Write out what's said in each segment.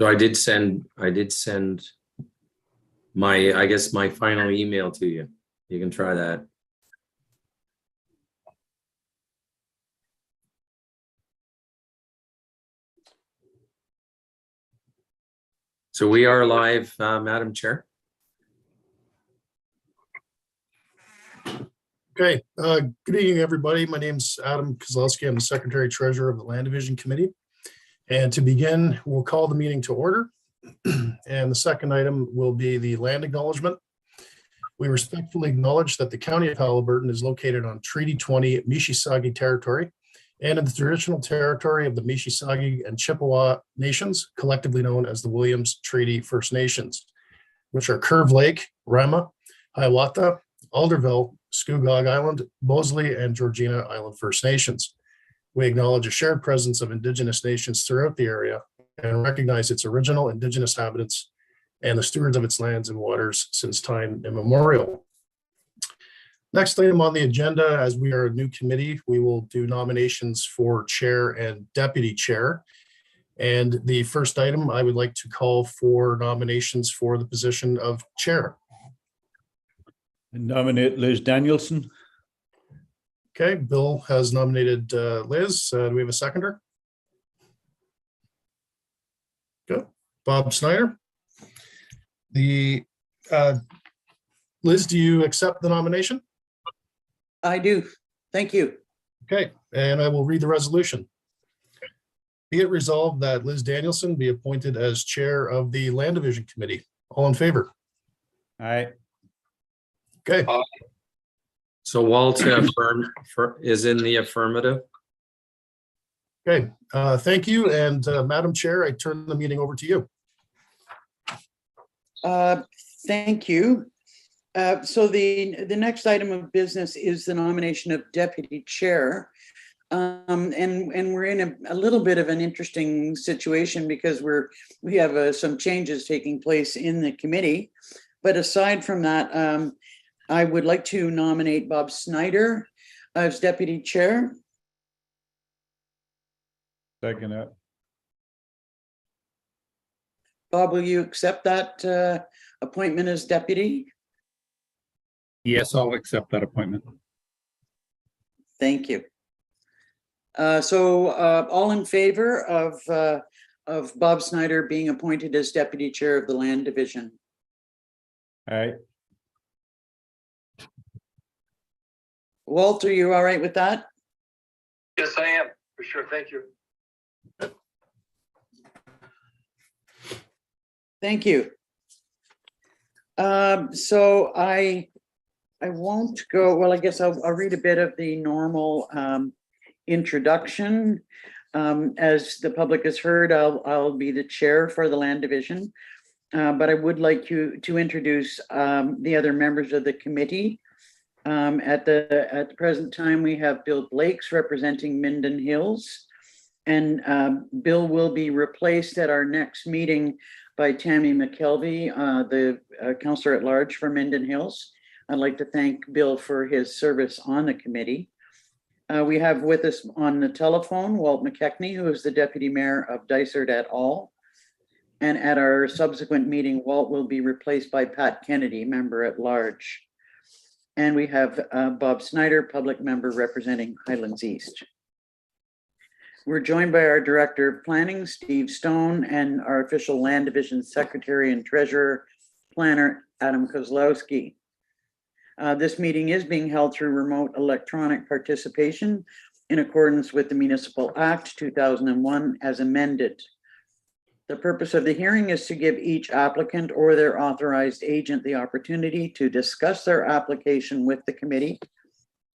So I did send my, I guess, my final email to you. You can try that. So we are live, Madam Chair. Okay, good evening, everybody. My name's Adam Kozlowski. I'm the Secretary Treasurer of the Land Division Committee. And to begin, we'll call the meeting to order. And the second item will be the land acknowledgement. We respectfully acknowledge that the County of Haliburton is located on Treaty 20 Mississauga territory and in the traditional territory of the Mississauga and Chippewa Nations, collectively known as the Williams Treaty First Nations, which are Curve Lake, Rama, Hiawatha, Alderville, Scugog Island, Bosley, and Georgina Island First Nations. We acknowledge a shared presence of Indigenous nations throughout the area and recognize its original Indigenous inhabitants and the stewards of its lands and waters since time immemorial. Next item on the agenda, as we are a new committee, we will do nominations for chair and deputy chair. And the first item, I would like to call for nominations for the position of chair. I nominate Liz Danielson. Okay, Bill has nominated Liz. Do we have a seconder? Good. Bob Snyder. Liz, do you accept the nomination? I do. Thank you. Okay, and I will read the resolution. Be it resolved that Liz Danielson be appointed as chair of the Land Division Committee. All in favor? Aye. Okay. So Walt is in the affirmative. Okay, thank you. And Madam Chair, I turn the meeting over to you. Thank you. So the next item of business is the nomination of deputy chair. And we're in a little bit of an interesting situation because we have some changes taking place in the committee. But aside from that, I would like to nominate Bob Snyder as deputy chair. Second that. Bob, will you accept that appointment as deputy? Yes, I'll accept that appointment. Thank you. So all in favor of Bob Snyder being appointed as deputy chair of the Land Division? Aye. Walt, are you all right with that? Yes, I am, for sure. Thank you. Thank you. So I won't go, well, I guess I'll read a bit of the normal introduction. As the public has heard, I'll be the chair for the Land Division, but I would like you to introduce the other members of the committee. At the present time, we have Bill Blakes representing Minden Hills, and Bill will be replaced at our next meeting by Tammy McKelvey, the councillor at large for Minden Hills. I'd like to thank Bill for his service on the committee. We have with us on the telephone Walt McKechnie, who is the deputy mayor of Dysart et al. And at our subsequent meeting, Walt will be replaced by Pat Kennedy, member at large. And we have Bob Snyder, public member representing Highlands East. We're joined by our Director of Planning, Steve Stone, and our official Land Division Secretary and Treasurer, Planner Adam Kozlowski. This meeting is being held through remote electronic participation in accordance with the Municipal Act 2001 as amended. The purpose of the hearing is to give each applicant or their authorized agent the opportunity to discuss their application with the committee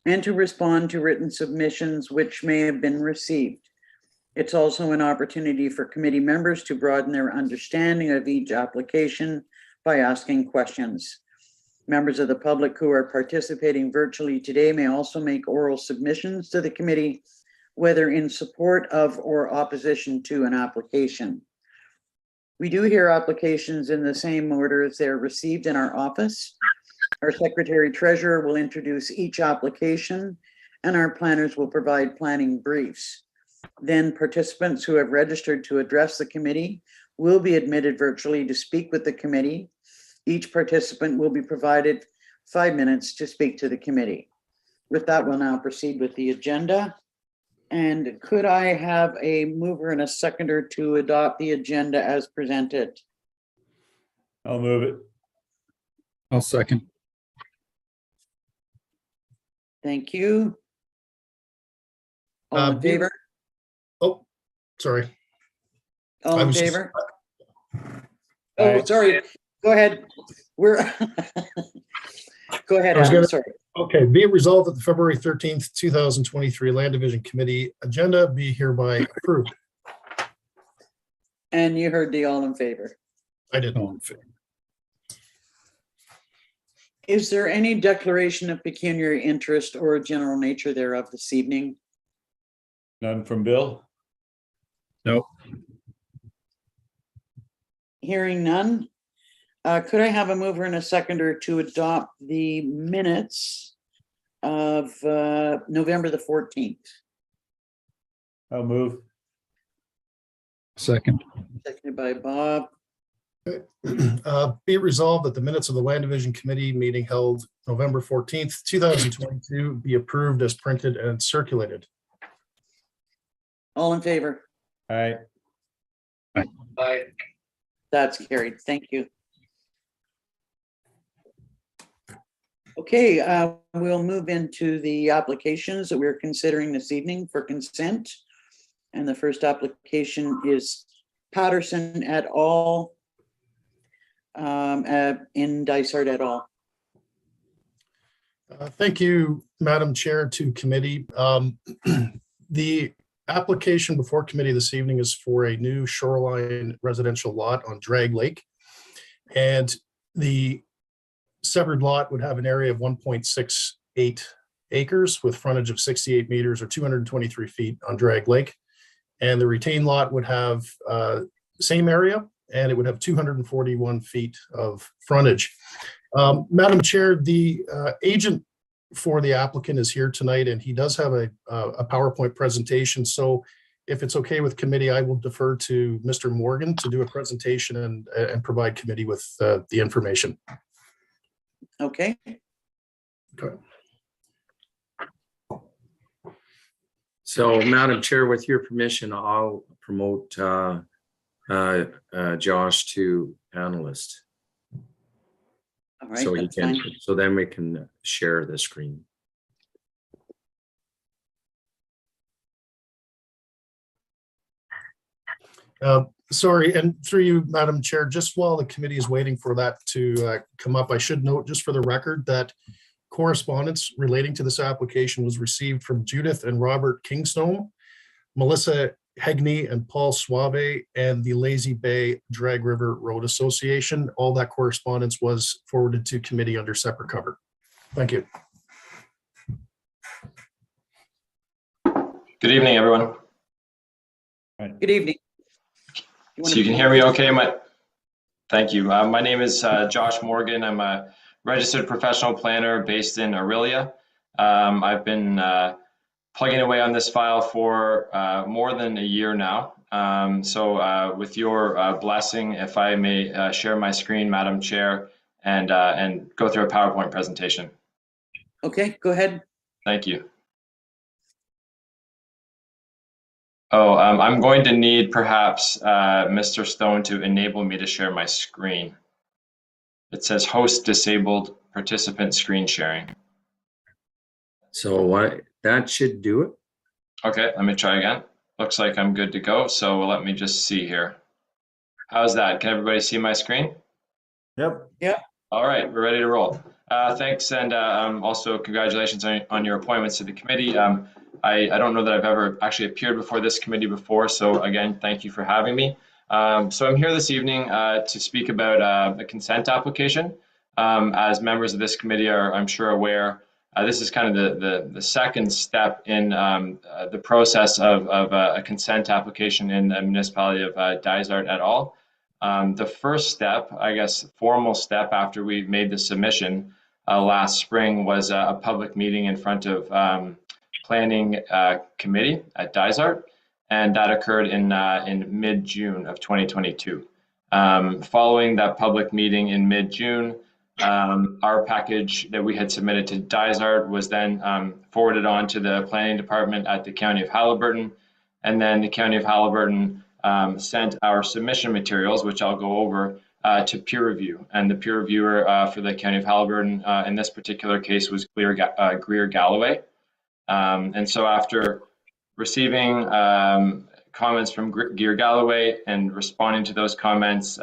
and to respond to written submissions which may have been received. It's also an opportunity for committee members to broaden their understanding of each application by asking questions. Members of the public who are participating virtually today may also make oral submissions to the committee, whether in support of or opposition to an application. We do hear applications in the same order as they're received in our office. Our Secretary Treasurer will introduce each application and our planners will provide planning briefs. Then participants who have registered to address the committee will be admitted virtually to speak with the committee. Each participant will be provided 5 minutes to speak to the committee. With that, we'll now proceed with the agenda. And could I have a mover and a seconder to adopt the agenda as presented? I'll move it. I'll second. Thank you. All in Be- favor? Oh, sorry. All I in was just- favor? Oh, Aye. sorry. Go ahead. We're go ahead, I was Adam, gonna- sorry. Okay, be it resolved that the February 13th, 2023 Land Division Committee agenda be hereby approved. And you heard the all in favor. I did. Oh, Is there any declaration of pecuniary interest or general nature thereof this evening? None from Bill? Nope. Hearing none. Could I have a mover and a seconder to adopt the minutes of November the 14th? I'll move. Second. Seconded by Bob. Be it resolved that the minutes of the Land Division Committee meeting held November 14th, 2022 be approved as printed and circulated. All in favor? Aye. Aye. That's carried. Thank you. Okay, we'll move into the applications that we're considering this evening for consent. And the first application is Patterson et al. In Dysart et al. Thank you, Madam Chair, to committee. The application before committee this evening is for a new shoreline residential lot on Drag Lake. And the severed lot would have an area of 1.68 acres with frontage of 68 meters or 223 feet on Drag Lake. And the retained lot would have same area, and it would have 241 feet of frontage. Madam Chair, the agent for the applicant is here tonight, and he does have a PowerPoint presentation. So if it's okay with committee, I will defer to Mr. Morgan to do a presentation and provide committee with the information. Okay, Okay. So, Madam Chair, with your permission, I'll promote Josh to analyst. all right, So he that's can, fine. so then we can share the screen. Sorry, and through you, Madam Chair, just while the committee is waiting for that to come up, I should note just for the record that correspondence relating to this application was received from Judith and Robert Kingstone, Melissa Hegney and Paul Suave, and the Lazy Bay Drag River Road Association. All that correspondence was forwarded to committee under separate cover. Thank you. Good evening, everyone. Good evening. So you can hear me okay? Thank you. My name is Josh Morgan. I'm a registered professional planner based in Aurelia. I've been plugging away on this file for more than a year now. So with your blessing, if I may share my screen, Madam Chair, and go through a PowerPoint presentation. Okay, go ahead. Thank you. Oh, I'm going to need perhaps Mr. Stone to enable me to share my screen. It says host disabled participant screen sharing. So what, that should do it. Okay, let me try again. Looks like I'm good to go. So let me just see here. How's that? Can everybody see my screen? Yep. All right, we're ready to roll. Thanks, and also congratulations on your appointments to the committee. I don't know that I've ever actually appeared before this committee before, so again, thank you for having me. So I'm here this evening to speak about a consent application. As members of this committee are, I'm sure, aware, this is kind of the second step in the process of a consent application in the municipality of Dysart et al. The first step, I guess, formal step after we made the submission last spring was a public meeting in front of planning committee at Dysart. and that occurred in mid-June of 2022. Following that public meeting in mid-June, our package that we had submitted to Dysart was then forwarded on to the planning department at the County of Haliburton, and then the County of Haliburton sent our submission materials, which I'll go over, to peer review. And the peer reviewer for the County of Haliburton in this particular case was Greer Galloway. And so after receiving comments from Greer Galloway and responding to those comments,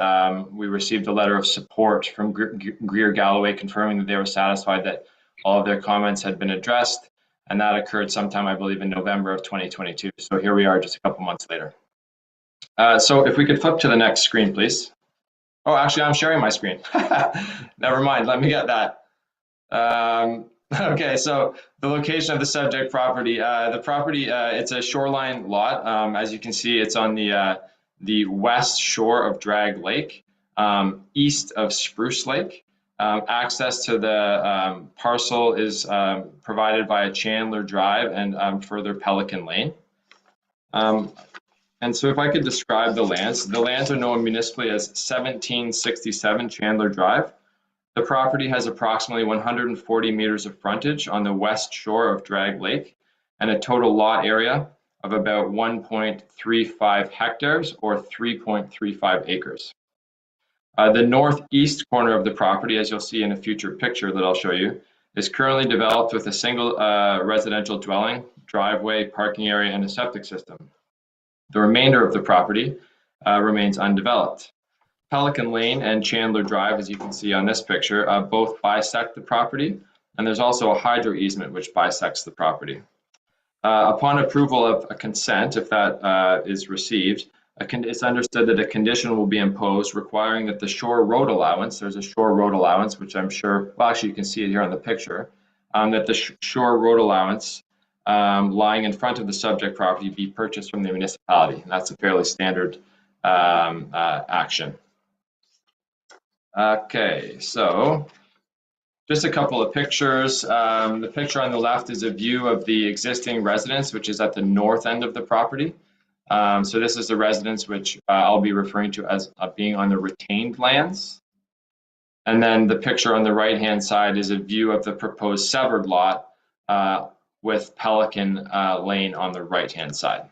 we received a letter of support from Greer Galloway confirming that they were satisfied that all of their comments had been addressed. And that occurred sometime, I believe, in November of 2022. So here we are just a couple months later. So if we could flip to the next screen, please. Oh, actually, I'm sharing my screen. Never mind, let me get that. Okay, so the location of the subject property. The property, it's a shoreline lot. As you can see, it's on the west shore of Drag Lake, east of Spruce Lake. Access to the parcel is provided via Chandler Drive and further Pelican Lane. And so if I could describe the lands are known municipally as 1767 Chandler Drive. The property has approximately 140 meters of frontage on the west shore of Drag Lake and a total lot area of about 1.35 hectares or 3.35 acres. The northeast corner of the property, as you'll see in a future picture that I'll show you, is currently developed with a single residential dwelling, driveway, parking area, and a septic system. The remainder of the property remains undeveloped. Pelican Lane and Chandler Drive, as you can see on this picture, both bisect the property, and there's also a hydro easement which bisects the property. Upon approval of a consent, if that is received, it's understood that a condition will be imposed requiring that the shore road allowance, there's a shore road allowance, which I'm sure, well, actually you can see it here on the picture, that the shore road allowance lying in front of the subject property be purchased from the municipality. And that's a fairly standard action. Okay, so just a couple of pictures. The picture on the left is a view of the existing residence, which is at the north end of the property. So this is the residence which I'll be referring to as being on the retained lands. And then the picture on the right-hand side is a view of the proposed severed lot with Pelican Lane on the right-hand side.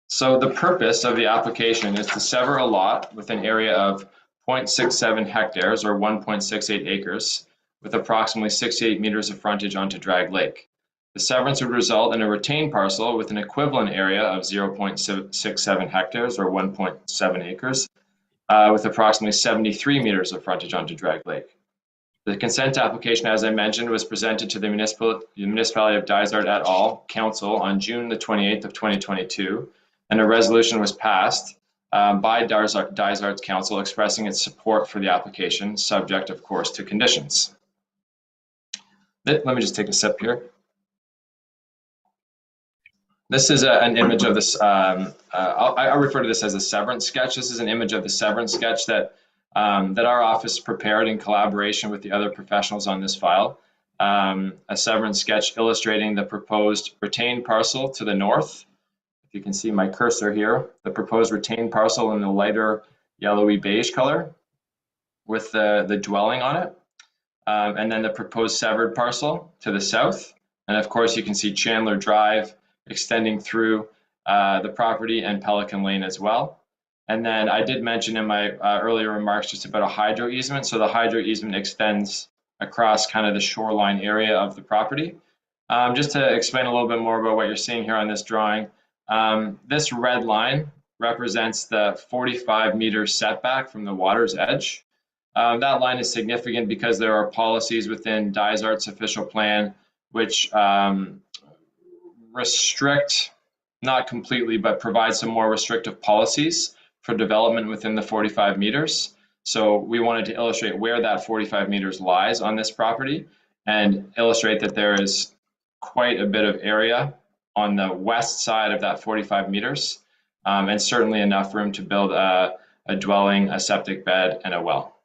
So the purpose of the application is to sever a lot with an area of 0.67 hectares or 1.68 acres with approximately 68 meters of frontage onto Drag Lake. The severance would result in a retained parcel with an equivalent area of 0.67 hectares or 1.7 acres with approximately 73 meters of frontage onto Drag Lake. The consent application, as I mentioned, was presented to the municipality of Dysart et al. Council on June the 28th of 2022, and a resolution was passed by Dysart's council expressing its support for the application, subject, of course, to conditions. Let me just take a sip here. This is an image of this, I refer to this as a severance sketch. This is an image of the severance sketch that our office prepared in collaboration with the other professionals on this file. A severance sketch illustrating the proposed retained parcel to the north. If you can see my cursor here, the proposed retained parcel in the lighter yellowy beige color with the dwelling on it. And then the proposed severed parcel to the south. And of course, you can see Chandler Drive extending through the property and Pelican Lane as well. And then I did mention in my earlier remarks just about a hydro easement. So the hydro easement extends across kind of the shoreline area of the property. Just to explain a little bit more about what you're seeing here on this drawing, this red line represents the 45-meter setback from the water's edge. That line is significant because there are policies within Dysart's official plan which restrict, not completely, but provide some more restrictive policies for development within the 45 meters. So we wanted to illustrate where that 45 meters lies on this property and illustrate that there is quite a bit of area on the west side of that 45 meters, and certainly enough room to build a dwelling, a septic bed, and a well.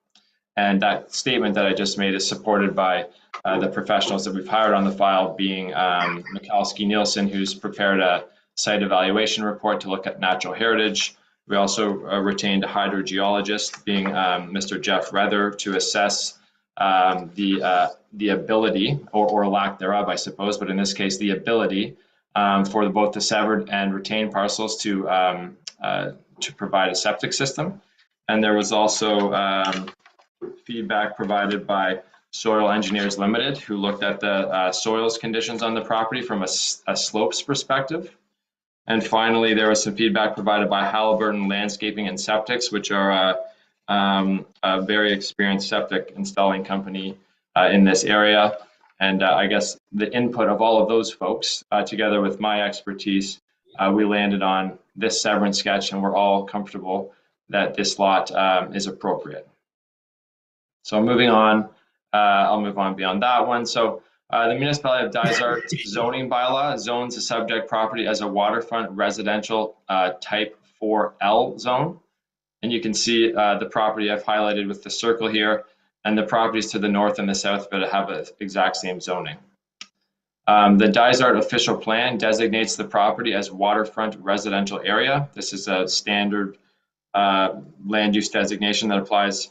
And that statement that I just made is supported by the professionals that we've hired on the file, being Mikulski Nielsen, who's prepared a site evaluation report to look at natural heritage. We also retained a hydrogeologist, being Mr. Jeff Rether, to assess the ability or lack thereof, I suppose, but in this case, the ability for both the severed and retained parcels to provide a septic system. And there was also feedback provided by Soil Engineers Limited, who looked at the soils conditions on the property from a slopes perspective. And finally, there was some feedback provided by Haliburton Landscaping and Septics, which are a very experienced septic installing company in this area. And I guess the input of all of those folks, together with my expertise, we landed on this severance sketch, and we're all comfortable that this lot is appropriate. So moving on, I'll move on beyond that one. So the municipality of Dysart zoning bylaw zones the subject property as a waterfront residential type 4L zone. And you can see the property I've highlighted with the circle here, and the properties to the north and the south but have the exact same zoning. The Dysart official plan designates the property as waterfront residential area. This is a standard land use designation that applies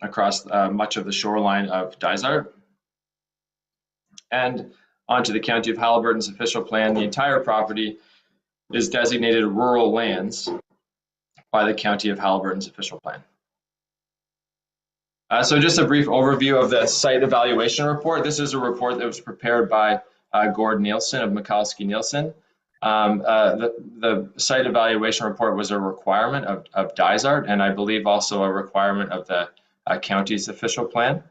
across much of the shoreline of Dysart. And onto the County of Haliburton's official plan, the entire property is designated rural lands by the County of Haliburton's official plan. So just a brief overview of the site evaluation report. This is a report that was prepared by Gord Nielsen of Mikulski Nielsen. The site evaluation report was a requirement of Dysart, and I believe also a requirement of the county's official plan.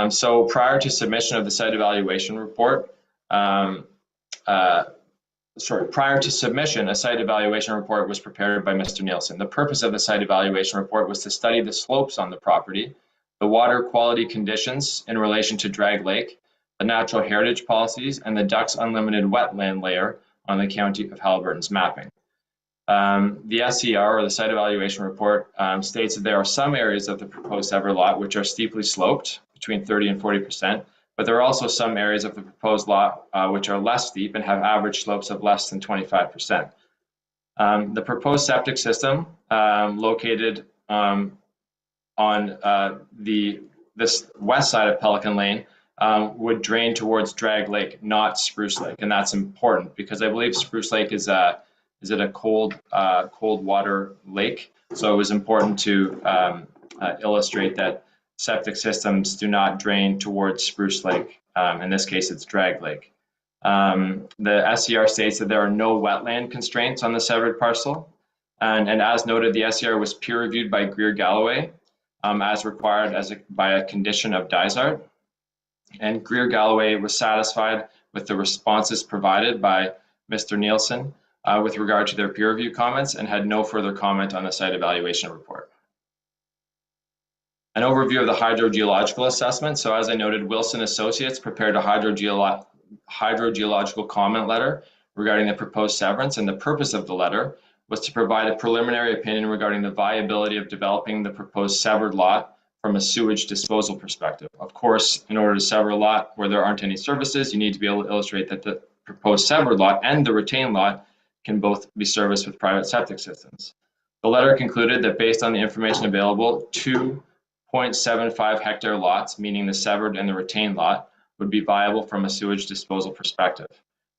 So prior to submission of the site evaluation report, prior to submission, a site evaluation report was prepared by Mr. Nielsen. The purpose of the site evaluation report was to study the slopes on the property, the water quality conditions in relation to Drag Lake, the natural heritage policies, and the Ducks Unlimited wetland layer on the County of Haliburton's mapping. The SER, or the site evaluation report, states that there are some areas of the proposed severed lot which are steeply sloped, between 30 and 40%, but there are also some areas of the proposed lot which are less steep and have average slopes of less than 25%. The proposed septic system located on this west side of Pelican Lane would drain towards Drag Lake, not Spruce Lake, and that's important because I believe Spruce Lake is a cold water lake, so it was important to illustrate that septic systems do not drain towards Spruce Lake. In this case, it's Drag Lake. The SER states that there are no wetland constraints on the severed parcel, and as noted, the SER was peer reviewed by Greer Galloway as required by a condition of Dysart. And Greer Galloway was satisfied with the responses provided by Mr. Nielsen with regard to their peer review comments and had no further comment on the site evaluation report. An overview of the hydrogeological assessment. So as I noted, Wilson Associates prepared a hydrogeological comment letter regarding the proposed severance, and the purpose of the letter was to provide a preliminary opinion regarding the viability of developing the proposed severed lot from a sewage disposal perspective. Of course, in order to sever a lot where there aren't any services, you need to be able to illustrate that the proposed severed lot and the retained lot can both be serviced with private septic systems. The letter concluded that based on the information available, 2.75 hectare lots, meaning the severed and the retained lot, would be viable from a sewage disposal perspective.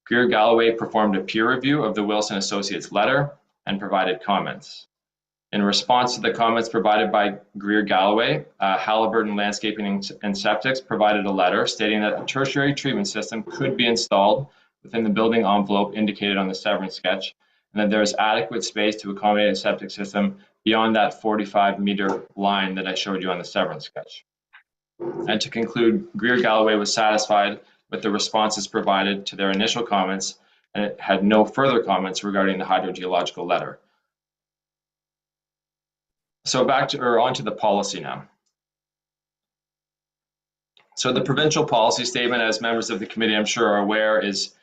Greer Galloway performed a peer review of the Wilson Associates letter and provided comments. In response to the comments provided by Greer Galloway, Haliburton Landscaping and Septics provided a letter stating that a tertiary treatment system could be installed within the building envelope indicated on the severance sketch, and that there is adequate space to accommodate a septic system beyond that 45-meter line that I showed you on the severance sketch. And to conclude, Greer Galloway was satisfied with the responses provided to their initial comments, and it had no further comments regarding the hydrogeological letter. So onto the policy now. So the provincial policy statement, as members of the committee I'm sure are aware, is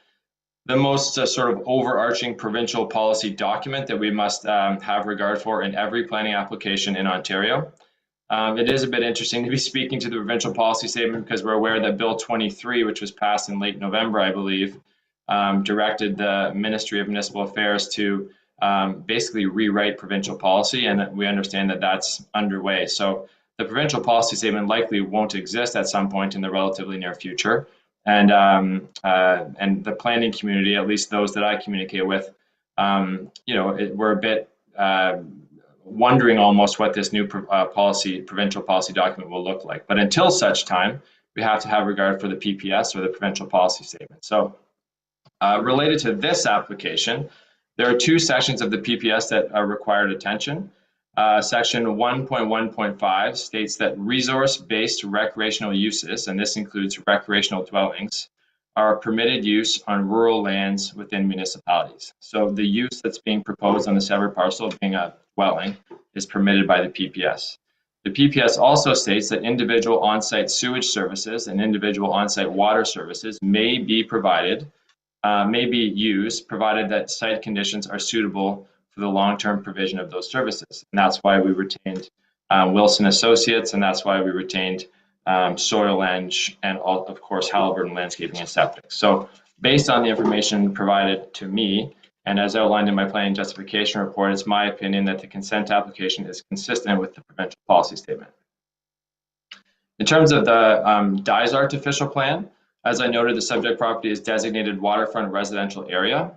the most sort of overarching provincial policy document that we must have regard for in every planning application in Ontario. It is a bit interesting to be speaking to the provincial policy statement because we're aware that Bill 23, which was passed in late November, I believe, directed the Ministry of Municipal Affairs to basically rewrite provincial policy, and we understand that that's underway. So the provincial policy statement likely won't exist at some point in the relatively near future. And the planning community, at least those that I communicate with, we're a bit wondering almost what this new provincial policy document will look like. But until such time, we have to have regard for the PPS, or the provincial policy statement. So related to this application, there are two sections of the PPS that are required attention. Section 1.1.5 states that resource-based recreational uses, and this includes recreational dwellings, are permitted use on rural lands within municipalities. So the use that's being proposed on the severed parcel, being a dwelling, is permitted by the PPS. The PPS also states that individual on-site sewage services and individual on-site water services may be used, provided that site conditions are suitable for the long-term provision of those services. And that's why we retained Wilson Associates, and that's why we retained Soil Eng, and of course Haliburton Landscaping and Septic. So based on the information provided to me, and as outlined in my planning justification report, it's my opinion that the consent application is consistent with the provincial policy statement. In terms of the Dysart official plan, as I noted, the subject property is designated waterfront residential area,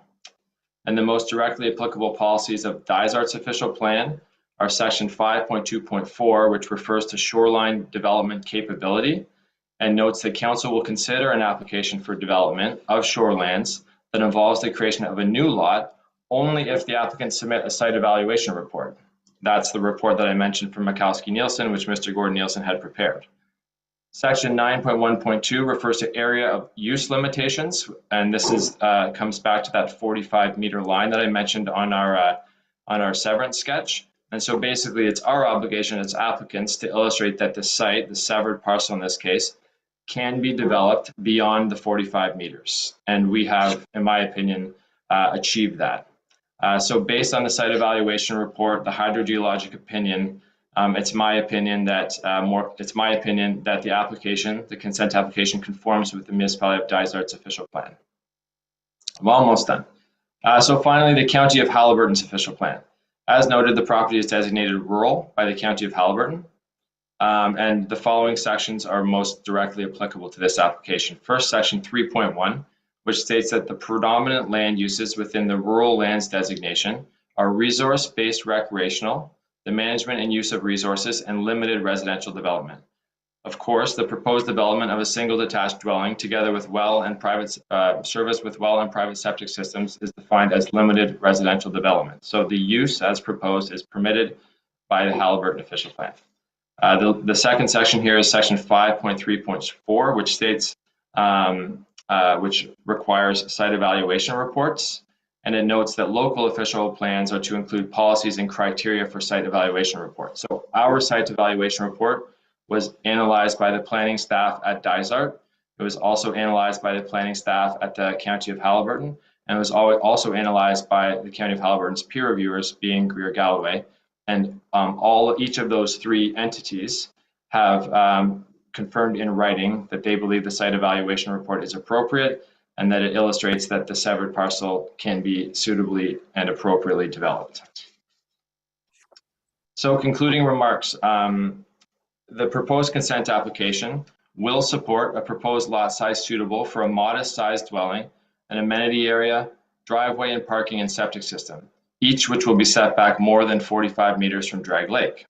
and the most directly applicable policies of Dysart's official plan are section 5.2.4, which refers to shoreline development capability, and notes that council will consider an application for development of shorelands that involves the creation of a new lot only if the applicants submit a site evaluation report. That's the report that I mentioned from Mikowski-Nielsen, which Mr. Gordon-Nielsen had prepared. Section 9.1.2 refers to area of use limitations, and this is comes back to that 45-meter line that I mentioned on our severance sketch. And so basically, it's our obligation as applicants to illustrate that the site, the severed parcel in this case, can be developed beyond the 45 meters. And we have, in my opinion, achieved that. So based on the site evaluation report, the hydrogeologic opinion, it's my opinion that the application, the consent application, conforms with the municipality of Dysart's official plan. I'm almost done. So finally, the County of Haliburton's official plan. As noted, the property is designated rural by the County of Haliburton, and the following sections are most directly applicable to this application. First, section 3.1, which states that the predominant land uses within the rural lands designation are resource-based recreational, the management and use of resources, and limited residential development. Of course, the proposed development of a single detached dwelling together with well and private service with well and private septic systems is defined as limited residential development. So the use as proposed is permitted by the Haliburton official plan. The second section here is section 5.3.4, which states, which requires site evaluation reports. And it notes that local official plans are to include policies and criteria for site evaluation reports. So our site evaluation report was analyzed by the planning staff at Dysart. It was also analyzed by the planning staff at the County of Haliburton, and it was also analyzed by the County of Haliburton's peer reviewers, being Greer Galloway. And each of those three entities have confirmed in writing that they believe the site evaluation report is appropriate and that it illustrates that the severed parcel can be suitably and appropriately developed. So concluding remarks, the proposed consent application will support a proposed lot size suitable for a modest sized dwelling, an amenity area, driveway and parking and septic system, each which will be set back more than 45 meters from Drag Lake.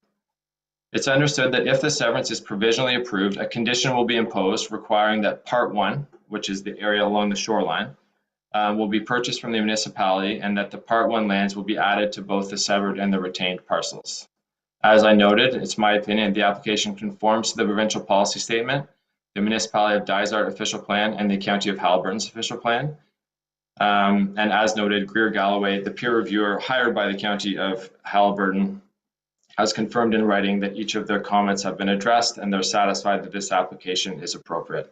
It's understood that if the severance is provisionally approved, a condition will be imposed requiring that Part 1, which is the area along the shoreline, will be purchased from the municipality, and that the Part 1 lands will be added to both the severed and the retained parcels. As I noted, it's my opinion the application conforms to the provincial policy statement, the municipality of Dysart official plan, and the County of Haliburton's official plan. And as noted, Greer Galloway, the peer reviewer hired by the County of Haliburton, has confirmed in writing that each of their comments have been addressed and they're satisfied that this application is appropriate.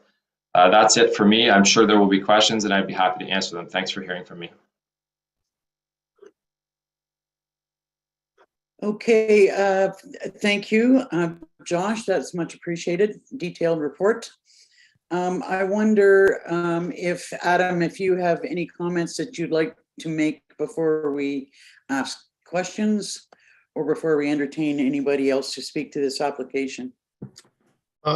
That's it for me. I'm sure there will be questions and I'd be happy to answer them. Thanks for hearing from me. Okay, thank you, Josh. That's much appreciated. Detailed report. I wonder if, Adam, if you have any comments that you'd like to make before we ask questions or before we entertain anybody else to speak to this application.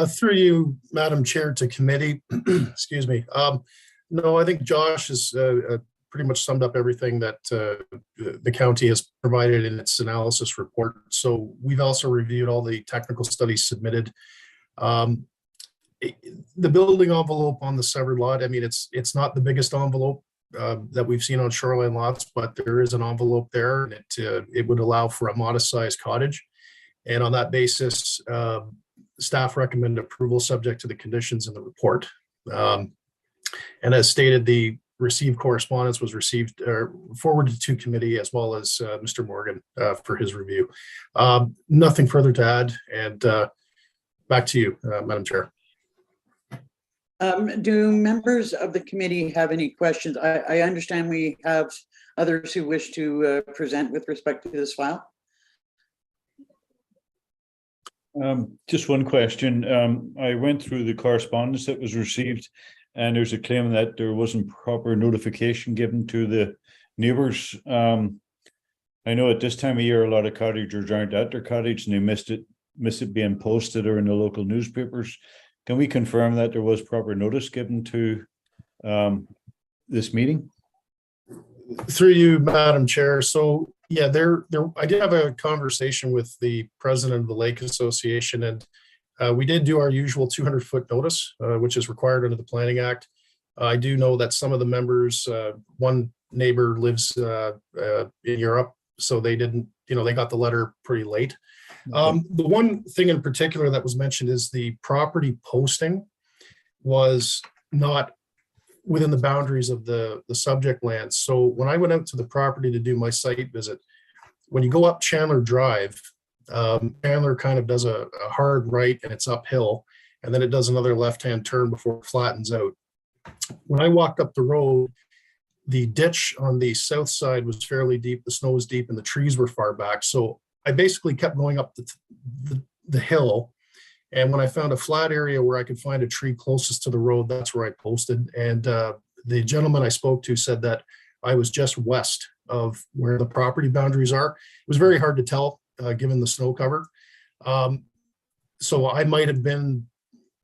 Through you, Madam Chair, to committee, excuse me. No, I think Josh has pretty much summed up everything that the county has provided in its analysis report. So we've also reviewed all the technical studies submitted. The building envelope on the severed lot, I mean, it's not the biggest envelope that we've seen on shoreline lots, but there is an envelope there, and it would allow for a modest sized cottage. And on that basis, staff recommend approval subject to the conditions in the report. And as stated, the received correspondence was received or forwarded to committee, as well as Mr. Morgan for his review. Nothing further to add, and back to you, Madam Chair. Do members of the committee have any questions? I understand we have others who wish to present with respect to this file. Just one question. I went through the correspondence that was received, and there's a claim that there wasn't proper notification given to the neighbours. I know at this time of year, a lot of cottagers aren't at their cottage and they miss it being posted or in the local newspapers. Can we confirm that there was proper notice given to this meeting? Through you, Madam Chair. So yeah, I did have a conversation with the president of the Lake Association, and we did do our usual 200-foot notice, which is required under the Planning Act. I do know that some of the members, one neighbor lives in Europe, so they didn't, they got the letter pretty late. The one thing in particular that was mentioned is the property posting was not within the boundaries of the subject land. So when I went out to the property to do my site visit, when you go up Chandler Drive, Chandler kind of does a hard right and it's uphill, and then it does another left-hand turn before it flattens out. When I walked up the road, the ditch on the south side was fairly deep, the snow was deep, and the trees were far back. So I basically kept going up the hill, and when I found a flat area where I could find a tree closest to the road, that's where I posted. And the gentleman I spoke to said that I was just west of where the property boundaries are. It was very hard to tell given the snow cover. So I might have been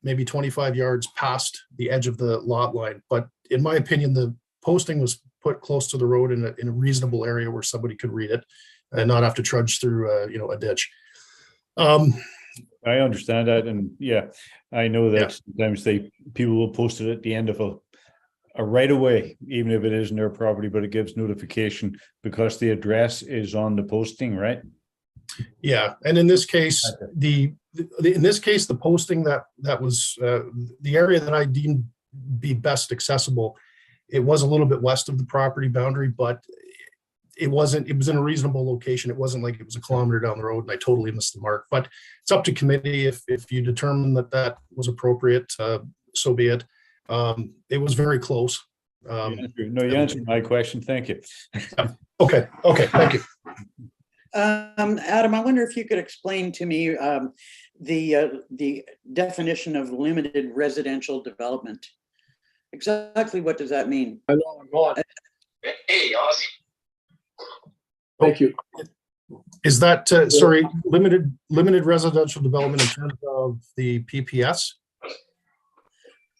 maybe 25 yards past the edge of the lot line. But in my opinion, the posting was put close to the road in a reasonable area where somebody could read it and not have to trudge through a ditch. I understand that, and yeah, I know that sometimes people will post it at the end of a right of way, even if it isn't their property, but it gives notification because the address is on the posting, right? Yeah, and in this case, the posting that was the area that I deemed be best accessible, it was a little bit west of the property boundary, but it was in a reasonable location. It wasn't like it was a kilometer down the road and I totally missed the mark. But it's up to committee if you determine that was appropriate, so be it. It was very close. You answered my question. Thank you. Okay, thank you. Adam, I wonder if you could explain to me the definition of limited residential development. Exactly what does that mean? I know, I'm on. Hey, Ozzy. Thank you. Is that, sorry, limited residential development in terms of the PPS?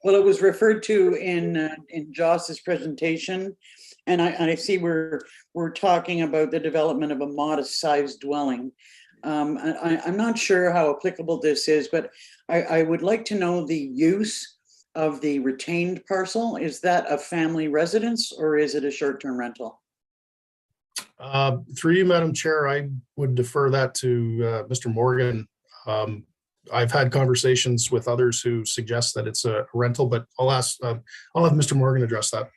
Well, it was referred to in Joss's presentation, and I see we're talking about the development of a modest-sized dwelling. I'm not sure how applicable this is, but I would like to know the use of the retained parcel. Is that a family residence or is it a short-term rental? Through you, Madam Chair, I would defer that to Mr. Morgan. I've had conversations with others who suggest that it's a rental, but I'll have Mr. Morgan address that.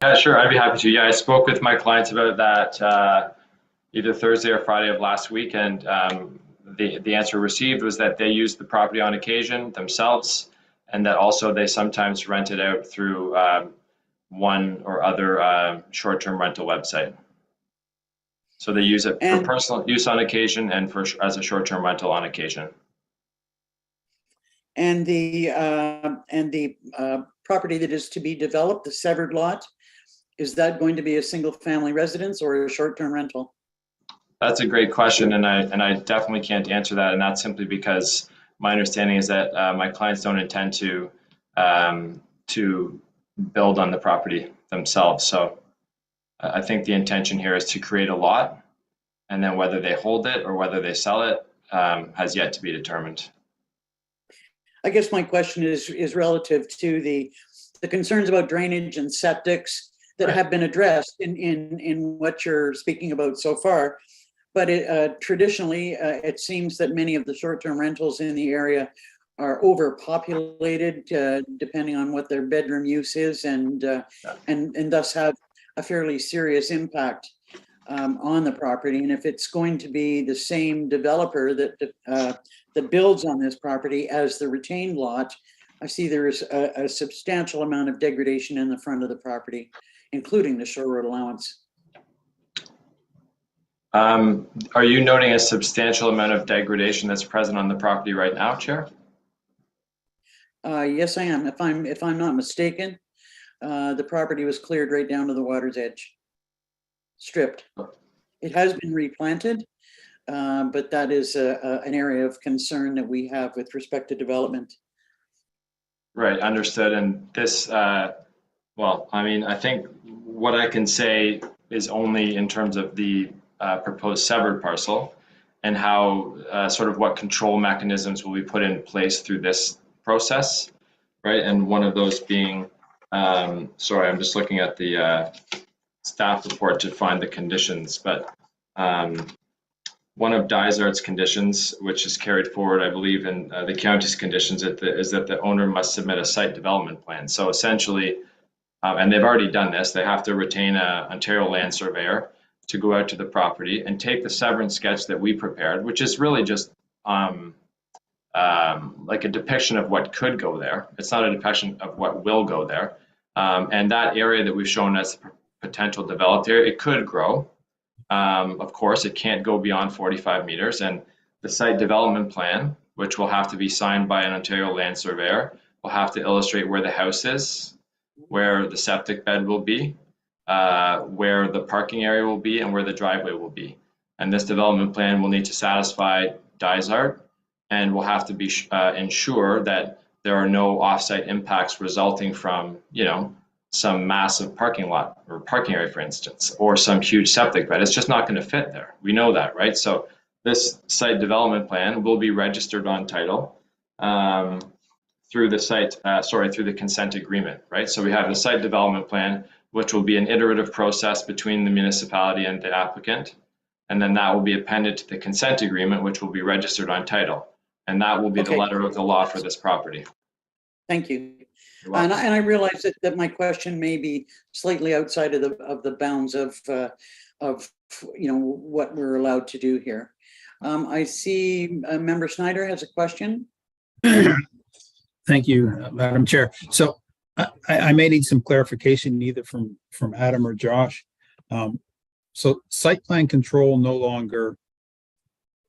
Yeah, sure. I'd be happy to. Yeah, I spoke with my clients about that either Thursday or Friday of last week, and the answer received was that they use the property on occasion themselves, and that also they sometimes rent it out through one or other short-term rental website. So they use it for And- personal use on occasion and as a short-term rental on occasion. And the property that is to be developed, the severed lot, is that going to be a single-family residence or a short-term rental? That's a great question, and I definitely can't answer that, and that's simply because my understanding is that my clients don't intend to build on the property themselves. So I think the intention here is to create a lot, and then whether they hold it or whether they sell it has yet to be determined. I guess my question is relative to the concerns about drainage and septics that have been addressed in what you're speaking about so far. But traditionally, it seems that many of the short-term rentals in the area are overpopulated, depending on what their bedroom use is, and thus have a fairly serious impact on the property. And if it's going to be the same developer that builds on this property as the retained lot, I see there is a substantial amount of degradation in the front of the property, including the shore road allowance. Are you noting a substantial amount of degradation that's present on the property right now, Chair? Yes, I am. If I'm not mistaken, the property was cleared right down to the water's edge, stripped. It has been replanted, but that is an area of concern that we have with respect to development. Right, understood. And this, well, I mean, I think what I can say is only in terms of the proposed severed parcel and how sort of what control mechanisms will be put in place through this process, right? And one of those being, sorry, I'm just looking at the staff report to find the conditions, but one of Dysart's conditions, which is carried forward, I believe, in the county's conditions, is that the owner must submit a site development plan. So essentially, and they've already done this, they have to retain an Ontario land surveyor to go out to the property and take the severance sketch that we prepared, which is really just like a depiction of what could go there. It's not a depiction of what will go there. And that area that we've shown as potential developed area, it could grow. Of course, it can't go beyond 45 meters. And the site development plan, which will have to be signed by an Ontario land surveyor, will have to illustrate where the house is, where the septic bed will be, where the parking area will be, and where the driveway will be. And this development plan will need to satisfy Dysart and will have to be ensure that there are no offsite impacts resulting from, you know, some massive parking lot or parking area, for instance, or some huge septic bed. It's just not going to fit there. We know that, right? So this site development plan will be registered on title through the through the consent agreement, right? So we have the site development plan, which will be an iterative process between the municipality and the applicant. And then that will be appended to the consent agreement, which will be registered on title. And that will be the letter of the law for this property. Thank you. And I realize that my question may be slightly outside of the bounds of you know what we're allowed to do here. I see Member Snyder has a question. Thank you, Madam Chair. So I may need some clarification either from Adam or Josh. So site plan control no longer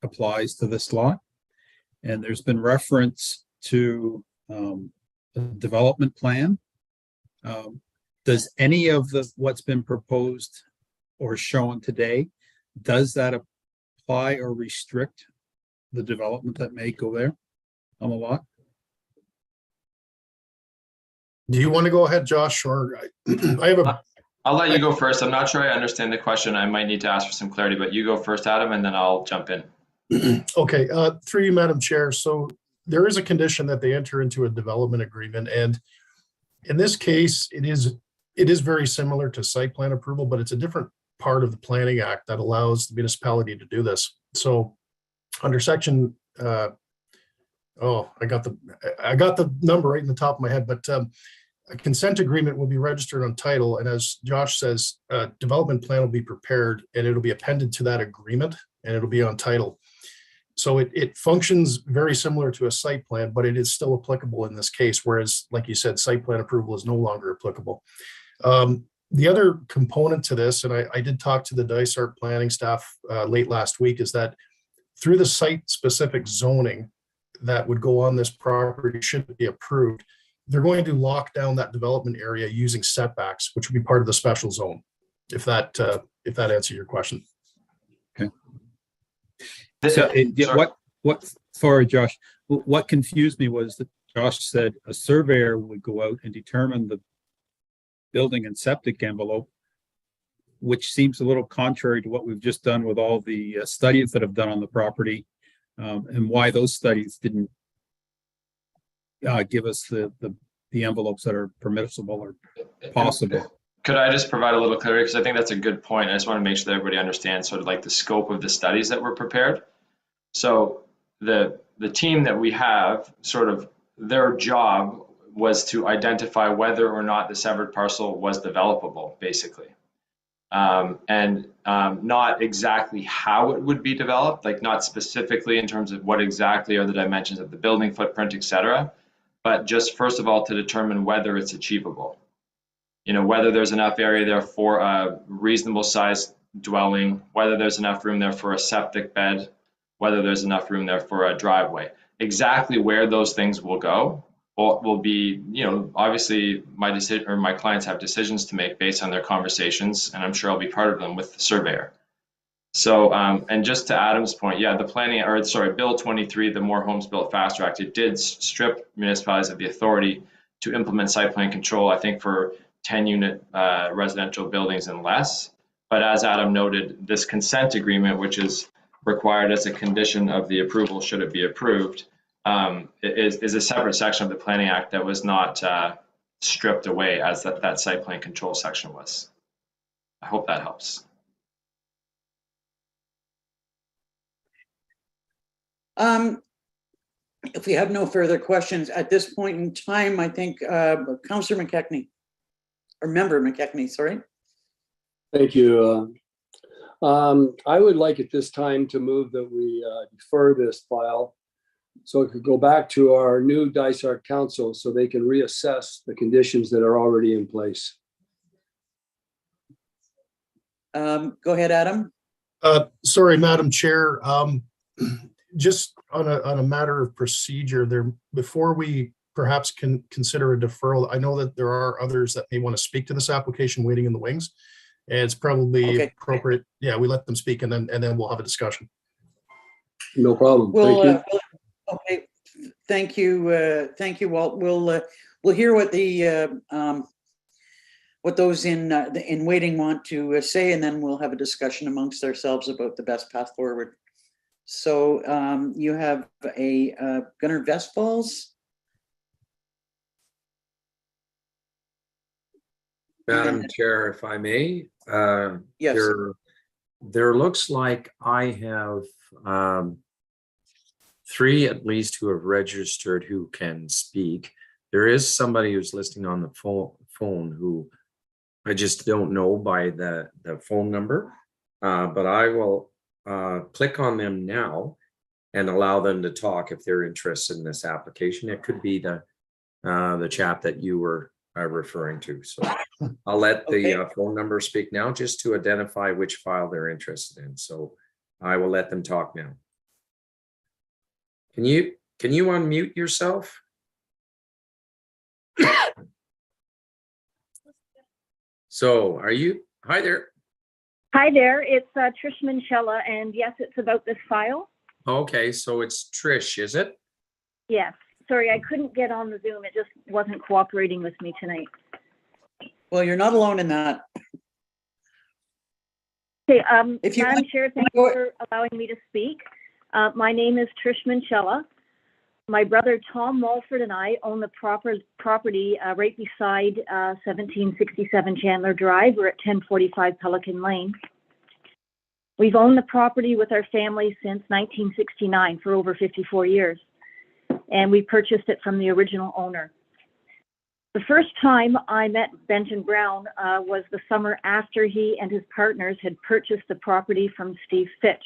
applies to this lot. And there's been reference to a development plan. Does any of what's been proposed or shown today, does that apply or restrict the development that may go there on the lot? Do you want to go ahead, Josh, or I have a, I'll let you go first. I'm not sure I understand the question. I might need to ask for some clarity, but you go first, Adam, and then I'll jump in. okay, through you, Madam Chair. So there is a condition that they enter into a development agreement, and in this case, it is very similar to site plan approval, but it's a different part of the Planning Act that allows the municipality to do this. So under section, I got the number right in the top of my head, but a consent agreement will be registered on title, and as Josh says, a development plan will be prepared, and it'll be appended to that agreement, and it'll be on title. So it functions very similar to a site plan, but it is still applicable in this case, whereas, like you said, site plan approval is no longer applicable. The other component to this, and I did talk to the Dysart planning staff late last week, is that through the site-specific zoning that would go on this property, should it be approved, they're going to lock down that development area using setbacks, which would be part of the special zone, if that answers your question. So Sorry. sorry, Josh, what confused me was that Josh said a surveyor would go out and determine the building and septic envelope, which seems a little contrary to what we've just done with all the studies that have done on the property, and why those studies didn't give us the envelopes that are permissible or possible. Could I just provide a little clarity? Because I think that's a good point. I just want to make sure that everybody understands sort of like the scope of the studies that were prepared. So the team that we have, sort of their job was to identify whether or not the severed parcel was developable, basically. And not exactly how it would be developed, like not specifically in terms of what exactly are the dimensions of the building footprint, et cetera, but just first of all to determine whether it's achievable. You know, whether there's enough area there for a reasonable sized dwelling, whether there's enough room there for a septic bed, whether there's enough room there for a driveway. Exactly where those things will go will be, you know, obviously my decision, or my clients have decisions to make based on their conversations, and I'm sure I'll be part of them with the surveyor. So, and just to Adam's point, yeah, Bill 23, the More Homes Built Faster Act, it did strip municipalities of the authority to implement site plan control, I think for 10-unit residential buildings and less. But as Adam noted, this consent agreement, which is required as a condition of the approval should it be approved, is a separate section of the Planning Act that was not stripped away as that site plan control section was. I hope that helps. If we have no further questions at this point in time, I think Councillor McKechnie, or Member McKechnie, sorry. Thank you. I would like at this time to move that we defer this file so it could go back to our new Dysart Council so they can reassess the conditions that are already in place. Go ahead, Adam. Sorry, Madam Chair. Just on a matter of procedure there, before we perhaps can consider a deferral, I know that there are others that may want to speak to this application waiting in the wings. And it's probably appropriate. Yeah, we let them speak and then we'll have a discussion. No problem. Well, Thank you. okay. Thank you. Thank you, Walt. We'll hear what the what those in waiting want to say, and then we'll have a discussion amongst ourselves about the best path forward. So you have a Gunnar Vestfalls. Madam Chair, if I may, Yes. there looks like I have 3 at least who have registered who can speak. There is somebody who's listening on the phone who I just don't know by the phone number, but I will click on them now and allow them to talk if they're interested in this application. It could be the chap that you were referring to. So I'll let the phone number speak now just to identify which file they're interested in. So I will let them talk now. Can you unmute yourself? So are you? Hi there. Hi there, it's Trish Minchella, and yes, it's about this file. Okay, so it's Trish, is it? Yes, sorry, I couldn't get on the Zoom. It just wasn't cooperating with me tonight. Well, you're not alone in that. Okay, If you Madam want- Chair, thank you for allowing me to speak. My name is Trish Minchella. My brother Tom Mulford and I own the property right beside 1767 Chandler Drive. We're at 1045 Pelican Lane. We've owned the property with our family since 1969 for over 54 years, and we purchased it from the original owner. The first time I met Benton Brown was the summer after he and his partners had purchased the property from Steve Fitch.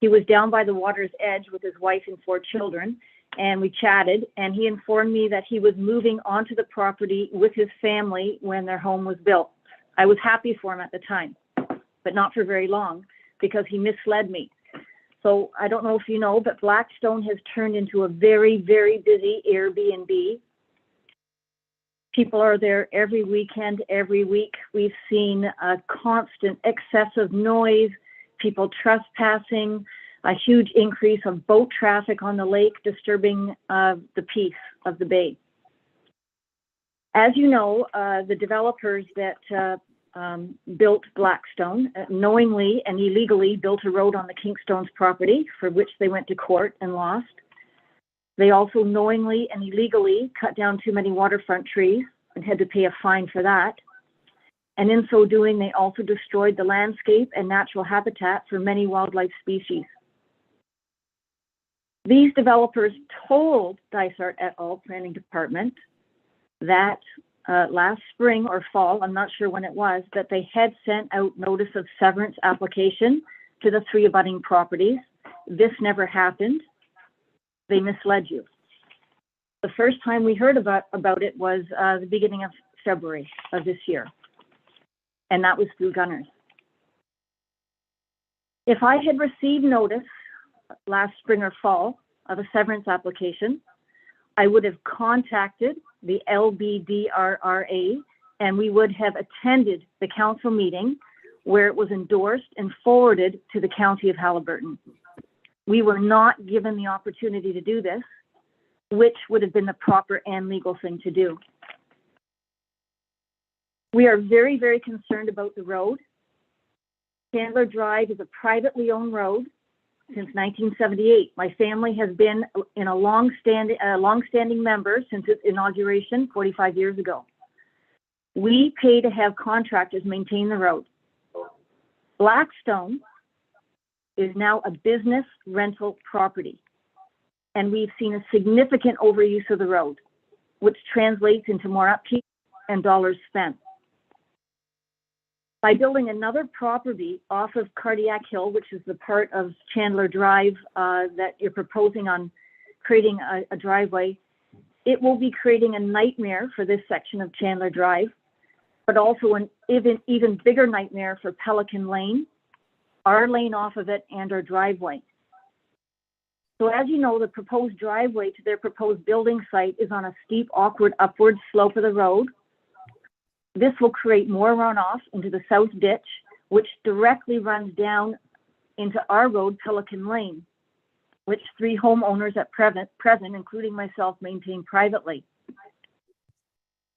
He was down by the water's edge with his wife and 4 children, and we chatted, and he informed me that he was moving onto the property with his family when their home was built. I was happy for him at the time, but not for very long because he misled me. So I don't know if you know, but Blackstone has turned into a very, very busy Airbnb. People are there every weekend, every week. We've seen a constant excessive noise, people trespassing, a huge increase of boat traffic on the lake, disturbing the peace of the bay. As you know, the developers that built Blackstone knowingly and illegally built a road on the Kingstones property, for which they went to court and lost. They also knowingly and illegally cut down too many waterfront trees and had to pay a fine for that. And in so doing, they also destroyed the landscape and natural habitat for many wildlife species. These developers told Dysart et al. Planning Department that last spring or fall, I'm not sure when it was, that they had sent out notice of severance application to the 3 abutting properties. This never happened. They misled you. The first time we heard about it was the beginning of February of this year, and that was through Gunners. If I had received notice last spring or fall of a severance application, I would have contacted the LBDRRA and we would have attended the council meeting where it was endorsed and forwarded to the County of Haliburton. We were not given the opportunity to do this, which would have been the proper and legal thing to do. We are very, very concerned about the road. Chandler Drive is a privately owned road since 1978. My family has been in a long-standing member since its inauguration 45 years ago. We pay to have contractors maintain the road. Blackstone is now a business rental property, and we've seen a significant overuse of the road, which translates into more upkeep and dollars spent. By building another property off of Cardiac Hill, which is the part of Chandler Drive that you're proposing on creating a driveway, it will be creating a nightmare for this section of Chandler Drive, but also an even bigger nightmare for Pelican Lane, our lane off of it, and our driveway. So as you know, the proposed driveway to their proposed building site is on a steep, awkward, upward slope of the road. This will create more runoff into the south ditch, which directly runs down into our road, Pelican Lane, which 3 homeowners at present, including myself, maintain privately.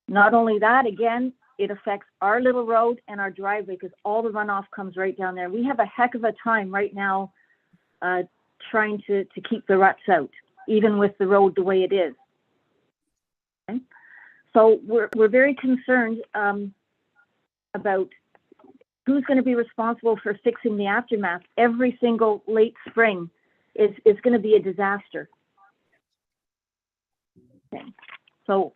Not only that, again, it affects our little road and our driveway because all the runoff comes right down there. We have a heck of a time right now trying to keep the ruts out, even with the road the way it is. Okay? So we're very concerned about who's going to be responsible for fixing the aftermath. Every single late spring is going to be a disaster. Okay. So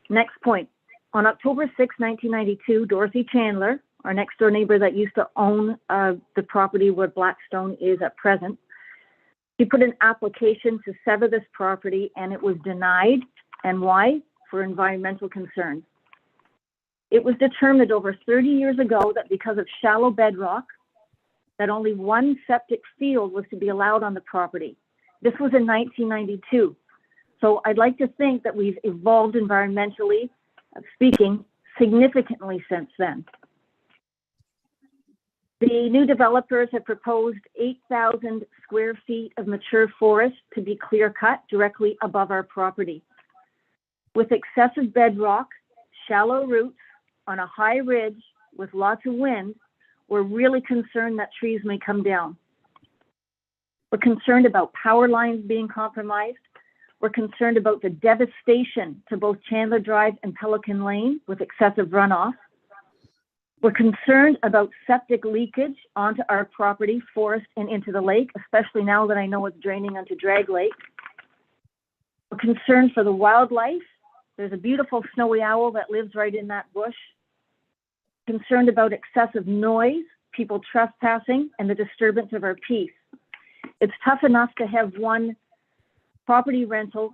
next point. On October 6, 1992, Dorothy Chandler, our next door neighbor that used to own the property where Blackstone is at present, she put an application to sever this property and it was denied. And why? For environmental concerns. It was determined over 30 years ago that because of shallow bedrock, that only 1 septic field was to be allowed on the property. This was in 1992. So I'd like to think that we've evolved environmentally speaking significantly since then. The new developers have proposed 8,000 square feet of mature forest to be clear cut directly above our property. With excessive bedrock, shallow roots on a high ridge with lots of wind, we're really concerned that trees may come down. We're concerned about power lines being compromised. We're concerned about the devastation to both Chandler Drive and Pelican Lane with excessive runoff. We're concerned about septic leakage onto our property, forest, and into the lake, especially now that I know it's draining onto Drag Lake. We're concerned for the wildlife. There's a beautiful snowy owl that lives right in that bush. Concerned about excessive noise, people trespassing, and the disturbance of our peace. It's tough enough to have one property rental,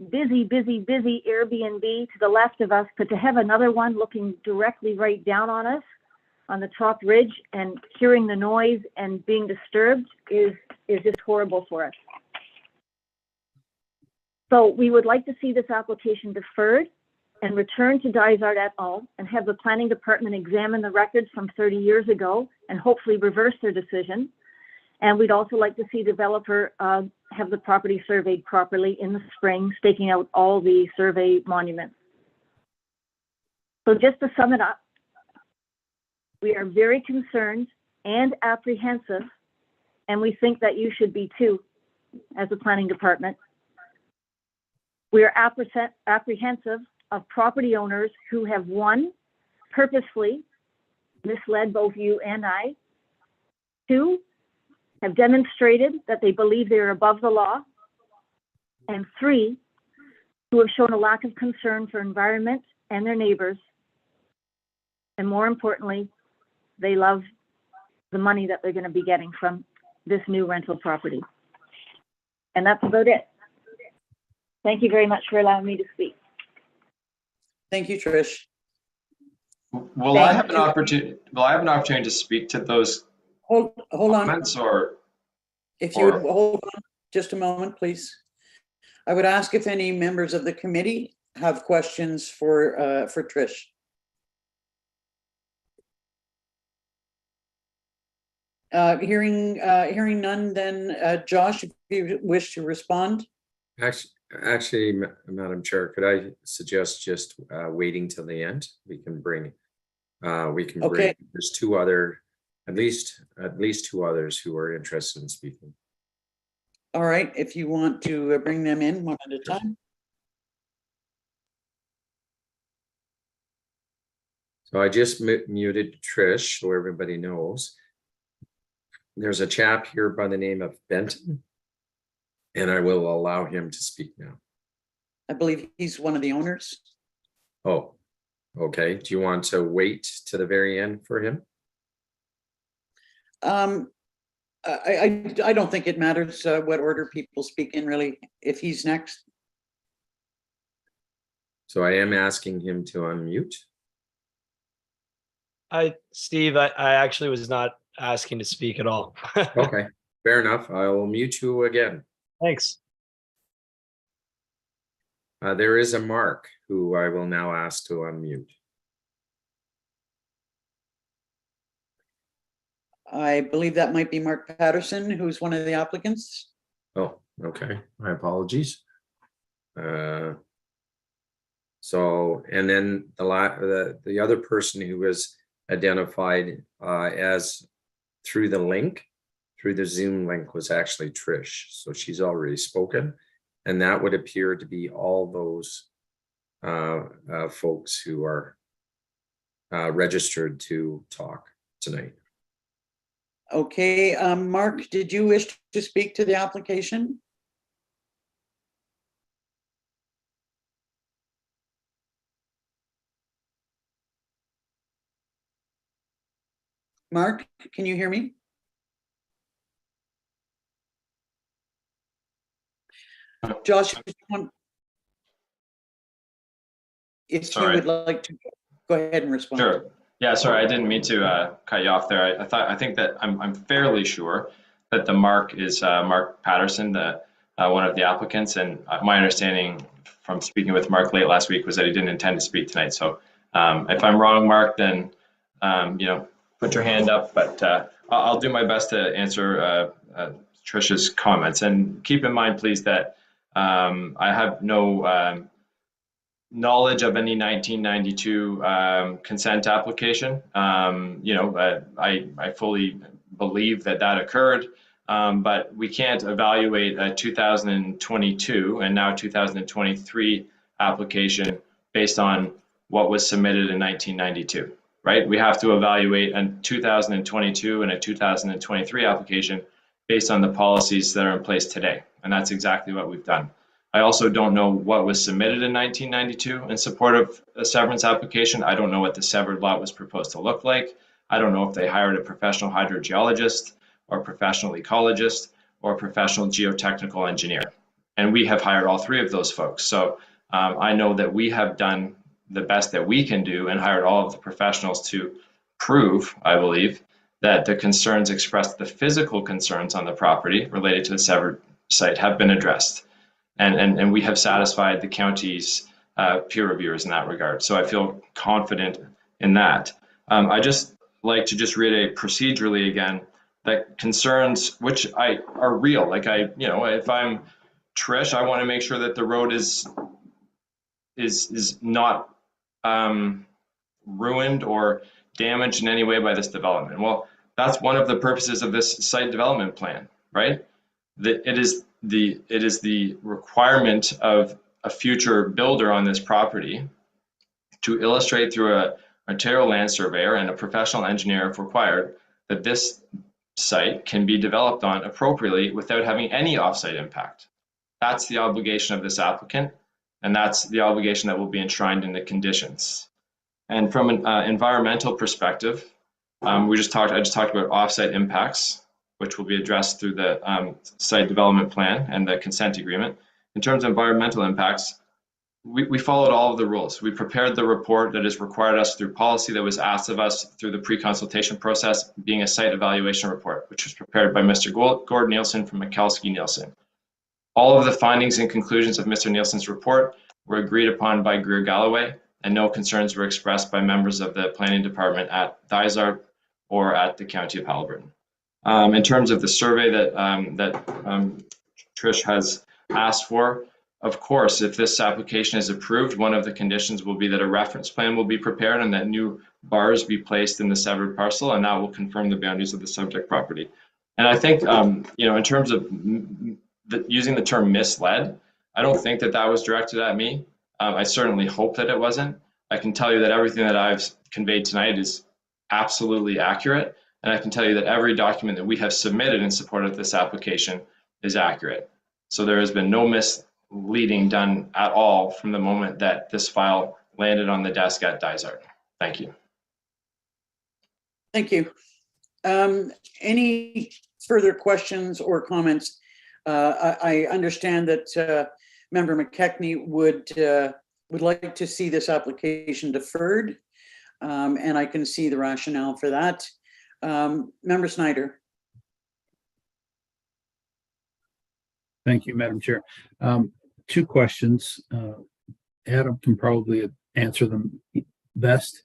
busy Airbnb to the left of us, but to have another one looking directly right down on us on the top ridge, and hearing the noise and being disturbed is just horrible for us. So we would like to see this application deferred and return to Dysart et al. And have the planning department examine the records from 30 years ago and hopefully reverse their decision. And we'd also like to see developer have the property surveyed properly in the spring, staking out all the survey monuments. So just to sum it up, we are very concerned and apprehensive, and we think that you should be too, as a planning department. We are apprehensive of property owners who have, one, purposely misled both you and I, two, have demonstrated that they believe they are above the law, and three, who have shown a lack of concern for environment and their neighbors. And more importantly, they love the money that they're going to be getting from this new rental property. And that's about it. Thank you very much for allowing me to speak. Thank you, Trish. Will I have an opportunity? Will I have an opportunity to speak to those Hold on. comments, or If you would hold on just a moment, please. I would ask if any members of the committee have questions for Trish. Hearing none, then Josh, if you wish to respond. Actually, Madam Chair, could I suggest just waiting till the end? We can bring, Okay. there's two other, at least two others who are interested in speaking. All right, if you want to bring them in one at a time. So I just muted Trish, so everybody knows. There's a chap here by the name of Benton, and I will allow him to speak now. I believe he's one of the owners. Oh, okay. Do you want to wait to the very end for him? I don't think it matters what order people speak in, really, if he's next. So I am asking him to unmute. Steve, I actually was not asking to speak at all. Okay, fair enough. I will mute you again. Thanks. There is a Mark who I will now ask to unmute. I believe that might be Mark Patterson, who's one of the applicants. Oh, okay. My apologies. So, and then the other person who was identified as through the Zoom link was actually Trish. So she's already spoken, and that would appear to be all those folks who are registered to talk tonight. Okay, Mark, did you wish to speak to the application? Mark, can you hear me? Josh, if you would like to go ahead and respond. Sure. Yeah, sorry, I didn't mean to cut you off there. I think that I'm fairly sure that the Mark is Mark Patterson, the one of the applicants, and my understanding from speaking with Mark late last week was that he didn't intend to speak tonight. So if I'm wrong, Mark, then put your hand up. But I'll do my best to answer Trish's comments. And keep in mind, please, that I have no knowledge of any 1992 consent application. I fully believe that occurred, but we can't evaluate a 2022 and now 2023 application based on what was submitted in 1992, right? We have to evaluate a 2022 and a 2023 application based on the policies that are in place today, and that's exactly what we've done. I also don't know what was submitted in 1992 in support of a severance application. I don't know what the severed lot was proposed to look like. I don't know if they hired a professional hydrogeologist or professional ecologist or professional geotechnical engineer. And we have hired all three of those folks. So I know that we have done the best that we can do and hired all of the professionals to prove, I believe, that the concerns expressed, the physical concerns on the property related to the severed site have been addressed. And we have satisfied the county's peer reviewers in that regard. So I feel confident in that. I just like to just reiterate procedurally again that concerns which are real. Like if I'm Trish, I want to make sure that the road is not ruined or damaged in any way by this development. Well, that's one of the purposes of this site development plan, right? It is the requirement of a future builder on this property to illustrate through a Ontario land surveyor and a professional engineer if required that this site can be developed on appropriately without having any offsite impact. That's the obligation of this applicant, and that's the obligation that will be enshrined in the conditions. And from an environmental perspective, I just talked about offsite impacts, which will be addressed through the site development plan and the consent agreement. In terms of environmental impacts, we followed all of the rules. We prepared the report that is required of us through policy that was asked of us through the pre-consultation process, being a site evaluation report, which was prepared by Mr. Gord Nielsen from McKelskey Nielsen. All of the findings and conclusions of Mr. Nielsen's report were agreed upon by Greer Galloway, and no concerns were expressed by members of the planning department at Dysart or at the County of Haliburton. In terms of the survey that Trish has asked for, of course, if this application is approved, one of the conditions will be that a reference plan will be prepared and that new bars be placed in the severed parcel, and that will confirm the boundaries of the subject property. And I think, in terms of using the term misled, I don't think that was directed at me. I certainly hope that it wasn't. I can tell you that everything that I've conveyed tonight is absolutely accurate. And I can tell you that every document that we have submitted in support of this application is accurate. So there has been no misleading done at all from the moment that this file landed on the desk at Dysart. Thank you. Thank you. Any further questions or comments? I understand that Member McKechnie would like to see this application deferred, and I can see the rationale for that. Member Snyder. Thank you, Madam Chair. Two questions. Adam can probably answer them best.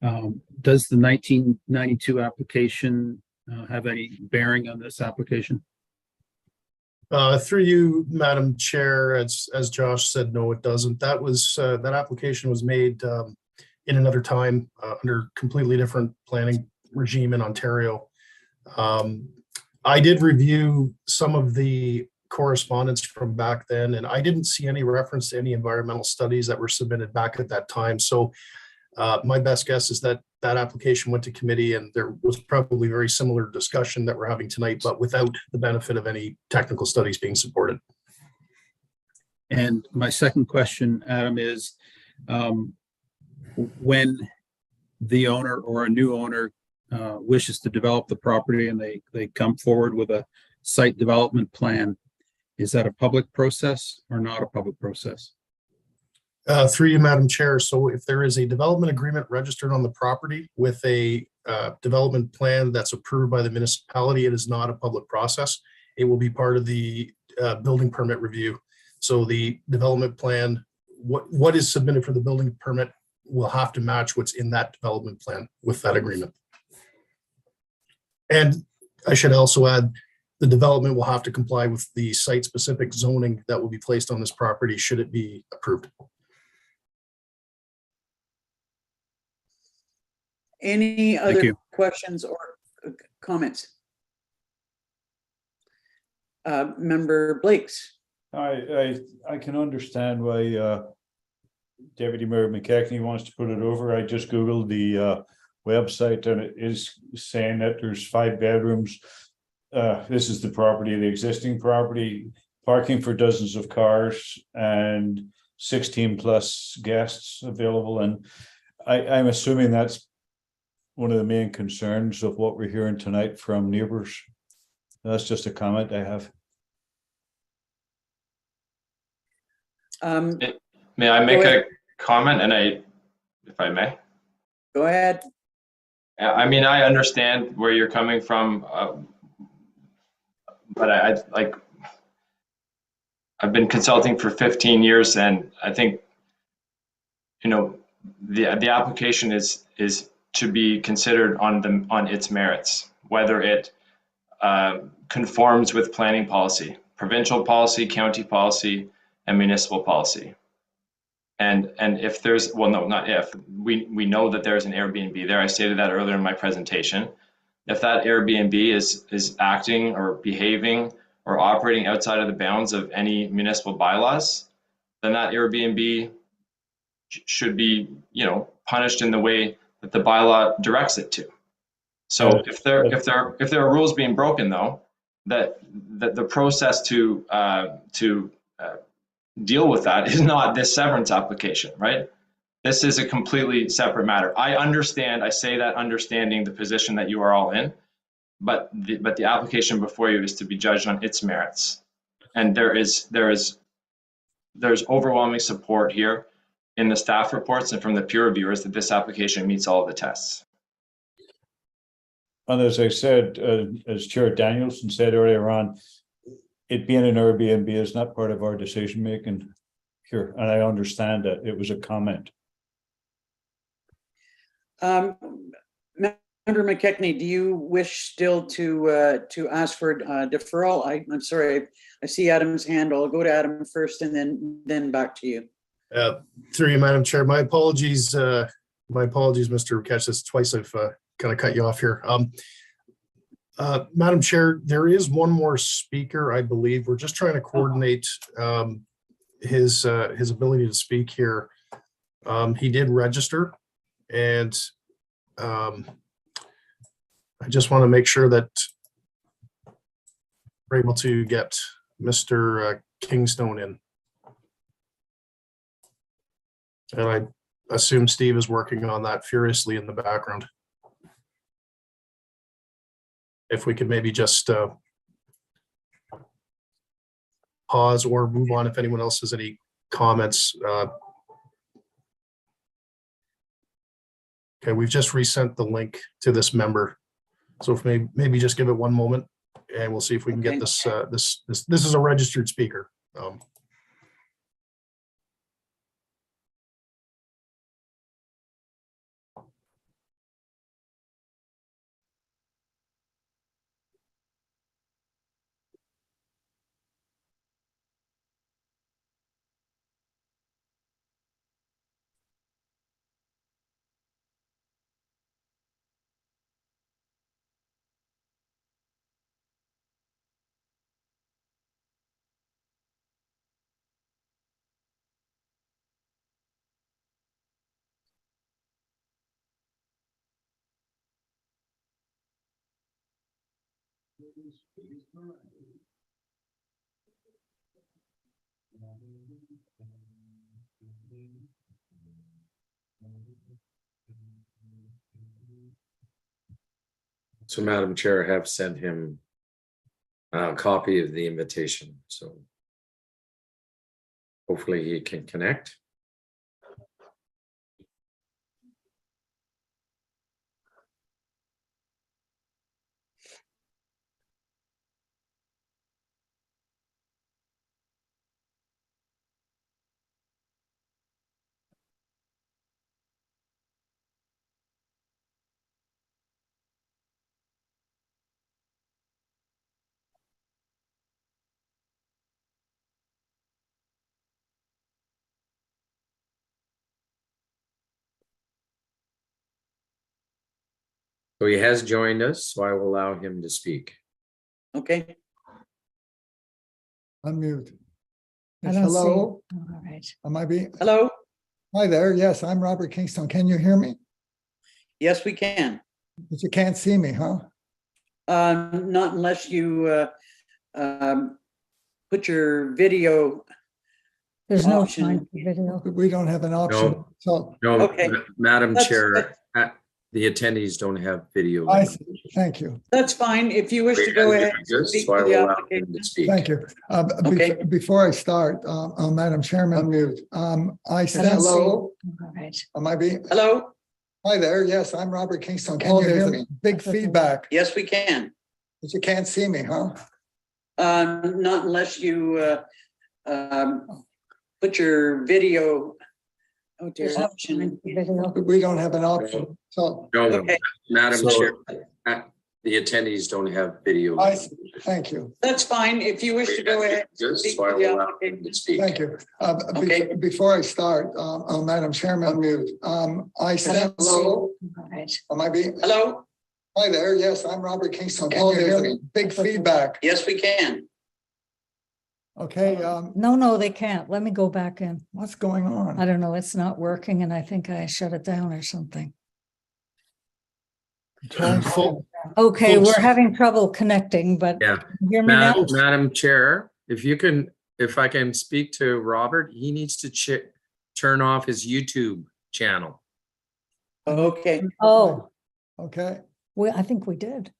Does the 1992 application have any bearing on this application? Through you, Madam Chair, as Josh said, no, it doesn't. That application was made in another time under completely different planning regime in Ontario. I did review some of the correspondence from back then, and I didn't see any reference to any environmental studies that were submitted back at that time. So my best guess is that that application went to committee, and there was probably very similar discussion that we're having tonight, but without the benefit of any technical studies being supported. And my second question, Adam, is when the owner or a new owner wishes to develop the property and they come forward with a site development plan, is that a public process or not a public process? Through you, Madam Chair. So if there is a development agreement registered on the property with a development plan that's approved by the municipality, it is not a public process. It will be part of the building permit review. So the development plan, what is submitted for the building permit will have to match what's in that development plan with that agreement. And I should also add, the development will have to comply with the site-specific zoning that will be placed on this property should it be approved. Any other questions or comments? Member Blakes. I can understand why Deputy Mayor McKechnie wants to put it over. I just Googled the website, and it is saying that there's 5 bedrooms. This is the property, the existing property, parking for dozens of cars and 16 plus guests available. And I'm assuming that's one of the main concerns of what we're hearing tonight from neighbors. That's just a comment I have. May I make a comment, and if I may? Go ahead. I mean, I understand where you're coming from, but I've been consulting for 15 years, and I think, the application is to be considered on its merits, whether it conforms with planning policy, provincial policy, county policy, and municipal policy. And if there's, well, no, not if, we know that there's an Airbnb there. I stated that earlier in my presentation. If that Airbnb is acting or behaving or operating outside of the bounds of any municipal bylaws, then that Airbnb should be, punished in the way that the bylaw directs it to. So if there are rules being broken, though, that the process to deal with that is not this severance application, right? This is a completely separate matter. I say that understanding the position that you are all in, but the application before you is to be judged on its merits. And there's overwhelming support here in the staff reports and from the peer reviewers that this application meets all of the tests. And as I said, as Chair Danielson said earlier on, it being an Airbnb is not part of our decision making here, and I understand that it was a comment. Member McKechnie, do you wish still to ask for deferral? I'm sorry, I see Adam's hand. I'll go to Adam first, and then back to you. Through you, Madam Chair. My apologies, Mr. Ketch. This is twice I've kind of cut you off here. Madam Chair, there is one more speaker, I believe. We're just trying to coordinate his ability to speak here. He did register, and I just want to make sure that we're able to get Mr. Kingstone in. And I assume Steve is working on that furiously in the background. If we could maybe just pause or move on if anyone else has any comments. Okay, we've just resent the link to this member. So if maybe just give it one moment and we'll see if we can get this, this is a registered speaker. So, Madam Chair, I have sent him a copy of the invitation, so hopefully he can connect. So he has joined us, so I will allow him to speak. Okay. Unmute. I Yes, don't hello, see. All right. am I being, Hello. hi there, yes, I'm Robert Kingstone. Can you hear me? Yes, we can. But you can't see me, huh? Not unless you put your video. There's no Option. time for video. We don't have an option, so No, Okay. Madam That's- Chair, the attendees don't have video. I see, thank you, That's fine. If you wish to go ahead and speak So I to will the allow him application. to speak. thank you. Okay. Before I start, Madam Chairman, I I sent, don't see. hello, All right. am I being, Hello. Hi there. Yes, I'm Robert Kingston. Can you hear me? Big feedback, Yes, we can. but you can't see me, huh? Not unless you put your video. Oh, dear. We don't have an option. So No, no, Okay. Madam So- Chair, the attendees don't have video. I, thank you. That's fine. If you wish to go ahead. Just speak so I to the will allow applicant. them to speak. Thank you. Okay. Before I start, Madam Chairman, I sent. Hello. All right. Am I being? Hello? Hi there. Yes, I'm Robert Kingston. Can you hear me? Big feedback. Yes, we can. Okay, No, they can't. Let me go back in. what's going I on? don't know. It's not working and I think I shut it down or something. Full- Okay, Folks- we're having trouble connecting, but Yeah. can you hear me now? Madam Chair, if I can speak to Robert, he needs to turn off his YouTube channel. Okay. Oh, Okay, I think we did.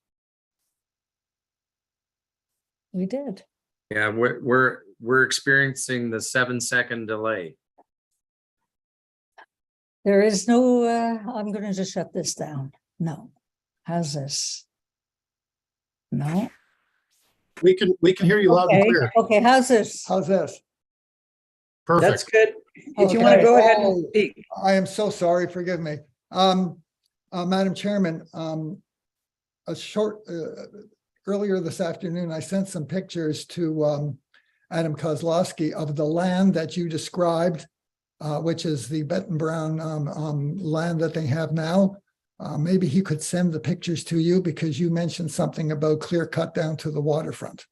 We did. Yeah, we're experiencing the 7-second delay. There is no, I'm gonna just shut this down. No. How's this? No. We can hear you loud and Okay, clear. okay, how's this? how's this? That's Perfect. good. If you want to Okay. go ahead and speak. I am so sorry, forgive me. Madam Chairman, a short, earlier this afternoon, I sent some pictures to Adam Kozlowski of the land that you described, which is the Benton Brown land that they have now. Maybe he could send the pictures to you because you mentioned something about clear cut down to the waterfront.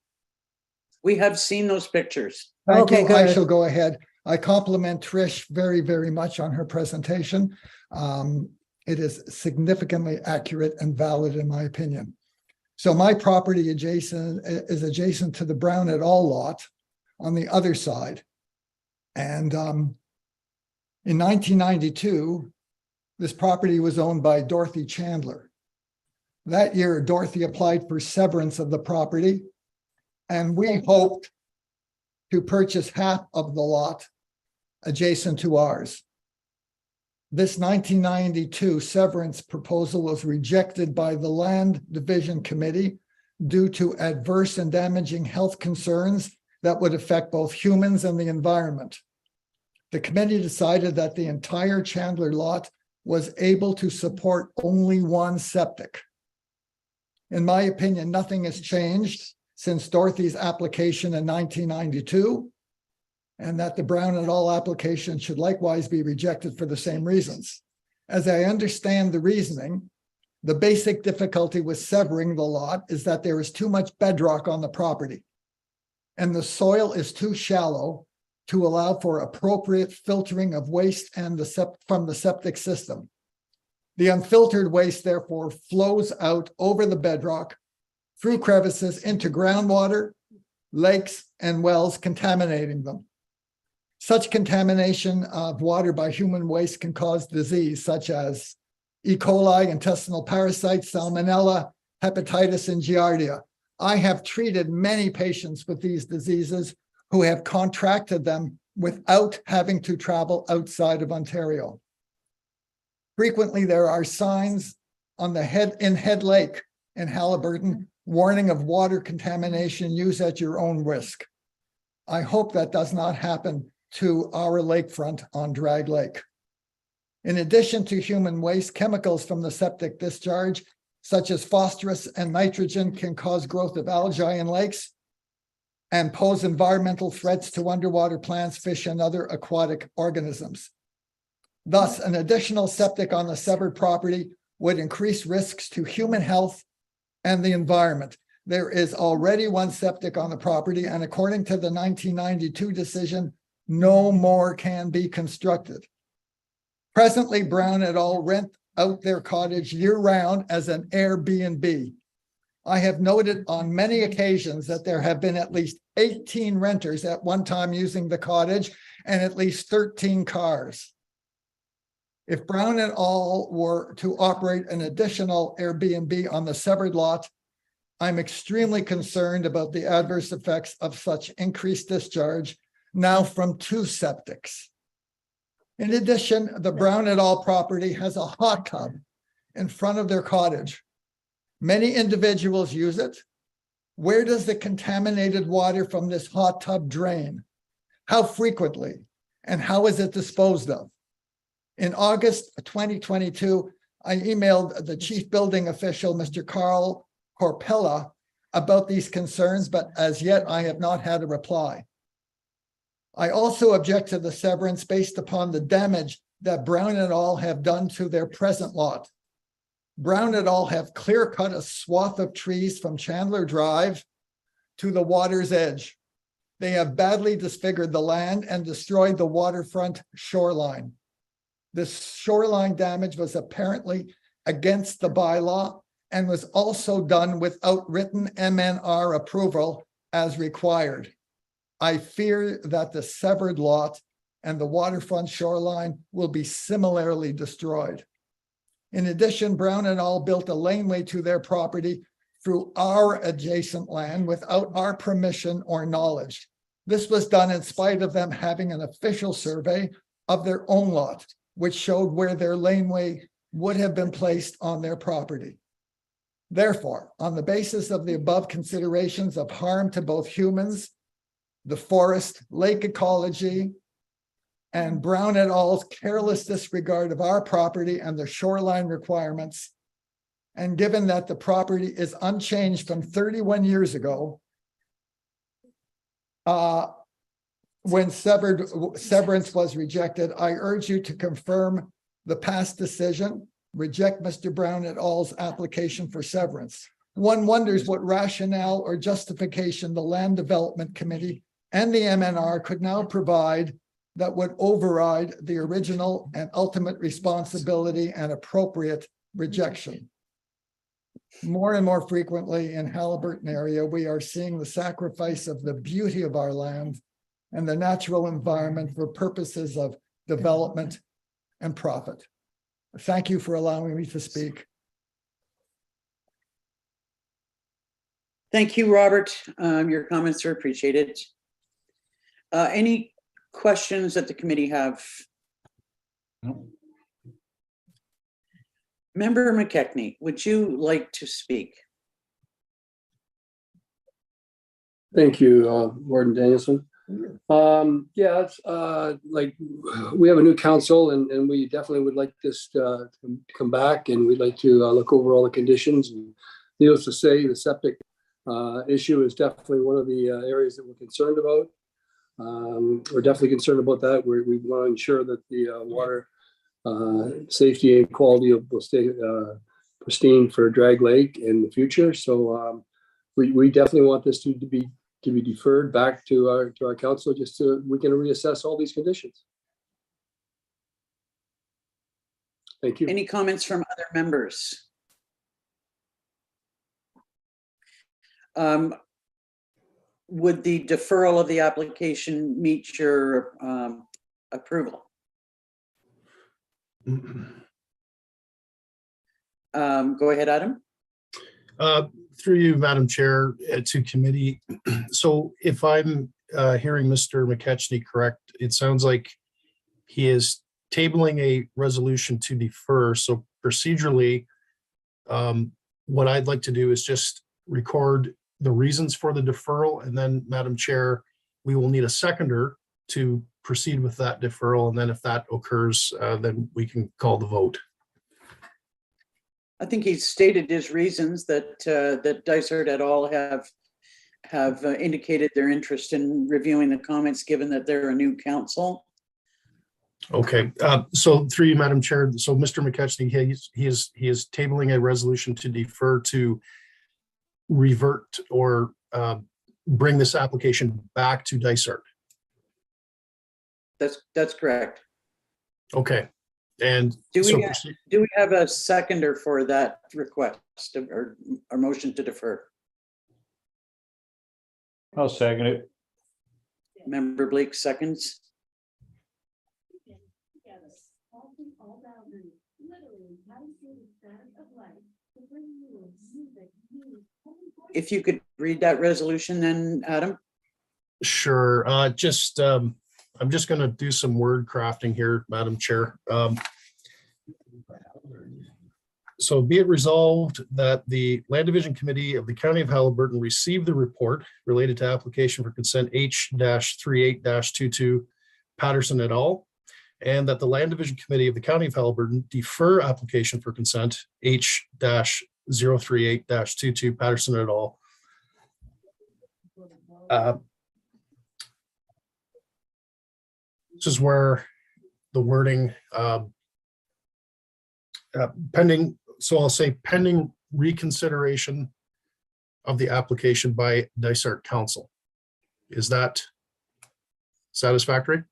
We have seen those pictures. Thank Okay, you. I good. shall go ahead. I compliment Trish very, very much on her presentation. It is significantly accurate and valid in my opinion. So my property is adjacent to the Brown et al. Lot on the other side. And in 1992, this property was owned by Dorothy Chandler. That year, Dorothy applied for severance of the property, and we hoped to purchase half of the lot adjacent to ours. This 1992 severance proposal was rejected by the Land Division Committee due to adverse and damaging health concerns that would affect both humans and the environment. The committee decided that the entire Chandler lot was able to support only one septic. In my opinion, nothing has changed since Dorothy's application in 1992, and that the Brown et al. Application should likewise be rejected for the same reasons. As I understand the reasoning, the basic difficulty with severing the lot is that there is too much bedrock on the property, and the soil is too shallow to allow for appropriate filtering of waste and from the septic system. The unfiltered waste therefore flows out over the bedrock through crevices into groundwater, lakes, and wells, contaminating them. Such contamination of water by human waste can cause disease such as E. coli, intestinal parasites, salmonella, hepatitis, and giardia. I have treated many patients with these diseases who have contracted them without having to travel outside of Ontario. Frequently, there are signs on the Head Lake in Haliburton warning of water contamination. Use at your own risk. I hope that does not happen to our lakefront on Drag Lake. In addition to human waste, chemicals from the septic discharge, such as phosphorus and nitrogen, can cause growth of algae in lakes and pose environmental threats to underwater plants, fish, and other aquatic organisms. Thus, an additional septic on the severed property would increase risks to human health and the environment. There is already one septic on the property, and according to the 1992 decision, no more can be constructed. Presently, Brown et al. Rent out their cottage year-round as an Airbnb. I have noted on many occasions that there have been at least 18 renters at one time using the cottage and at least 13 cars. If Brown et al. Were to operate an additional Airbnb on the severed lot, I'm extremely concerned about the adverse effects of such increased discharge now from two septics. In addition, the Brown et al. Property has a hot tub in front of their cottage. Many individuals use it. Where does the contaminated water from this hot tub drain? How frequently? And how is it disposed of? In August 2022, I emailed the chief building official, Mr. Carl Corpella, about these concerns, but as yet I have not had a reply. I also object to the severance based upon the damage that Brown et al. Have done to their present lot. Brown et al. Have clear cut a swath of trees from Chandler Drive to the water's edge. They have badly disfigured the land and destroyed the waterfront shoreline. This shoreline damage was apparently against the bylaw and was also done without written MNR approval as required. I fear that the severed lot and the waterfront shoreline will be similarly destroyed. In addition, Brown et al. Built a laneway to their property through our adjacent land without our permission or knowledge. This was done in spite of them having an official survey of their own lot, which showed where their laneway would have been placed on their property. Therefore, on the basis of the above considerations of harm to both humans, the forest, lake ecology, and Brown et al.'s careless disregard of our property and the shoreline requirements, and given that the property is unchanged from 31 years ago, when severance was rejected, I urge you to confirm the past decision, reject Mr. Brown et al.'s application for severance. One wonders what rationale or justification the Land Development Committee and the MNR could now provide that would override the original and ultimate responsibility and appropriate rejection. More and more frequently in Haliburton area, we are seeing the sacrifice of the beauty of our land and the natural environment for purposes of development and profit. Thank you for allowing me to speak. Thank you, Robert. Your comments are appreciated. Any questions that the committee have? No. Member McKechnie, would you like to speak? Thank you, Warden Danielson. Yeah, it's like we have a new council and we definitely would like this to come back, and we'd like to look over all the conditions. And needless to say, the septic issue is definitely one of the areas that we're concerned about. We're definitely concerned about that. We want to ensure that the water safety and quality will stay pristine for Drag Lake in the future. So we definitely want this to be deferred back to our council, just so we can reassess all these conditions. Thank you. Any comments from other members? Would the deferral of the application meet your approval? Go ahead, Adam. Through you, Madam Chair, to committee. So if I'm hearing Mr. McKechnie correct, it sounds like he is tabling a resolution to defer. So procedurally, what I'd like to do is just record the reasons for the deferral, and then, Madam Chair, we will need a seconder to proceed with that deferral, and then if that occurs, then we can call the vote. I think he stated his reasons that that Dysart et al. have indicated their interest in reviewing the comments, given that they're a new council. Okay, so through you, Madam Chair, so Mr. McKechnie, he is tabling a resolution to defer to revert or bring this application back to Dysart. That's correct. Okay, and do so we have a seconder for that request or motion to defer? I'll second it. Member Blake seconds. If you could read that resolution then, Adam. Sure. Just I'm just going to do some word crafting here, Madam Chair. So be it resolved that the Land Division Committee of the County of Haliburton receive the report related to application for consent H-38-22 Patterson et al. And that the Land Division Committee of the County of Haliburton defer application for consent H-038-22 Patterson et al. This is where the wording pending, so I'll say pending reconsideration of the application by Dysart Council. Is that satisfactory?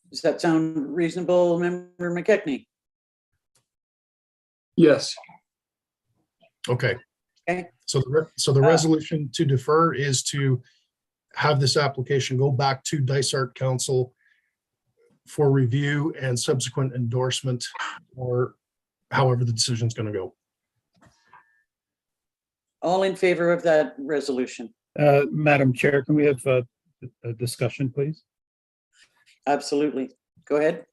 Does that sound reasonable, Member McKechnie? Yes. Okay. Okay. So the resolution to defer is to have this application go back to Dysart Council for review and subsequent endorsement, or however the decision is going to go. All in favor of that resolution? Madam Chair, can we have a discussion, please? Absolutely. Go ahead.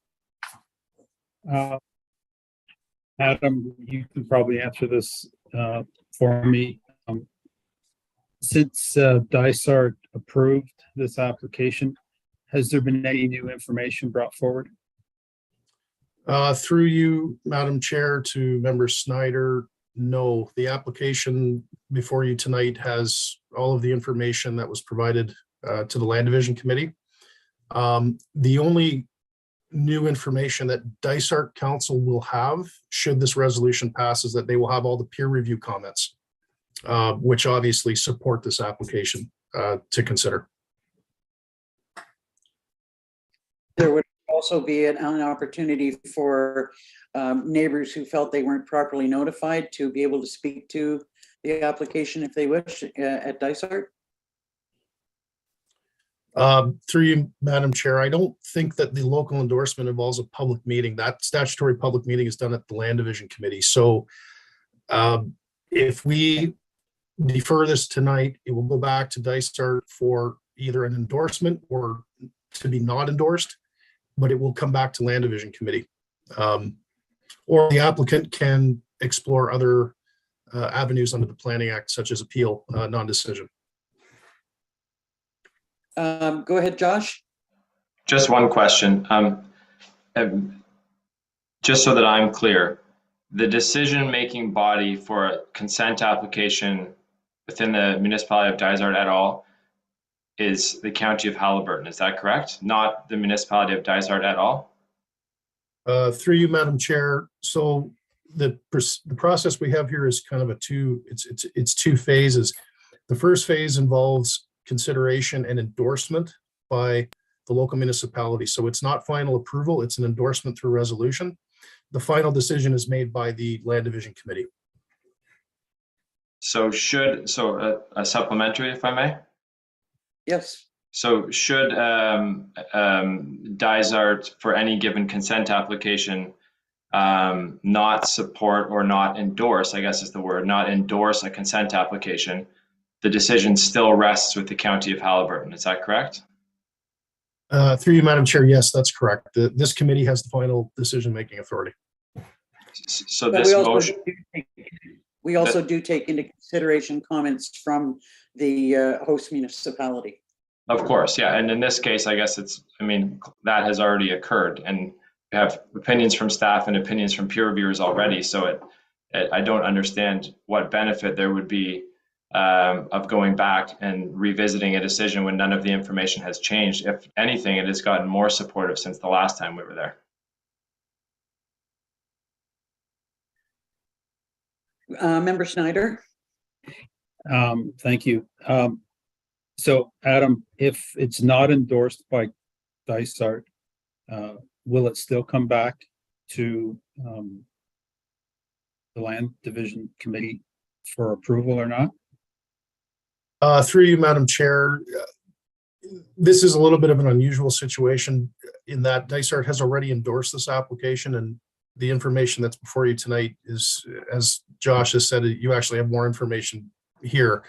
Adam, you can probably answer this for me. Since Dysart approved this application, has there been any new information brought forward? Through you, Madam Chair, to Member Snyder, no. The application before you tonight has all of the information that was provided to the Land Division Committee. The only new information that Dysart Council will have, should this resolution pass, is that they will have all the peer review comments, which obviously support this application to consider. There would also be an opportunity for neighbors who felt they weren't properly notified to be able to speak to the application if they wish at Dysart. Through you, Madam Chair, I don't think that the local endorsement involves a public meeting. That statutory public meeting is done at the Land Division Committee. So if we defer this tonight, it will go back to Dysart for either an endorsement or to be not endorsed, but it will come back to Land Division Committee. Or the applicant can explore other avenues under the Planning Act, such as appeal, non-decision. Go ahead, Josh. Just one question. Just so that I'm clear, the decision-making body for a consent application within the municipality of Dysart et al. Is the County of Haliburton. Is that correct? Not the municipality of Dysart et al. Through you, Madam Chair. So the process we have here is kind of it's two phases. The first phase involves consideration and endorsement by the local municipality. So it's not final approval, it's an endorsement through resolution. The final decision is made by the Land Division Committee. So a supplementary, if I may? Yes. So should Dysart, for any given consent application, not support or not endorse, I guess is the word, not endorse a consent application, the decision still rests with the County of Haliburton. Is that correct? Through you, Madam Chair, yes, that's correct. This committee has the final decision-making authority. So this motion. We also do take into consideration comments from the host municipality. Of course, yeah. And in this case, I guess that has already occurred, and we have opinions from staff and opinions from peer reviewers already. So I don't understand what benefit there would be of going back and revisiting a decision when none of the information has changed. If anything, it has gotten more supportive since the last time we were there. Member Snyder. Thank you. So Adam, if it's not endorsed by Dysart, will it still come back to the Land Division Committee for approval or not? Through you, Madam Chair, this is a little bit of an unusual situation in that Dysart has already endorsed this application, and the information that's before you tonight is, as Josh has said, you actually have more information here.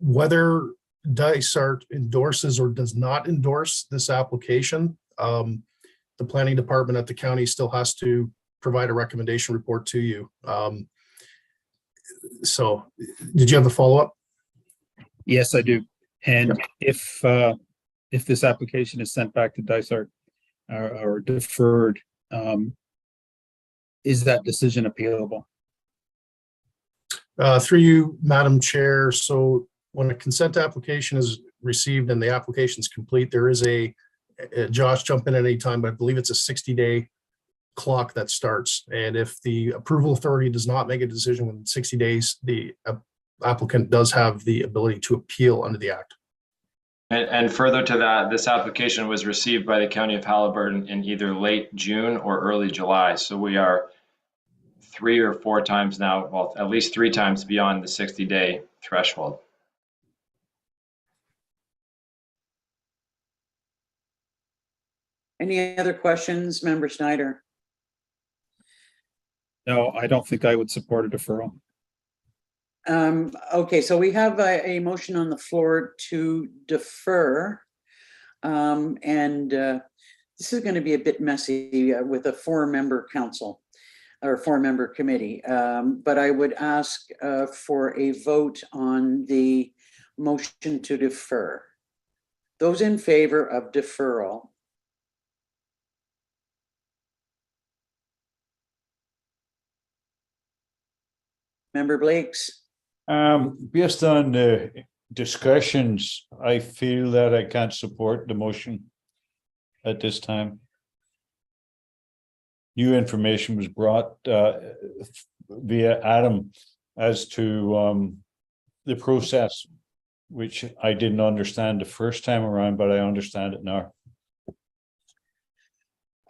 Whether Dysart endorses or does not endorse this application, the planning department at the county still has to provide a recommendation report to you. So did you have a follow-up? Yes, I do. And if this application is sent back to Dysart or deferred, is that decision appealable? Through you, Madam Chair. So when a consent application is received and the application is complete, there is Josh, jump in at any time, but I believe it's a 60-day clock that starts. And if the approval authority does not make a decision within 60 days, the applicant does have the ability to appeal under the act. And further to that, this application was received by the County of Haliburton in either late June or early July. So we are 3 or 4 times now, well, at least 3 times beyond the 60-day threshold. Any other questions, Member Snyder? No, I don't think I would support a deferral. Okay, so we have a motion on the floor to defer. This is going to be a bit messy with a 4-member council or 4-member committee. But I would ask for a vote on the motion to defer. Those in favor of deferral. Member Blakes. Based on the discussions, I feel that I can't support the motion at this time. New information was brought via Adam as to the process, which I didn't understand the first time around, but I understand it now.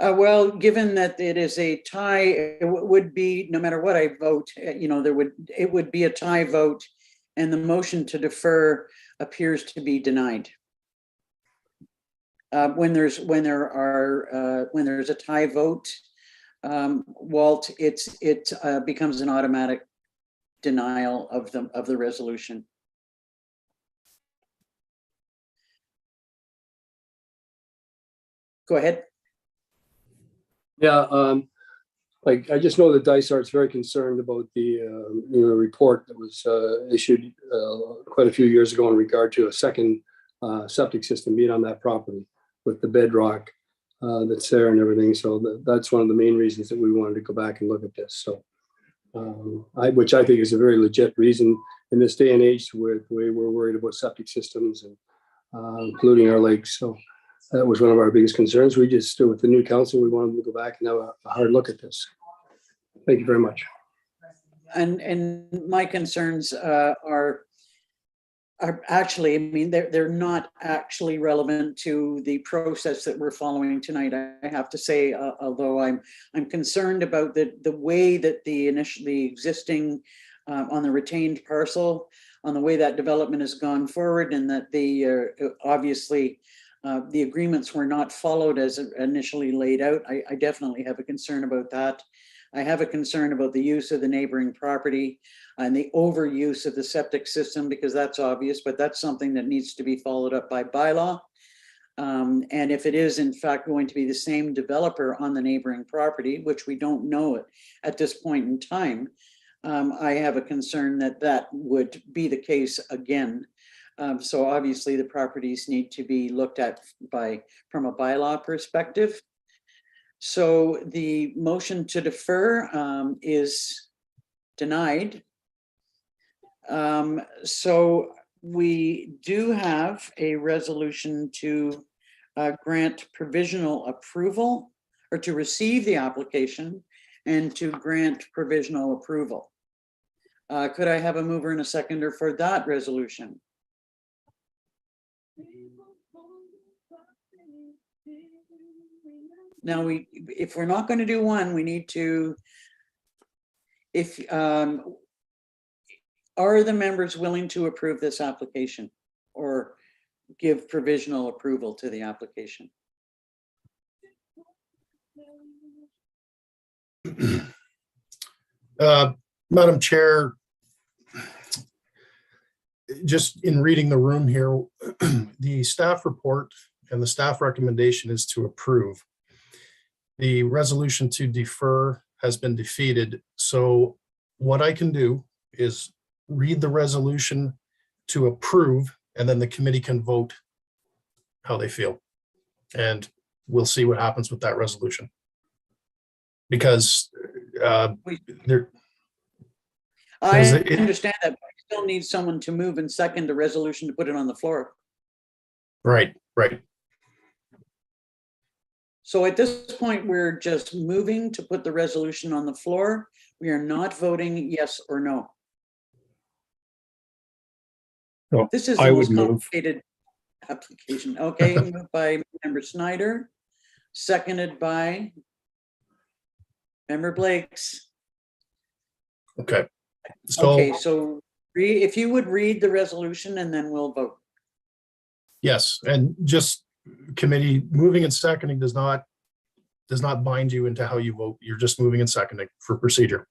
Well, given that it is a tie, it would be, no matter what I vote, it would be a tie vote, and the motion to defer appears to be denied. When there's a tie vote, Walt, it becomes an automatic denial of the resolution. Go ahead. Yeah, like I just know that Dysart's very concerned about the report that was issued quite a few years ago in regard to a second septic system being on that property with the bedrock that's there and everything. So that's one of the main reasons that we wanted to go back and look at this. So, which I think is a very legit reason in this day and age, with the way we're worried about septic systems and polluting our lakes. So. That was one of our biggest concerns. We just, with the new council, we wanted to go back and have a hard look at this. Thank you very much. And my concerns are actually, I mean, they're not actually relevant to the process that we're following tonight. I have to say, although I'm concerned about the way that the existing on the retained parcel, on the way that development has gone forward, and that obviously. The agreements were not followed as initially laid out. I definitely have a concern about that. I have a concern about the use of the neighboring property and the overuse of the septic system, because that's obvious, but that's something that needs to be followed up by bylaw. And if it is in fact going to be the same developer on the neighboring property, which we don't know it at this point in time, I have a concern that would be the case again. So obviously the properties need to be looked at from a bylaw perspective. So the motion to defer is denied. So we do have a resolution to grant provisional approval, or to receive the application and to grant provisional approval. Could I have a mover and a seconder for that resolution? Now, if we're not going to do one, we need to, are the members willing to approve this application or give provisional approval to the application? Madam Chair, just in reading the room here, the staff report and the staff recommendation is to approve. The resolution to defer has been defeated. So what I can do is read the resolution to approve, and then the committee can vote how they feel. And we'll see what happens with that resolution. Because there. I Is it- understand that, but I still need someone to move and second the resolution to put it on the floor. Right, right. So at this point, we're just moving to put the resolution on the floor. We are not voting yes or no. So This is I the would most move. complicated application. Okay, moved by Member Snyder, seconded by Member Blakes. Okay. So, Okay, so if you would read the resolution and then we'll vote. yes, and just committee moving and seconding does not bind you into how you vote. You're just moving and seconding for procedure.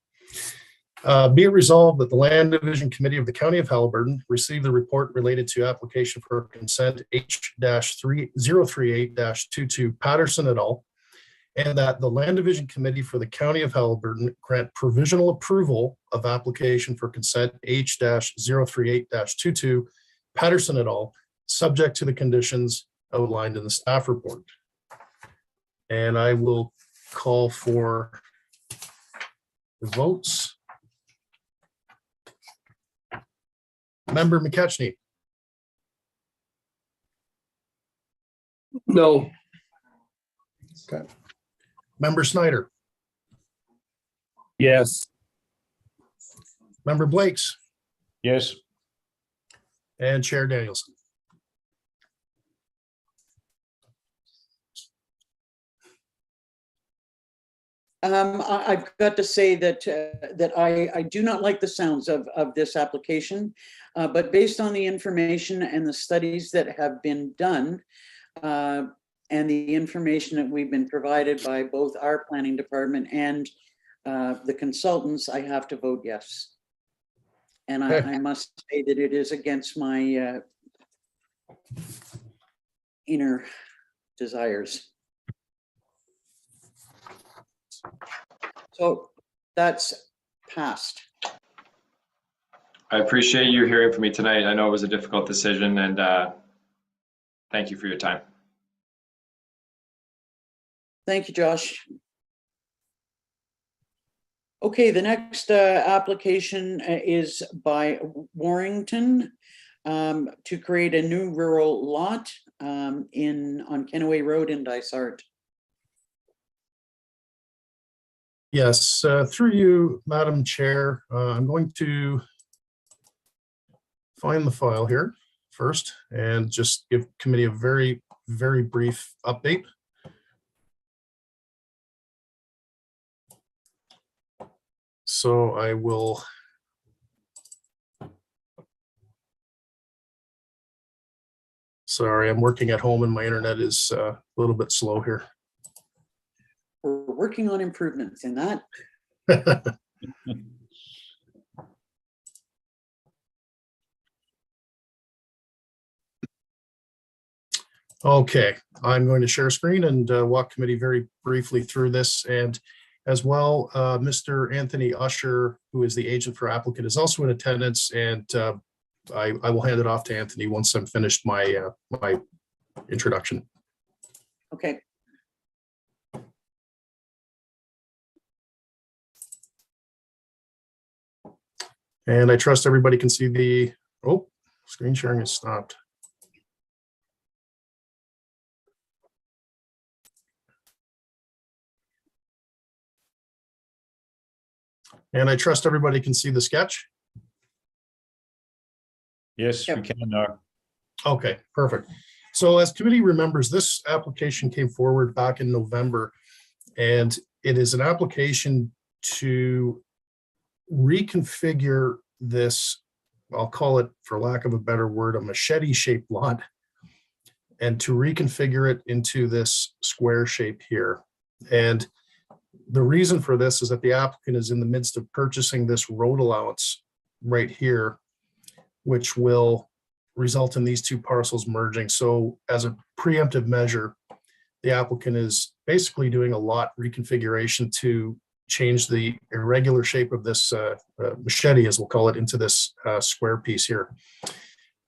Be it resolved that the Land Division Committee of the County of Haliburton received the report related to application for consent H-3038-22 Patterson et al., and that the Land Division Committee for the County of Haliburton grant provisional approval of application for consent H-038-22 Patterson et al., subject to the conditions outlined in the staff report. And I will call for the votes. Member McKechnie, No. Member Snyder, Yes. Member Blakes, Yes. and Chair Danielson. I've got to say that I do not like the sounds of this application, but based on the information and the studies that have been done, and the information that we've been provided by both our planning department and the consultants, I have to vote yes. And I must say that it is against my inner desires. So that's passed. I appreciate you hearing from me tonight. I know it was a difficult decision, and thank you for your time. Thank you, Josh. Okay, the next application is by Warrington to create a new rural lot on Kenaway Road in Dysart. Yes, through you, Madam Chair, I'm going to find the file here first and just give committee a very, very brief update. So I will. Sorry, I'm working at home and my internet is a little bit slow here. We're working on improvements in that. Okay, I'm going to share screen and walk committee very briefly through this. And as well, Mr. Anthony Usher, who is the agent for applicant, is also in attendance. And I will hand it off to Anthony once I'm finished my my introduction. Okay. And I trust everybody can see the, oh, screen sharing is stopped. And I trust everybody can see the sketch. Yes, we can now. Okay, perfect. So as committee remembers, this application came forward back in November, and it is an application to reconfigure this, I'll call it, for lack of a better word, a machete-shaped lot, and to reconfigure it into this square shape here. And the reason for this is that the applicant is in the midst of purchasing this road allowance right here, which will result in these two parcels merging. So as a preemptive measure, the applicant is basically doing a lot reconfiguration to change the irregular shape of this machete, as we'll call it, into this square piece here.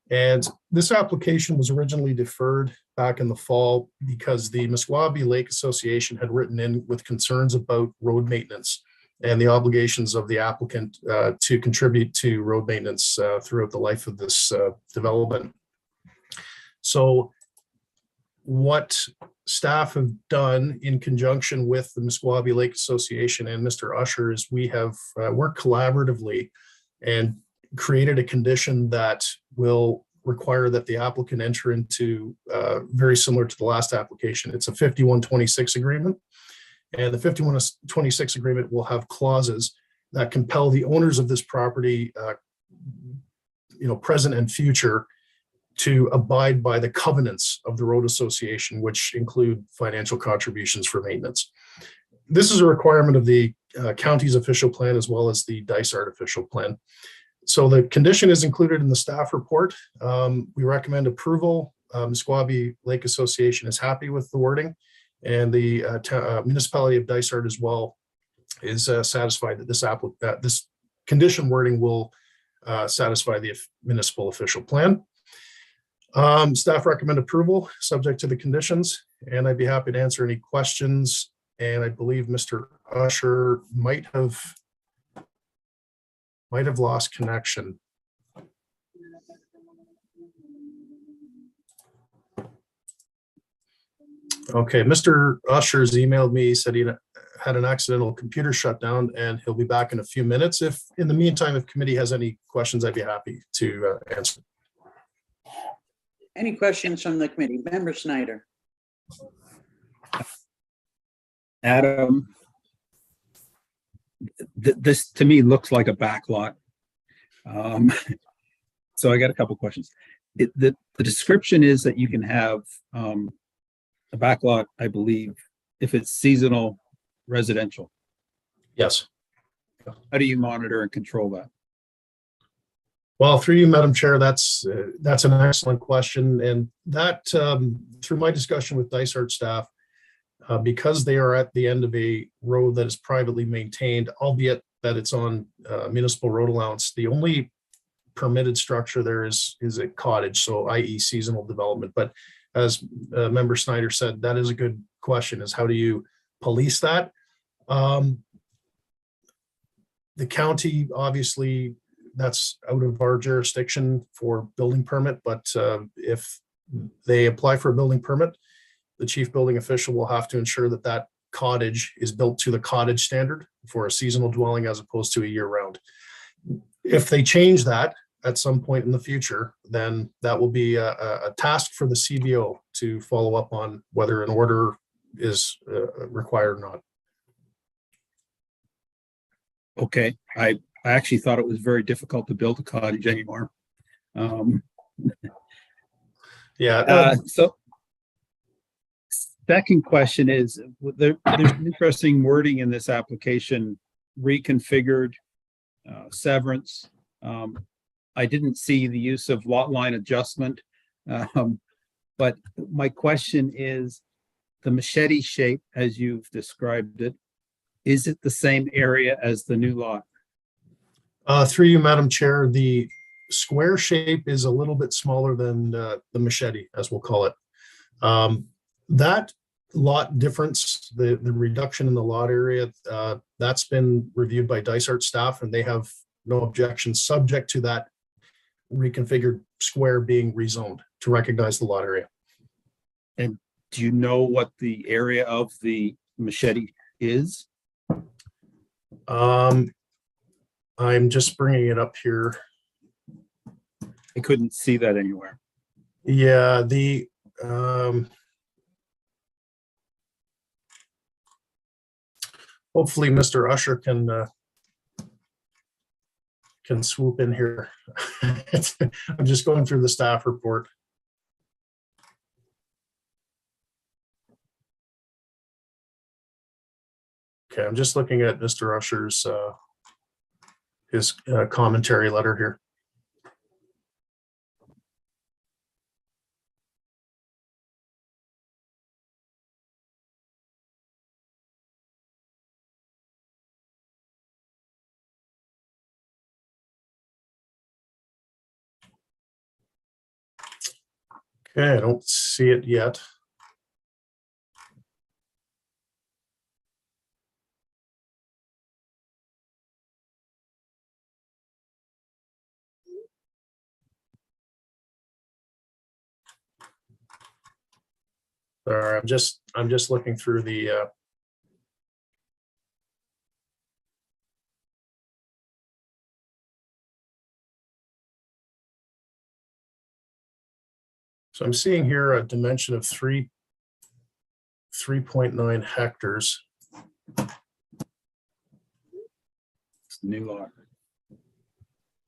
And this application was originally deferred back in the fall because the Mesquabi Lake Association had written in with concerns about road maintenance and the obligations of the applicant to contribute to road maintenance throughout the life of this development. So what staff have done in conjunction with the Mesquabi Lake Association and Mr. Usher is we have worked collaboratively and created a condition that will require that the applicant enter into very similar to the last application. It's a 5126 agreement. And the 5126 agreement will have clauses that compel the owners of this property, present and future, to abide by the covenants of the road association, which include financial contributions for maintenance. This is a requirement of the county's official plan as well as the Dysart official plan. So the condition is included in the staff report. We recommend approval. Mesquabi Lake Association is happy with the wording, and the municipality of Dysart as well is satisfied that this condition wording will satisfy the municipal official plan. Staff recommend approval subject to the conditions, and I'd be happy to answer any questions. And I believe Mr. Usher might have lost connection. Okay, Mr. Usher's emailed me, said he had an accidental computer shutdown and he'll be back in a few minutes. If in the meantime, if committee has any questions, I'd be happy to answer. Any questions from the committee? Member Snyder. Adam, this to me looks like a backlot. So I got a couple questions. The description is that you can have a backlot, I believe, if it's seasonal residential. Yes. How do you monitor and control that? Well, through you, Madam Chair, that's an excellent question. And that, through my discussion with Dysart staff, because they are at the end of a road that is privately maintained, albeit that it's on municipal road allowance, the only permitted structure there is a cottage, so i.e. seasonal development. But as Member Snyder said, that is a good question, is how do you police that? The county, obviously, that's out of our jurisdiction for building permit, but if they apply for a building permit, the chief building official will have to ensure that that cottage is built to the cottage standard for a seasonal dwelling as opposed to a year round. If they change that at some point in the future, then that will be a task for the CBO to follow up on whether an order is required or not. Okay, I actually thought it was very difficult to build a cottage anymore. So second question is, there's interesting wording in this application, reconfigured, severance. I didn't see the use of lot line adjustment, but my question is, the machete shape, as you've described it, is it the same area as the new lot? Through you, Madam Chair, the square shape is a little bit smaller than the machete, as we'll call it. That lot difference, the reduction in the lot area, that's been reviewed by Dysart staff, and they have no objection, subject to that reconfigured square being rezoned to recognize the lot area. And do you know what the area of the machete is? I'm just bringing it up here. I couldn't see that anywhere. Yeah, hopefully Mr. Usher can swoop in here. I'm just going through the staff report. Okay, I'm just looking at Mr. Usher's his commentary letter here. Okay, I don't see it yet. Sorry, I'm just looking through the so I'm seeing here a dimension of 3.9 hectares. It's the new lot.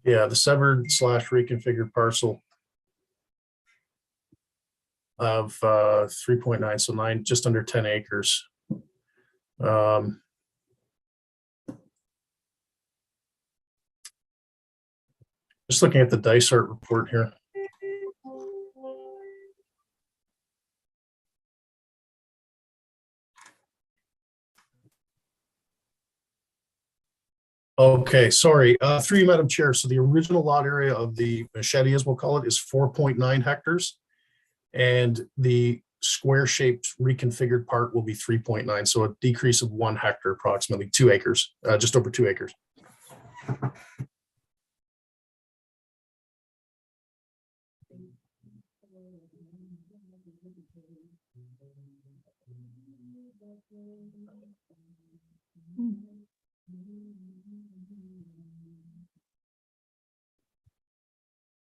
Yeah, the severed / reconfigured parcel of 3.9, so 9, just under 10 acres. Just looking at the Dysart report here. Okay, sorry. Through you, Madam Chair. So the original lot area of the machete, as we'll call it, is 4.9 hectares. And the square shaped reconfigured part will be 3.9. So a decrease of 1 hectare, approximately 2 acres, just over 2 acres.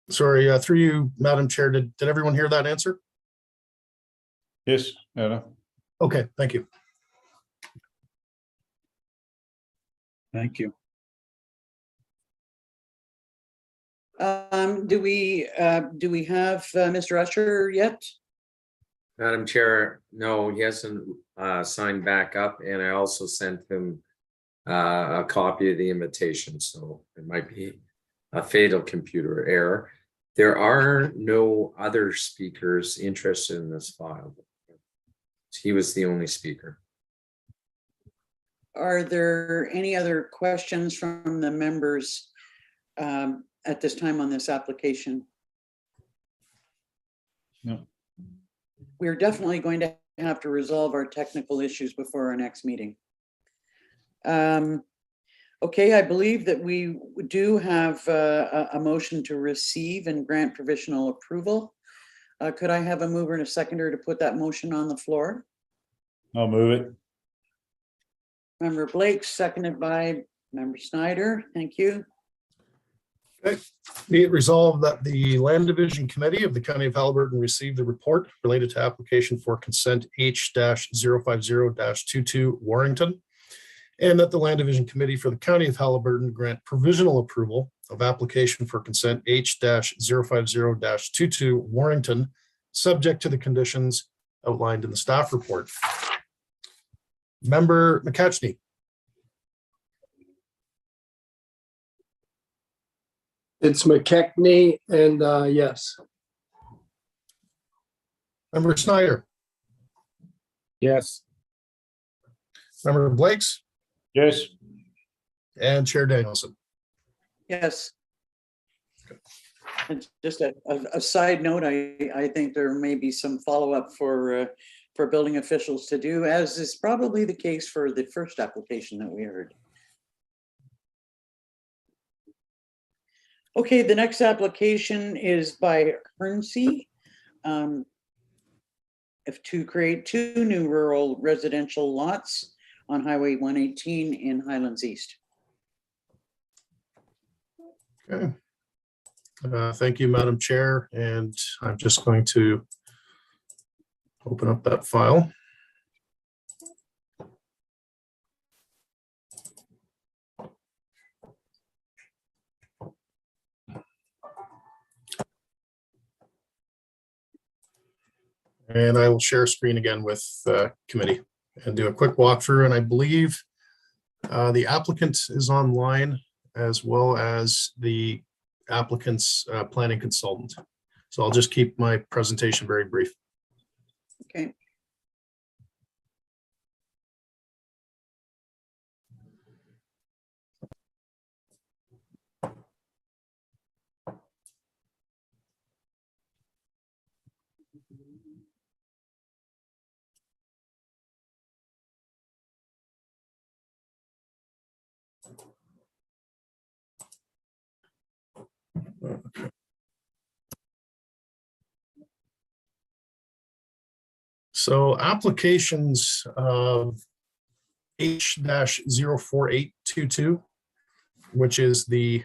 Sorry, through you, Madam Chair, did everyone hear that answer? Yes, Anna. Okay, thank you. Thank you. Do we have Mr. Usher yet? Madam Chair, no, he hasn't signed back up, and I also sent him a copy of the invitation, so it might be a fatal computer error. There are no other speakers interested in this file. He was the only speaker. Are there any other questions from the members at this time on this application? No. We're definitely going to have to resolve our technical issues before our next meeting. Okay, I believe that we do have a motion to receive and grant provisional approval. Could I have a mover and a seconder to put that motion on the floor? I'll move it. Member Blake, seconded by Member Snyder. Thank you. Okay. Be it resolved that the Land Division Committee of the County of Haliburton received the report related to application for consent H-050-22 Warrington, and that the Land Division Committee for the County of Haliburton grant provisional approval of application for consent H-050-22 Warrington, subject to the conditions outlined in the staff report. Member McCatchney. It's McKechnie, and yes. Member Snyder. Yes. Member Blakes. Yes. And Chair Danielson. Yes. And just a side note, I think there may be some follow-up for building officials to do, as is probably the case for the first application that we heard. Okay, the next application is by Hernsey to create 2 new rural residential lots on Highway 118 in Highlands East. Okay. Thank you, Madam Chair, and I'm just going to open up that file. And I will share screen again with the committee and do a quick walkthrough. And I believe the applicant is online, as well as the applicant's planning consultant. So I'll just keep my presentation very brief. Okay. So applications of H-04822, which is the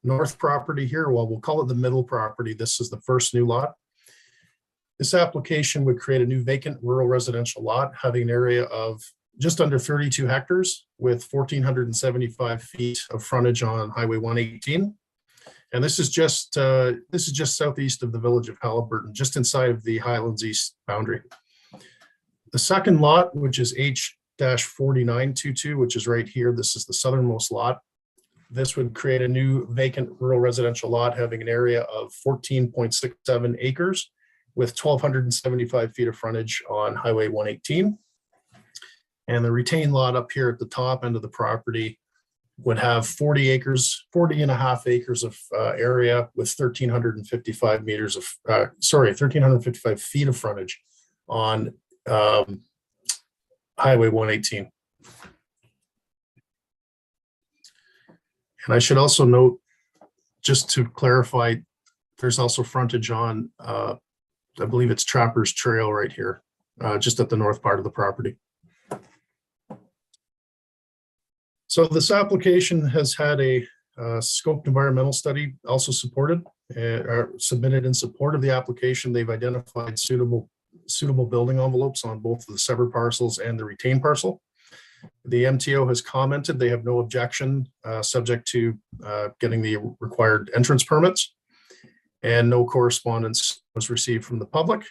north property here. Well, we'll call it the middle property. This is the first new lot. This application would create a new vacant rural residential lot having an area of just under 32 hectares with 1,475 feet of frontage on Highway 118. And this is just southeast of the village of Haliburton, just inside of the Highlands East boundary. The second lot, which is H-4922, which is right here, this is the southernmost lot. This would create a new vacant rural residential lot having an area of 14.67 acres with 1,275 feet of frontage on Highway 118. And the retained lot up here at the top end of the property would have 40 and a half acres of area with 1,355 meters of, 1,355 feet of frontage on Highway 118. And I should also note, just to clarify, there's also frontage on, I believe it's Trapper's Trail right here, just at the north part of the property. So this application has had a scoped environmental study also supported, submitted in support of the application. They've identified suitable building envelopes on both the severed parcels and the retained parcel. The MTO has commented they have no objection, subject to getting the required entrance permits, and no correspondence was received from the public.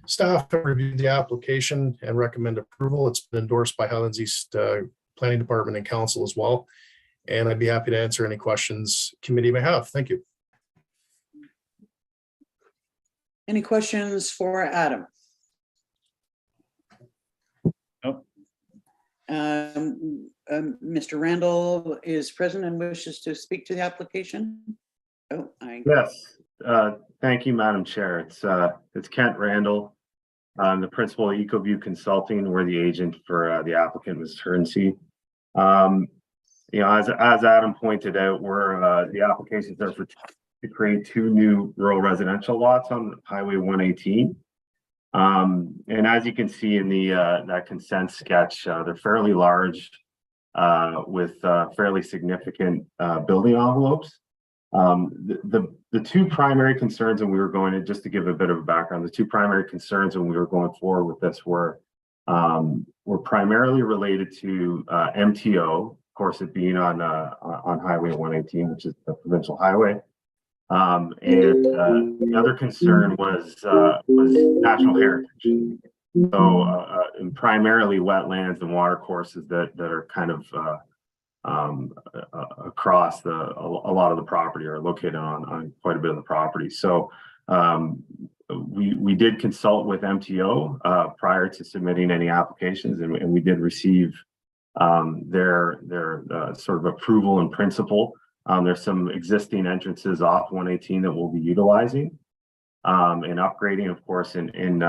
Staff have reviewed the application and recommend approval. It's been endorsed by Highlands East Planning Department and Council as well. And I'd be happy to answer any questions committee may have. Thank you. Any questions for Adam? Nope. Mr. Randall is present and wishes to speak to the application. Oh, Yes. Thank you, Madam Chair. It's Kent Randall. I'm the principal of EcoView Consulting. We're the agent for the applicant, Ms. Hernsey. As Adam pointed out, the applications are to create 2 new rural residential lots on Highway 118. And as you can see in that consent sketch, they're fairly large with fairly significant building envelopes. The 2 primary concerns, and we were going to, just to give a bit of a background, the 2 primary concerns when we were going forward with this were primarily related to MTO, of course, it being on Highway 118, which is the provincial highway. And the other concern was national heritage. So and primarily wetlands and water courses that are kind of across a lot of the property, are located on quite a bit of the property. So we did consult with MTO prior to submitting any applications, and we did receive their sort of approval in principle. There's some existing entrances off 118 that we'll be utilizing and upgrading, of course, in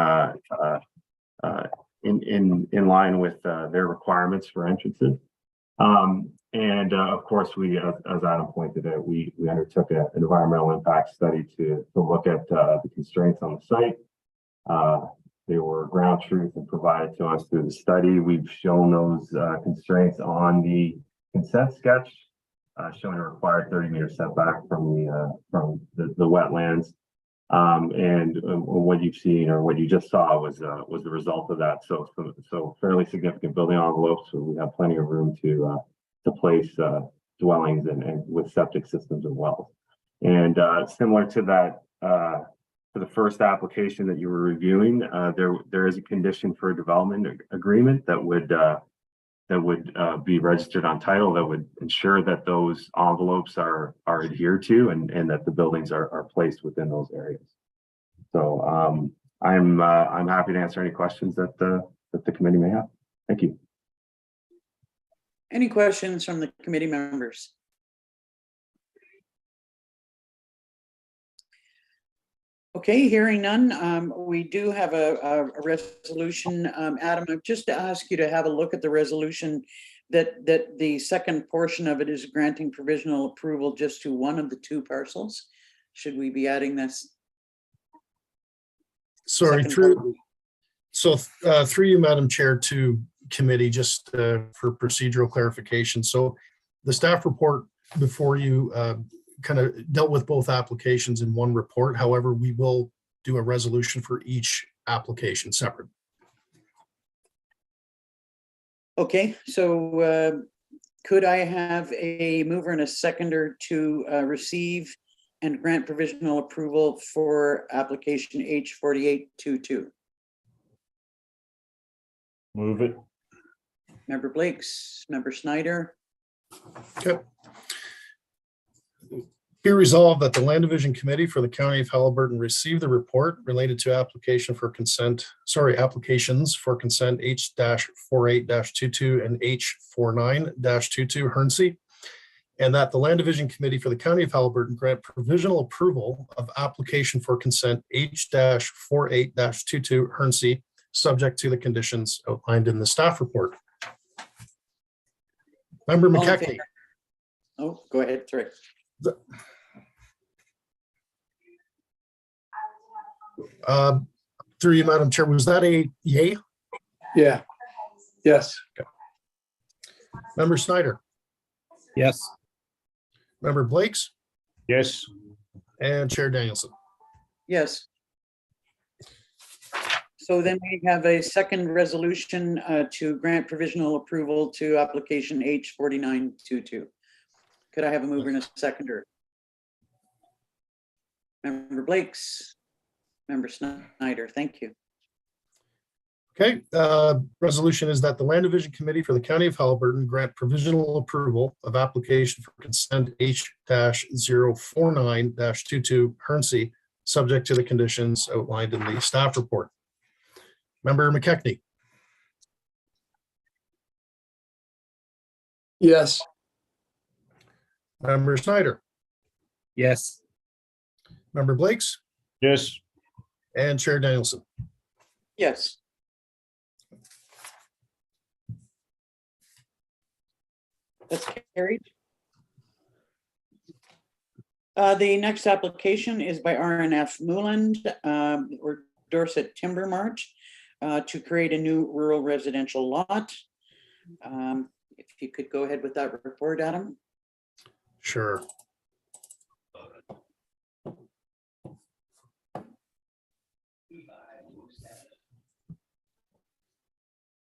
line with their requirements for entrances. And of course, as Adam pointed out, we undertook an environmental impact study to look at the constraints on the site. They were ground truth and provided to us through the study. We've shown those constraints on the consent sketch, showing a required 30-meter setback from the wetlands. And what you've seen, or what you just saw, was the result of that. So fairly significant building envelopes. So we have plenty of room to place dwellings and with septic systems as well. And similar to that, for the first application that you were reviewing, there is a condition for a development agreement that would be registered on title, that would ensure that those envelopes are adhered to, and that the buildings are placed within those areas. So I'm happy to answer any questions that the committee may have. Thank you. Any questions from the committee members? Okay, hearing none, we do have a resolution. Adam, I've just asked you to have a look at the resolution that the second portion of it is granting provisional approval just to one of the two parcels. Should we be adding this? Sorry, second through, part? so through you, Madam Chair, to committee, just for procedural clarification. So the staff report before you kind of dealt with both applications in one report. However, we will do a resolution for each application separate. Okay, so could I have a mover and a seconder to receive and grant provisional approval for application H4822? Move it. Member Blakes, Member Snyder. Okay. Be resolved that the Land Division Committee for the County of Haliburton receive the report related to applications for consent H-48-22 and H-49-22 Hernsey, and that the Land Division Committee for the County of Haliburton grant provisional approval of application for consent H-48-22 Hernsey, subject to the conditions outlined in the staff report. Member All in McKechnie. favor? Oh, go ahead, sorry. Through you, Madam Chair, was that a yay? Yeah. Yes. Member Snyder, Yes. Member Blakes, Yes. and Chair Danielson. Yes. So then we have a second resolution to grant provisional approval to application H-4922. Could I have a mover and a seconder? Member Blakes, Member Snyder, thank you. Okay, resolution is that the Land Division Committee for the County of Haliburton grant provisional approval of application for consent H-049-22 Hernsey, subject to the conditions outlined in the staff report. Member McKechnie, Yes. Member Snyder, Yes. Member Blakes, Yes. and Chair Danielson. Yes. That's carried. The next application is by RNF Mooland or Dorset Timber Mart to create a new rural residential lot. If you could go ahead with that report, Adam. Sure.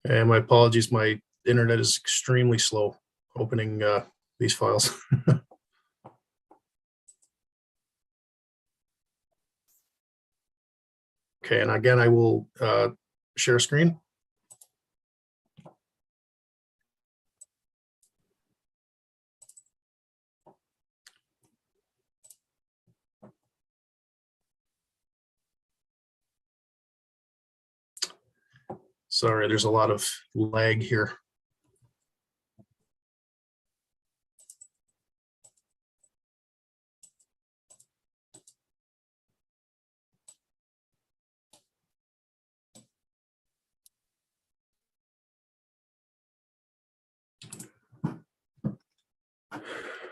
And my apologies, my internet is extremely slow opening these files. Okay, and again, I will share screen. Sorry, there's a lot of lag here.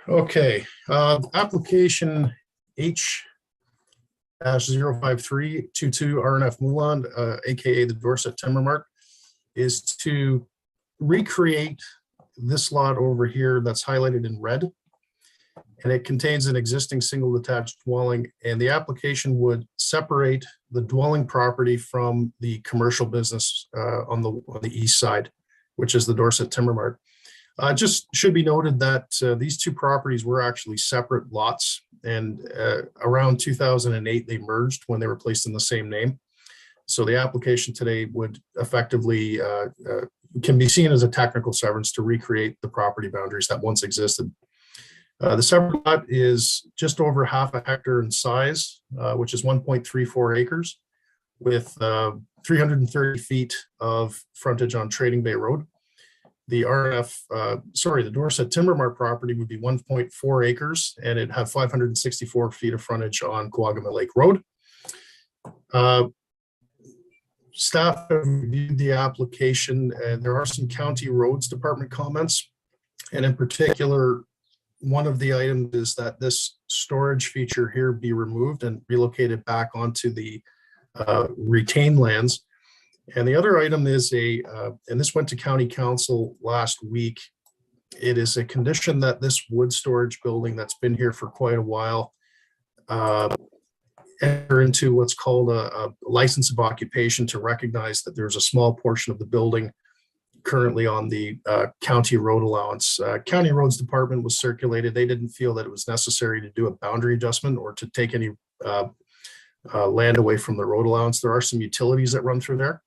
Okay, application H-05322 RNF Mooland, aka the Dorset Timber Mart, is to recreate this lot over here that's highlighted in red. And it contains an existing single detached dwelling, and the application would separate the dwelling property from the commercial business on the east side, which is the Dorset Timber Mart. Just should be noted that these two properties were actually separate lots, and around 2008 they merged when they were placed in the same name. So the application today would effectively can be seen as a technical severance to recreate the property boundaries that once existed. The separate lot is just over half a hectare in size, which is 1.34 acres, with 330 feet of frontage on Trading Bay Road. The the Dorset Timber Mart property would be 1.4 acres, and it have 564 feet of frontage on Quagga Lake Road. Staff have reviewed the application, and there are some county roads department comments. And in particular, one of the items is that this storage feature here be removed and relocated back onto the retained lands. And the other item is and this went to county council last week. It is a condition that this wood storage building that's been here for quite a while enter into what's called a license of occupation to recognize that there's a small portion of the building currently on the county road allowance. County roads department was circulated. They didn't feel that it was necessary to do a boundary adjustment or to take any land away from the road allowance. There are some utilities that run through there.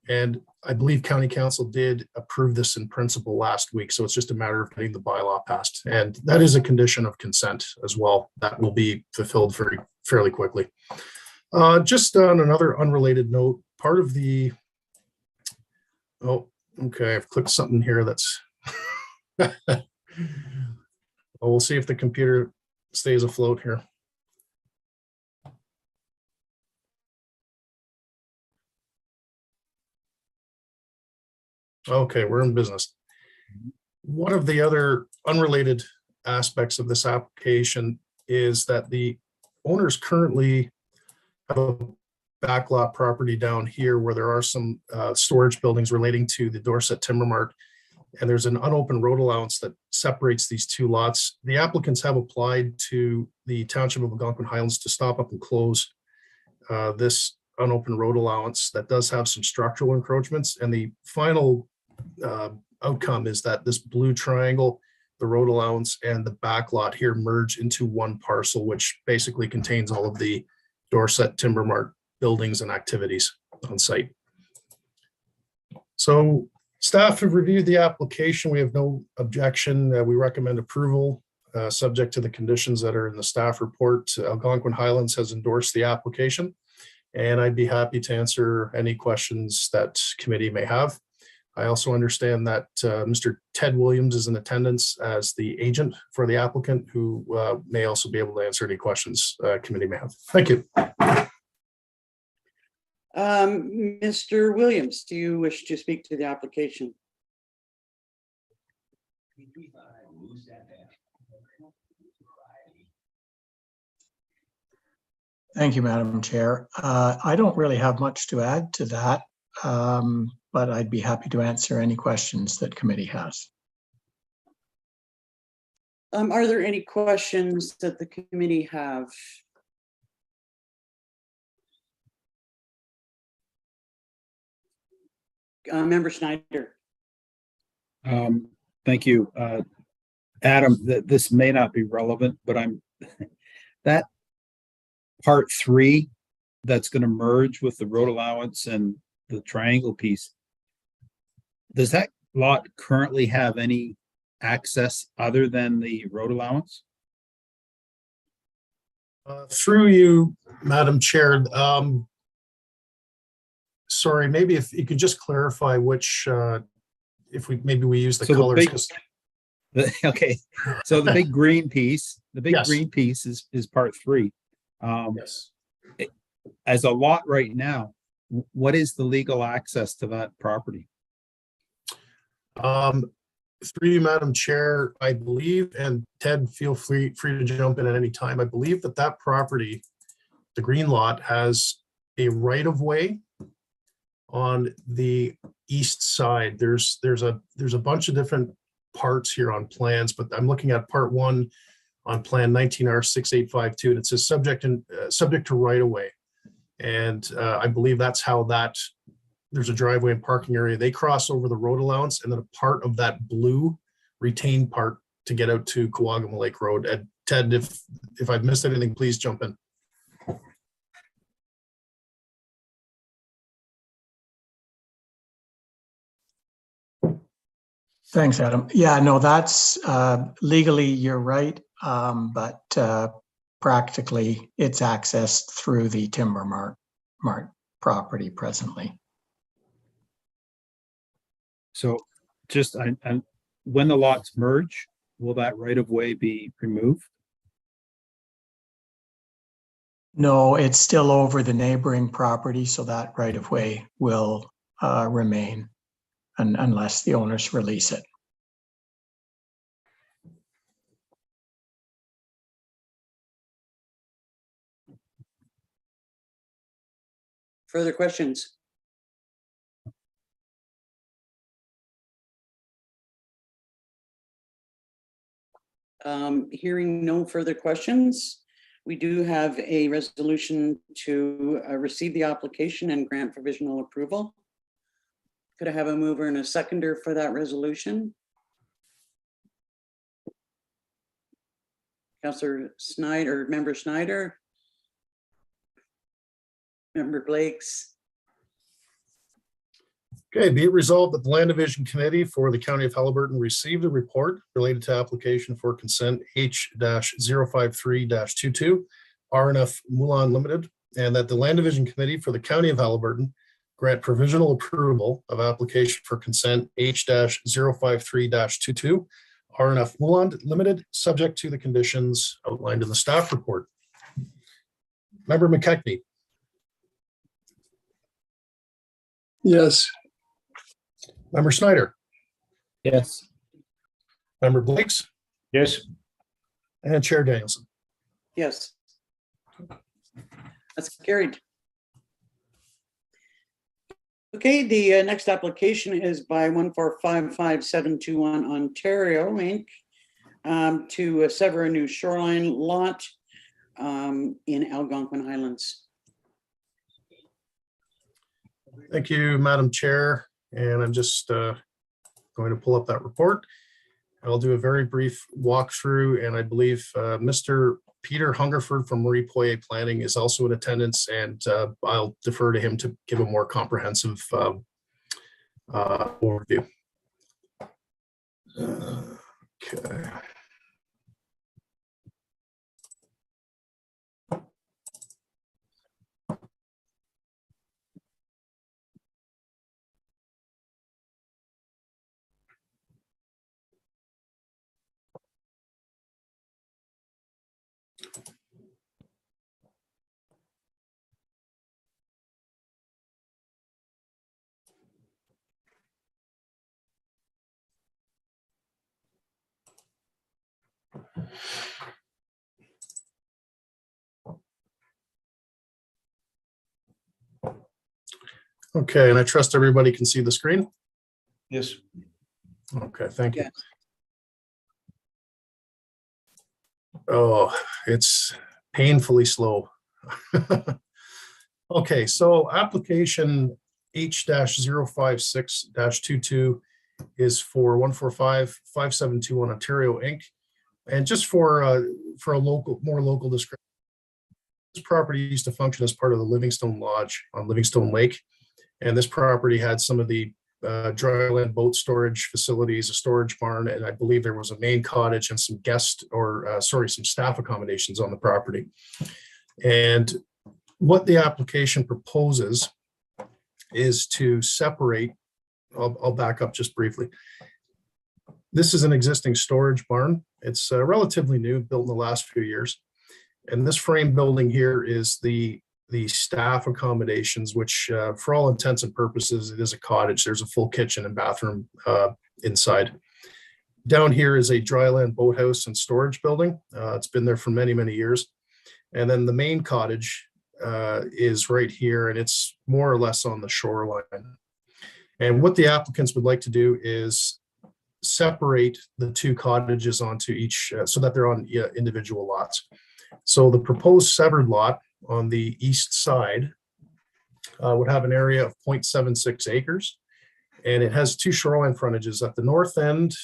And I believe county council did approve this in principle last week. So it's just a matter of getting the bylaw passed. And that is a condition of consent as well. That will be fulfilled fairly quickly. Just on another unrelated note, part of the, oh, okay, I've clicked something here that's, well, we'll see if the computer stays afloat here. Okay, we're in business. One of the other unrelated aspects of this application is that the owners currently have a backlot property down here where there are some storage buildings relating to the Dorset Timber Mart, and there's an unopened road allowance that separates these two lots. The applicants have applied to the Township of Algonquin Highlands to stop up and close this unopened road allowance that does have some structural encroachments, and the final outcome is that this blue triangle, the road allowance and the back lot here merge into one parcel, which basically contains all of the Dorset Timber Mart buildings and activities on site. So staff have reviewed the application. We have no objection. We recommend approval subject to the conditions that are in the staff report. Algonquin Highlands has endorsed the application, and I'd be happy to answer any questions that committee may have. I also understand that Mr. Ted Williams is in attendance as the agent for the applicant, who may also be able to answer any questions committee may have. Thank you. Mr. Williams, do you wish to speak to the application? Thank you, Madam Chair. I don't really have much to add to that, but I'd be happy to answer any questions that committee has. Are there any questions that the committee have? Member Schneider. Thank you. Adam, this may not be relevant, but that part 3 that's going to merge with the road allowance and the triangle piece, does that lot currently have any access other than the road allowance? Through you, Madam Chair, sorry, maybe if you could just clarify which, if we use the colors. Okay, so the big green piece, Yes. green piece is part 3. Yes. As a lot right now, what is the legal access to that property? Through you, Madam Chair, I believe, and Ted, feel free to jump in at any time. I believe that property, the green lot, has a right of way on the east side. There's a bunch of different parts here on plans, but I'm looking at part 1 on plan 19R6852, and it says subject to right of way. And I believe that's how there's a driveway and parking area. They cross over the road allowance, and then a part of that blue retained part to get out to Kawagama Lake Road. And Ted, if I've missed anything, please jump in. Thanks, Adam. Yeah, no, that's legally you're right, but practically it's accessed through the Timber Mart property presently. So just and when the lots merge, will that right of way be removed? No, it's still over the neighboring property, so that right of way will remain unless the owners release it. Further questions? Hearing no further questions, we do have a resolution to receive the application and grant provisional approval. Could I have a mover and a seconder for that resolution? Councillor Snyder, Member Snyder. Member Blakes. Okay, be it resolved that the Land Division Committee for the County of Haliburton received a report related to application for consent H-053-22 RNF Mulan Limited, and that the Land Division Committee for the County of Haliburton grant provisional approval of application for consent H-053-22 RNF Mulan Limited, subject to the conditions outlined in the staff report. Member McKechnie. Yes. Member Snyder. Yes. Member Blakes. Yes. And Chair Danielson. Yes. That's carried. Okay, the next application is by 1455721 Ontario Inc. To sever a new shoreline lot in Algonquin Highlands. Thank you, Madam Chair. And I'm just going to pull up that report. I'll do a very brief walkthrough, and I believe Mr. Peter Hungerford from Marie Poirier Planning is also in attendance, and I'll defer to him to give a more comprehensive overview. Okay. Okay, and I trust everybody can see the screen. Yes. Okay, thank you. Yes. Oh, it's painfully slow. Okay, so application H-056-22 is for 1455721 Ontario Inc. And just for a more local description, this property used to function as part of the Livingstone Lodge on Livingstone Lake. And this property had some of the dryland boat storage facilities, a storage barn, and I believe there was a main cottage and some some staff accommodations on the property. And what the application proposes is to separate, I'll back up just briefly. This is an existing storage barn. It's relatively new, built in the last few years. And this frame building here is the staff accommodations, which for all intents and purposes, it is a cottage. There's a full kitchen and bathroom inside. Down here is a dryland boathouse and storage building. It's been there for many, many years. And then the main cottage is right here, and it's more or less on the shoreline. And what the applicants would like to do is separate the two cottages onto each so that they're on individual lots. So the proposed severed lot on the east side would have an area of 0.76 acres, and it has two shoreline frontages. At the north end,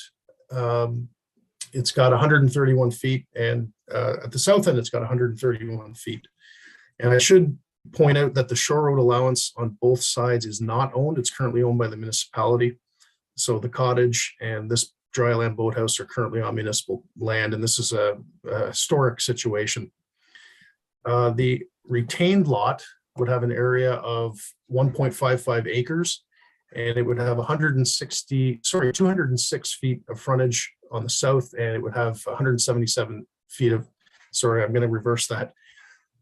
it's got 131 feet, and at the south end, it's got 131 feet. And I should point out that the shore road allowance on both sides is not owned. It's currently owned by the municipality. So the cottage and this dryland boathouse are currently on municipal land, and this is a historic situation. The retained lot would have an area of 1.55 acres, and it would have 206 feet of frontage on the south, and it would have 177 feet of, sorry, I'm going to reverse that.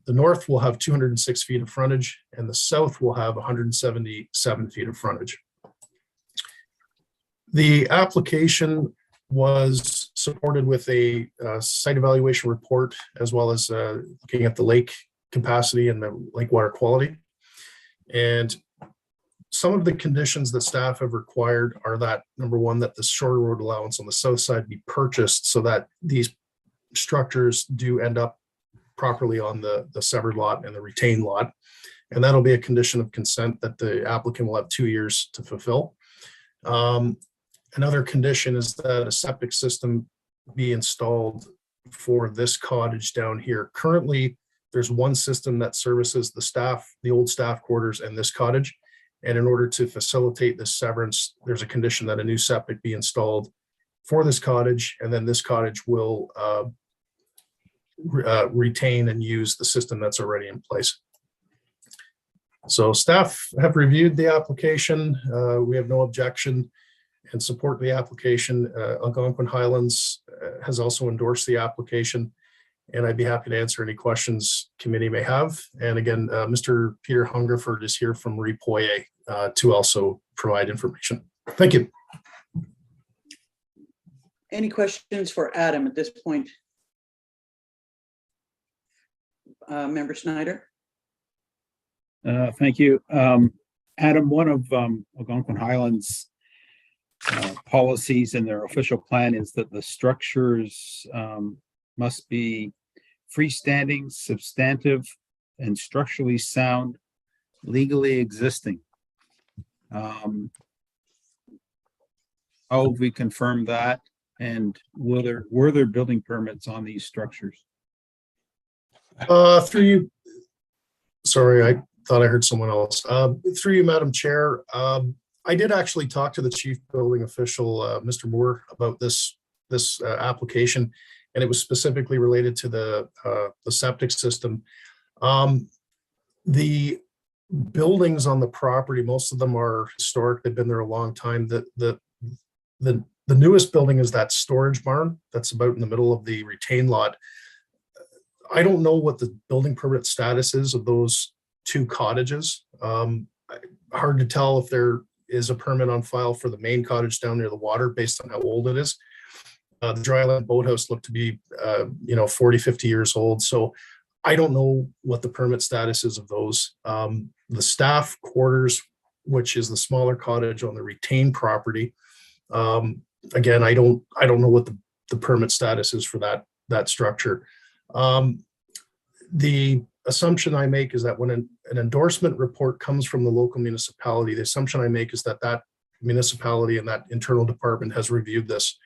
The north will have 206 feet of frontage, and the south will have 177 feet of frontage. The application was supported with a site evaluation report, as well as looking at the lake capacity and the lake water quality. And some of the conditions that staff have required are that, number one, that the shore road allowance on the south side be purchased so that these structures do end up properly on the severed lot and the retained lot. And that'll be a condition of consent that the applicant will have 2 years to fulfill. Another condition is that a septic system be installed for this cottage down here. Currently, there's one system that services the staff, the old staff quarters, and this cottage. And in order to facilitate this severance, there's a condition that a new septic be installed for this cottage, and then this cottage will retain and use the system that's already in place. So staff have reviewed the application. We have no objection and support the application. Algonquin Highlands has also endorsed the application, and I'd be happy to answer any questions committee may have. And again, Mr. Peter Hungerford is here from Ripoye to also provide information. Thank you. Any questions for Adam at this point? Member Snyder? Thank you. Adam, one of Algonquin Highlands policies in their official plan is that the structures must be freestanding, substantive, and structurally sound, legally existing. How have we confirmed that? And were there building permits on these structures? Through you, sorry, I thought I heard someone else. Through you, Madam Chair, I did actually talk to the chief building official, Mr. Moore, about this application, and it was specifically related to the septic system. The buildings on the property, most of them are historic. They've been there a long time. The newest building is that storage barn that's about in the middle of the retained lot. I don't know what the building permit status is of those two cottages. Hard to tell if there is a permit on file for the main cottage down near the water based on how old it is. The dryland boathouse looked to be 40, 50 years old. So I don't know what the permit status is of those. The staff quarters, which is the smaller cottage on the retained property. Again, I don't know what the permit status is for that structure. The assumption I make is that when an endorsement report comes from the local municipality, the assumption I make is that that municipality and that internal department has reviewed this.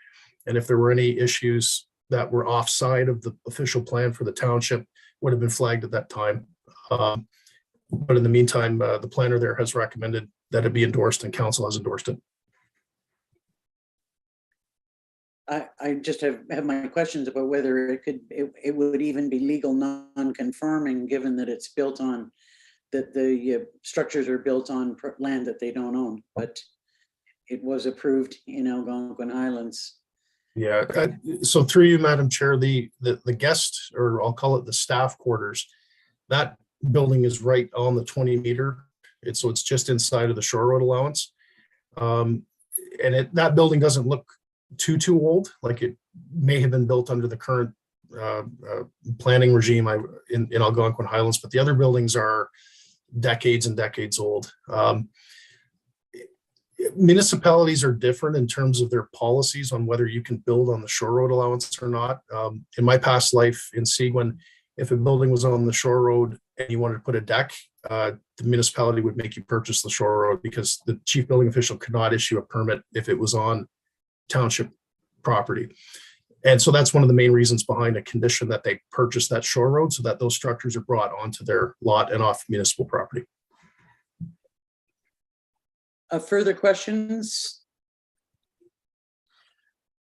And if there were any issues that were offside of the official plan for the township, would have been flagged at that time. But in the meantime, the planner there has recommended that it be endorsed, and council has endorsed it. I just have my questions about whether it would even be legal non-conforming, given that it's built on, that the structures are built on land that they don't own, but it was approved in Algonquin Highlands. Yeah, so through you, Madam Chair, the guest, or I'll call it the staff quarters, that building is right on the 20-meter. So it's just inside of the shore road allowance. And that building doesn't look too old, like it may have been built under the current planning regime in Algonquin Highlands, but the other buildings are decades and decades old. Municipalities are different in terms of their policies on whether you can build on the shore road allowance or not. In my past life in Seguin, if a building was on the shore road and you wanted to put a deck, the municipality would make you purchase the shore road, because the chief building official could not issue a permit if it was on township property. And so that's one of the main reasons behind a condition that they purchase that shore road, so that those structures are brought onto their lot and off municipal property. Further questions?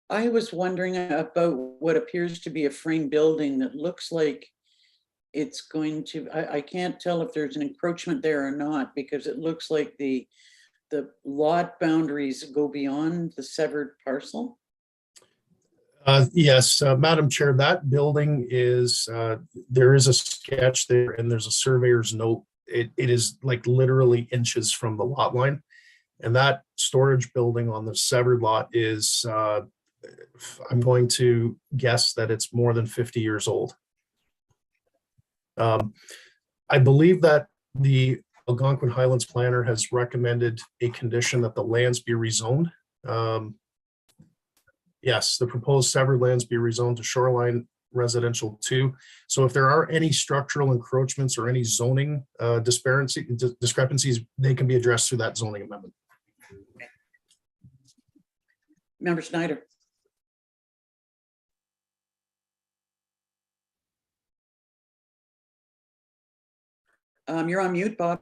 I was wondering about what appears to be a frame building that looks like it's going to, I can't tell if there's an encroachment there or not, because it looks like the lot boundaries go beyond the severed parcel. Yes, Madam Chair, that building is, there is a sketch there and there's a surveyor's note. It is like literally inches from the lot line. And that storage building on the severed lot is, I'm going to guess that it's more than 50 years old. I believe that the Algonquin Highlands planner has recommended a condition that the lands be rezoned. Yes, the proposed severed lands be rezoned to shoreline residential 2. So if there are any structural encroachments or any zoning discrepancies, they can be addressed through that zoning amendment. Member Snyder. You're on mute, Bob.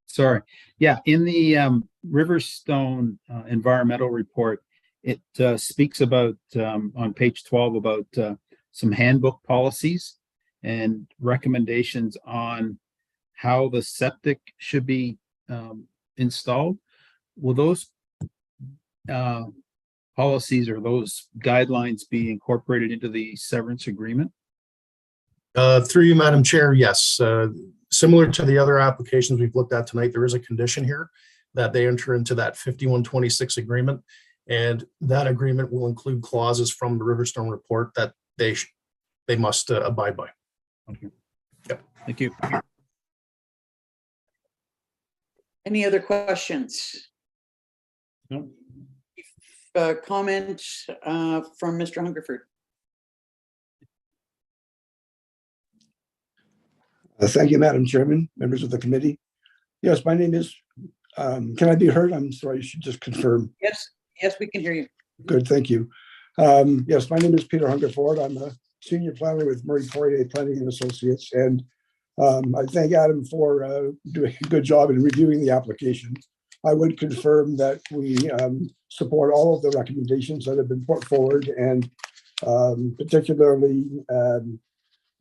Sorry. Yeah, in the Riverstone environmental report, it speaks about on page 12 about some handbook policies and recommendations on how the septic should be installed. Will those policies or those guidelines be incorporated into the severance agreement? Through you, Madam Chair, yes. Similar to the other applications we've looked at tonight, there is a condition here that they enter into that 5126 agreement. And that agreement will include clauses from the Riverstone report that they must abide by. Okay. Yep. Thank you. Any other questions? No. Comments from Mr. Hungerford? Thank you, Madam Chairman, members of the committee. Yes, my name is, can I be heard? I'm sorry, you should just confirm. Yes, we can hear you. Good, thank you. Yes, my name is Peter Hungerford. I'm a senior planner with Murray Poirier Planning and Associates. And I thank Adam for doing a good job in reviewing the application. I would confirm that we support all of the recommendations that have been put forward, and particularly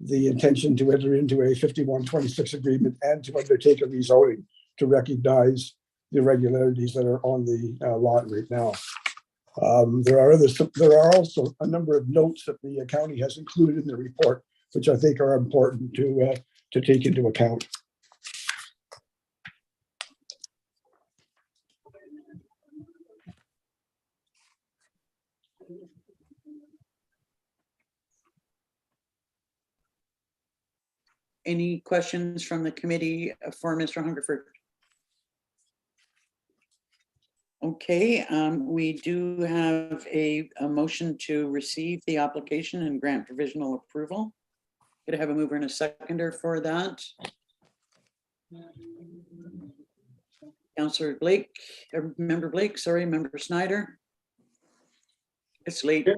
the intention to enter into a 5126 agreement and to undertake a rezoning to recognize the irregularities that are on the lot right now. There are also a number of notes that the county has included in the report, which I think are important to take into account. Any questions from the committee for Mr. Hungerford? Okay, we do have a motion to receive the application and grant provisional approval. Could I have a mover and a seconder for that? Councillor Blake, Member Blake, sorry, Member Snyder. It's late.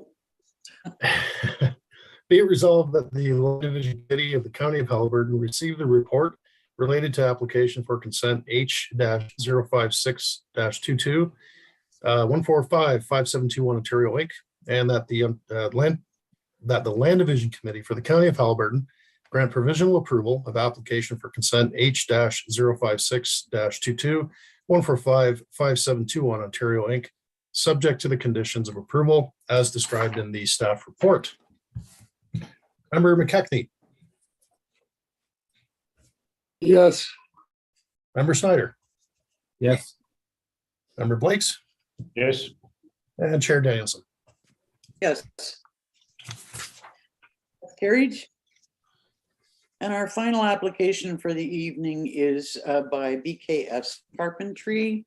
Be it resolved that the Land Division Committee of the County of Haliburton receive the report related to application for consent H-056-22 1455721 Ontario Inc., and that the Land Division Committee for the County of Haliburton grant provisional approval of application for consent H-056-22 1455721 Ontario Inc., subject to the conditions of approval as described in the staff report. Member McKechnie. Yes. Member Snyder. Yes. Member Blakes. Yes. And Chair Danielson. Yes. Carried. And our final application for the evening is by BKS Carpentry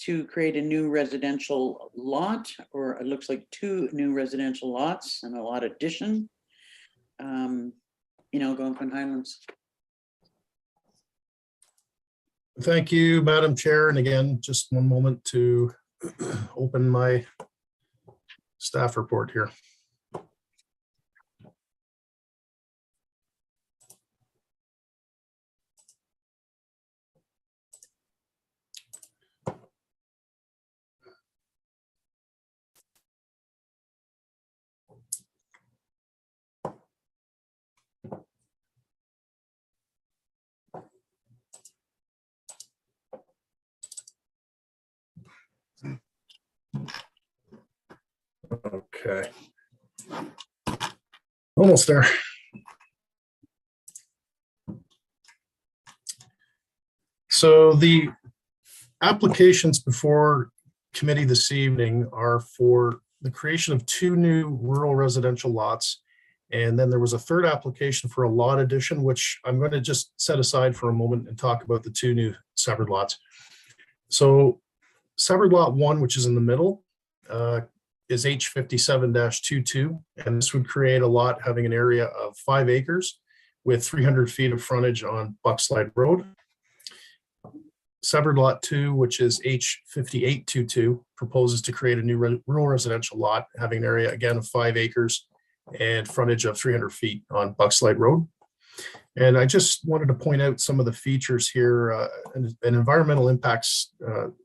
to create a new residential lot, or it looks like 2 new residential lots and a lot addition in Algonquin Highlands. Thank you, Madam Chair. And again, just one moment to open my staff report here. Okay. Almost there. So the applications before committee this evening are for the creation of 2 new rural residential lots. And then there was a third application for a lot addition, which I'm going to just set aside for a moment and talk about the 2 new severed lots. So severed lot 1, which is in the middle, is H57-22, and this would create a lot having an area of 5 acres with 300 feet of frontage on Buckslide Road. Severed lot 2, which is H5822, proposes to create a new rural residential lot having an area again of 5 acres and frontage of 300 feet on Buckslide Road. And I just wanted to point out some of the features here. An environmental impacts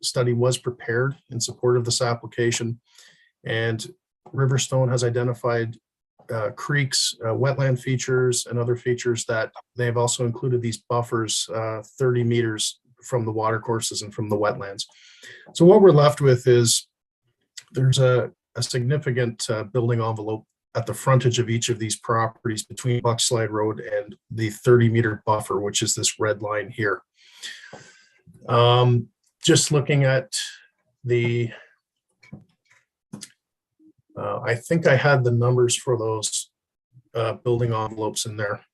study was prepared in support of this application, and Riverstone has identified creeks, wetland features, and other features that they have also included these buffers 30 meters from the water courses and from the wetlands. So what we're left with is there's a significant building envelope at the frontage of each of these properties between Buckslide Road and the 30-meter buffer, which is this red line here. Just looking at the, I think I had the numbers for those building envelopes in there.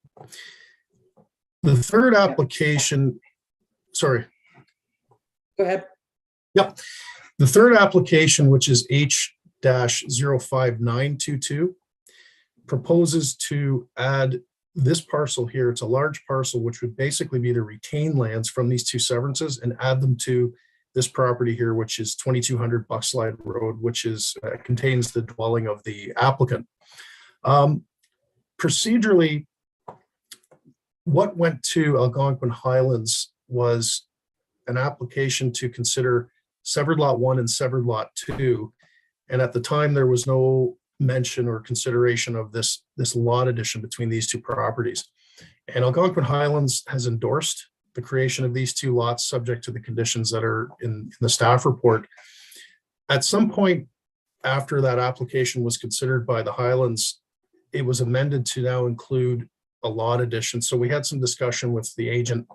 The third application, sorry. Go ahead. Yep. The third application, which is H-05922, proposes to add this parcel here. It's a large parcel, which would basically be the retained lands from these 2 severances, and add them to this property here, which is 2200 Buckslide Road, which is contains the dwelling of the applicant. Procedurally, what went to Algonquin Highlands was an application to consider severed lot 1 and severed lot 2. And at the time, there was no mention or consideration of this lot addition between these 2 properties. And Algonquin Highlands has endorsed the creation of these 2 lots subject to the conditions that are in the staff report. At some point after that application was considered by the Highlands, it was amended to now include a lot addition. So we had some discussion with the agent,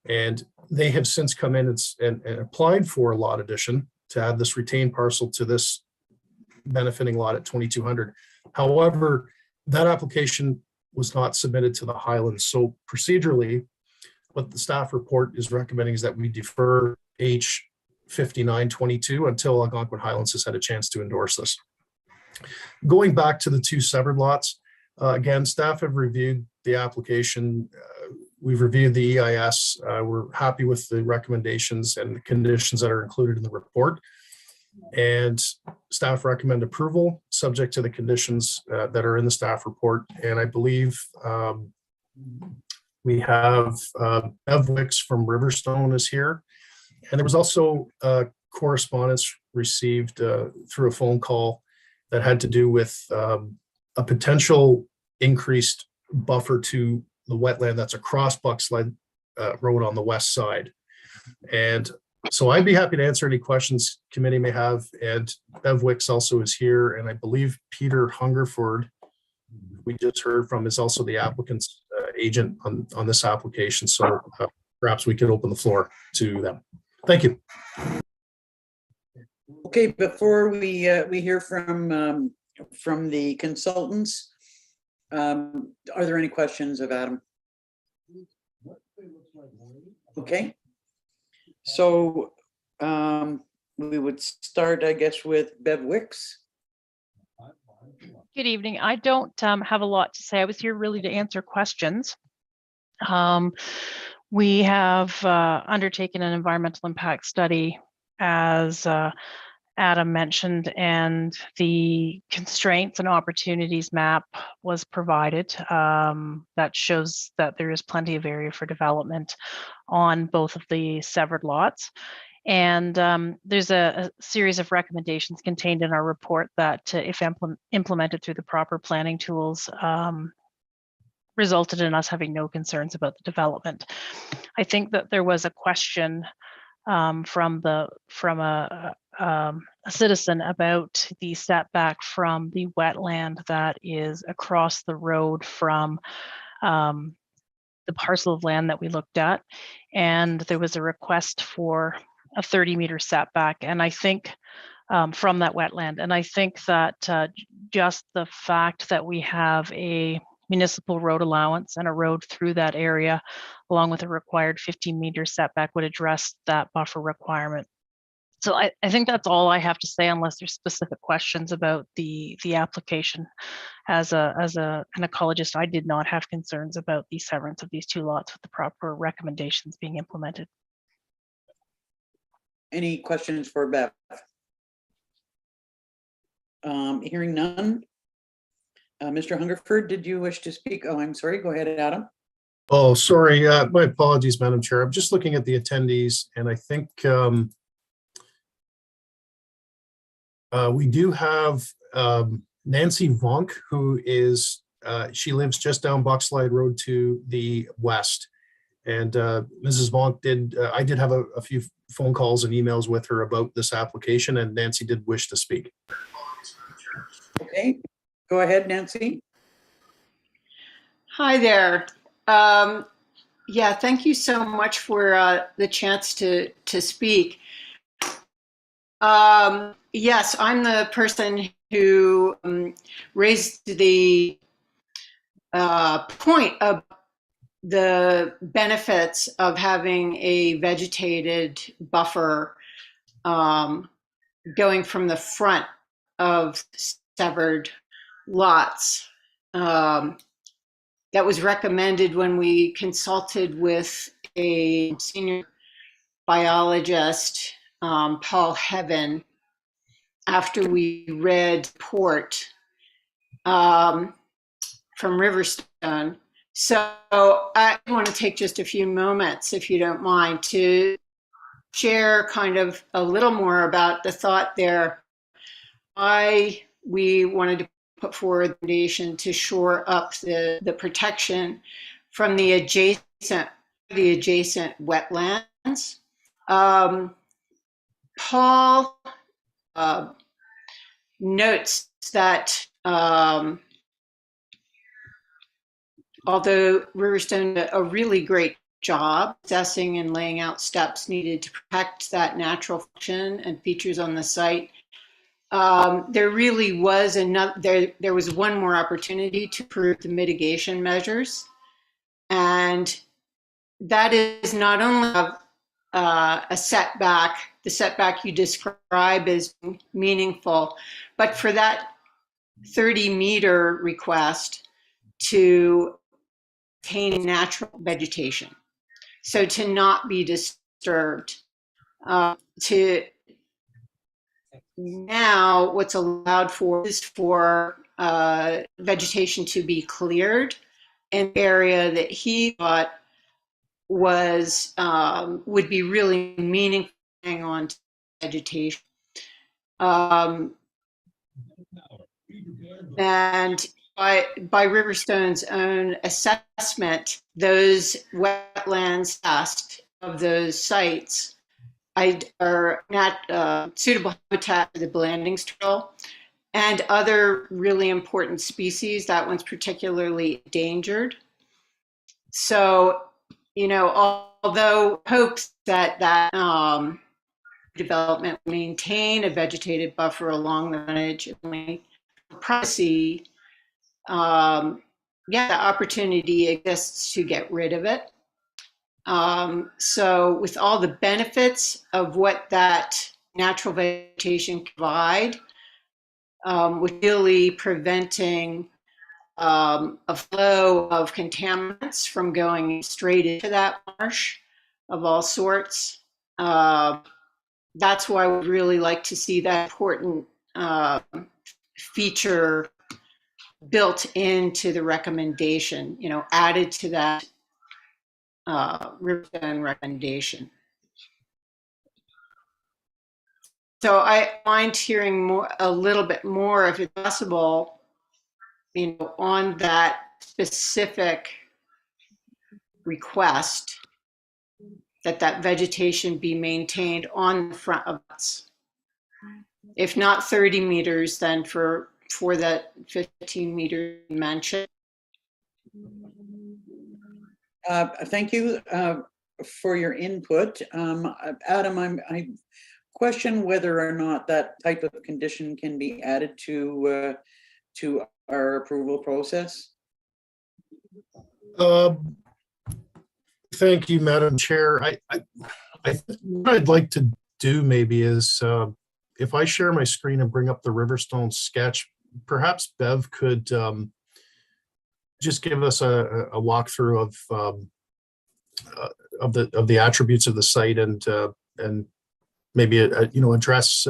and they have since come in and applied for a lot addition to add this retained parcel to this benefiting lot at 2200. However, that application was not submitted to the Highlands. So procedurally, what the staff report is recommending is that we defer H5922 until Algonquin Highlands has had a chance to endorse this. Going back to the 2 severed lots, again, staff have reviewed the application. We've reviewed the EIS. We're happy with the recommendations and the conditions that are included in the report. And staff recommend approval subject to the conditions that are in the staff report. And I believe we have Bev Wicks from Riverstone is here. And there was also correspondence received through a phone call that had to do with a potential increased buffer to the wetland that's across Buckslide Road on the west side. And so I'd be happy to answer any questions committee may have. And Bev Wicks also is here. And I believe Peter Hungerford, we just heard from, is also the applicant's agent on this application. So perhaps we could open the floor to them. Thank you. Okay, before we hear from the consultants, are there any questions of Adam? Okay. So we would start, I guess, with Bev Wicks. Good evening. I don't have a lot to say. I was here really to answer questions. We have undertaken an environmental impact study, as Adam mentioned, and the constraints and opportunities map was provided that shows that there is plenty of area for development on both of the severed lots. And there's a series of recommendations contained in our report that if implemented through the proper planning tools, resulted in us having no concerns about the development. I think that there was a question from a a citizen about the setback from the wetland that is across the road from the parcel of land that we looked at. And there was a request for a 30-meter setback. And I think from that wetland. And I think that just the fact that we have a municipal road allowance and a road through that area, along with a required 15-meter setback, would address that buffer requirement. So I think that's all I have to say, unless there's specific questions about the application. As an ecologist, I did not have concerns about the severance of these two lots with the proper recommendations being implemented. Any questions for Bev? Hearing none. Mr. Hungerford, did you wish to speak? Oh, I'm sorry. Go ahead, Adam. Oh, sorry. My apologies, Madam Chair. I'm just looking at the attendees, and I think we do have Nancy Vonk, who is, she lives just down Buckslide Road to the west. And Mrs. Vonk I did have a few phone calls and emails with her about this application, and Nancy did wish to speak. Okay, go ahead, Nancy. Hi there. Yeah, thank you so much for the chance to speak. Yes, I'm the person who raised the point of the benefits of having a vegetated buffer going from the front of severed lots. That was recommended when we consulted with a senior biologist, Paul Heaven, after we read report from Riverstone. So I want to take just a few moments, if you don't mind, to share kind of a little more about the thought there. Why we wanted to put forward the recommendation to shore up the protection from the adjacent wetlands. Paul notes that although Riverstone did a really great job assessing and laying out steps needed to protect that natural function and features on the site, there really was there was one more opportunity to improve the mitigation measures. And that is not only a setback, the setback you describe as meaningful, but for that 30-meter request to maintain natural vegetation. So to not be disturbed. Now what's allowed for is for vegetation to be cleared in an area that he thought was would be really meaningful on to vegetation. And by Riverstone's own assessment, those wetlands east of those sites are not suitable habitat for the Blandings turtle and other really important species. That one's particularly endangered. So, you know, although hopes that development will maintain a vegetated buffer along the frontage, privacy, yeah, the opportunity exists to get rid of it. So with all the benefits of what that natural vegetation can provide, with really preventing a flow of contaminants from going straight into that marsh of all sorts. That's why we'd really like to see that important feature built into the recommendation, you know, added to that Riverstone recommendation. So I mind hearing a little bit more, if it's possible, you know, on that specific request that vegetation be maintained on the front of us. If not 30 meters, then for that 15-meter mention. Thank you for your input. Adam, I question whether or not that type of condition can be added to our approval process. Thank you, Madam Chair. What I'd like to do maybe is, if I share my screen and bring up the Riverstone sketch, perhaps Bev could just give us a walkthrough of the attributes of the site, and maybe address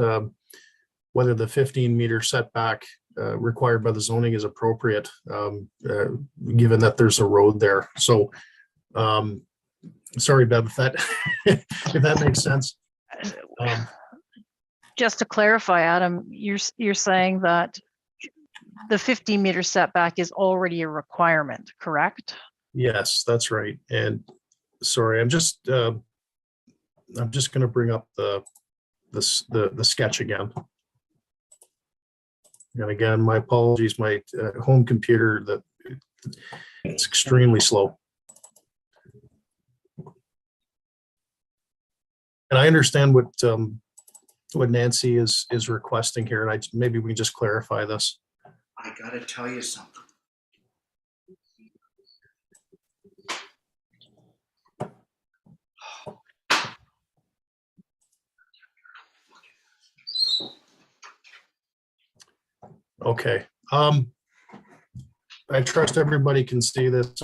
whether the 15-meter setback required by the zoning is appropriate, given that there's a road there. So, sorry, Bev, if that makes sense. Just to clarify, Adam, you're saying that the 15-meter setback is already a requirement, correct? Yes, that's right. And sorry, I'm just going to bring up the sketch again. And again, my apologies, my home computer, it's extremely slow. And I understand what Nancy is requesting here, and maybe we can just clarify this. I gotta tell you something. Okay. I trust everybody can see this.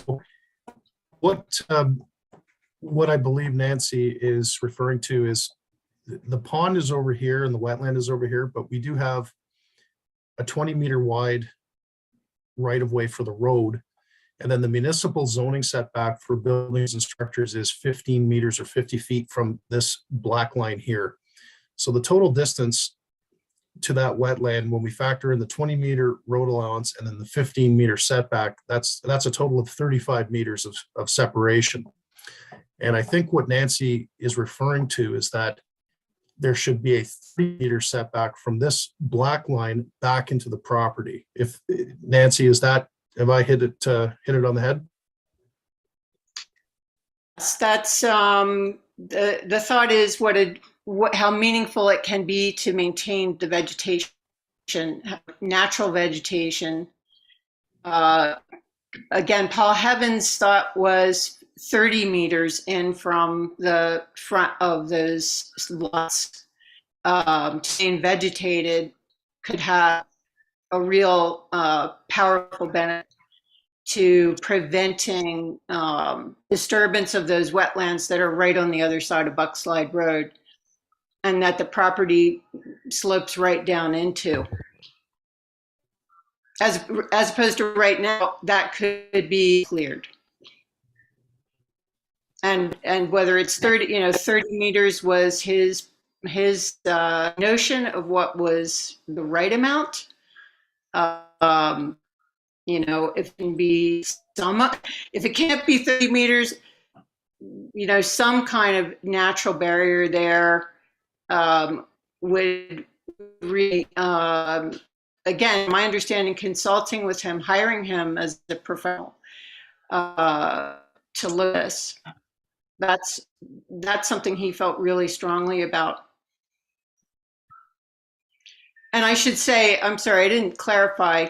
What I believe Nancy is referring to is the pond is over here and the wetland is over here, but we do have a 20-meter wide right of way for the road. And then the municipal zoning setback for buildings and structures is 15 meters or 50 feet from this black line here. So the total distance to that wetland, when we factor in the 20-meter road allowance and then the 15-meter setback, that's a total of 35 meters of separation. And I think what Nancy is referring to is that there should be a 3-meter setback from this black line back into the property. If Nancy, have I hit it on the head? That's the thought is how meaningful it can be to maintain the vegetation, natural vegetation. Again, Paul Heaven's thought was 30 meters in from the front of those lots. Staying vegetated could have a real powerful benefit to preventing disturbance of those wetlands that are right on the other side of Buckslide Road, and that the property slopes right down into. As opposed to right now, that could be cleared. And whether it's 30 meters was his notion of what was the right amount. If it can be if it can't be 30 meters, some kind of natural barrier there would really, again, my understanding, consulting with him, hiring him as a professional to look at this. That's something he felt really strongly about. And I should say, I'm sorry, I didn't clarify.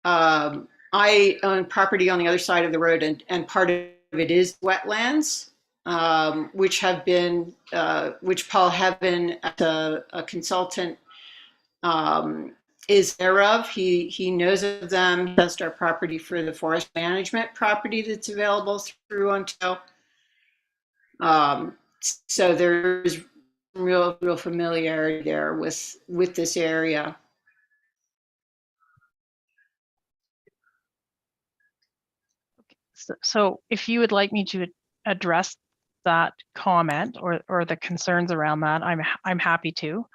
I own property on the other side of the road, and part of it is wetlands, which have been, which Paul Heaven, a consultant, is thereof. He knows of them. He does our property for the forest management property that's available through Ontario. So there's real familiarity there with this area. So if you would like me to address that comment or the concerns around that, I'm happy to.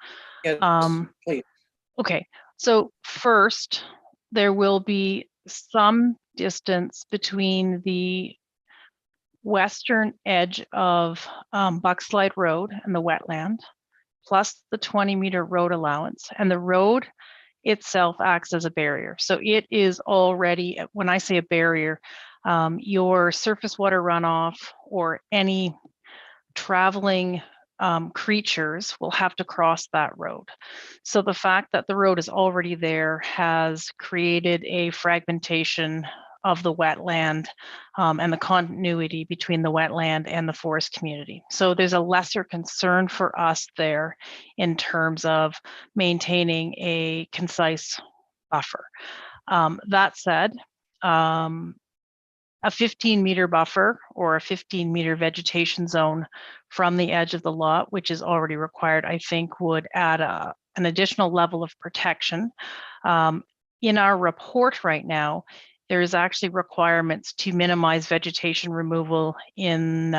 Yes, please. Okay, so first, there will be some distance between the western edge of Buckslide Road and the wetland plus the 20-meter road allowance. And the road itself acts as a barrier. So it is already, when I say a barrier, your surface water runoff or any traveling creatures will have to cross that road. So the fact that the road is already there has created a fragmentation of the wetland and the continuity between the wetland and the forest community. So there's a lesser concern for us there in terms of maintaining a concise buffer. That said, a 15-meter buffer or a 15-meter vegetation zone from the edge of the lot, which is already required, I think would add an additional level of protection. In our report right now, there is actually requirements to minimize vegetation removal in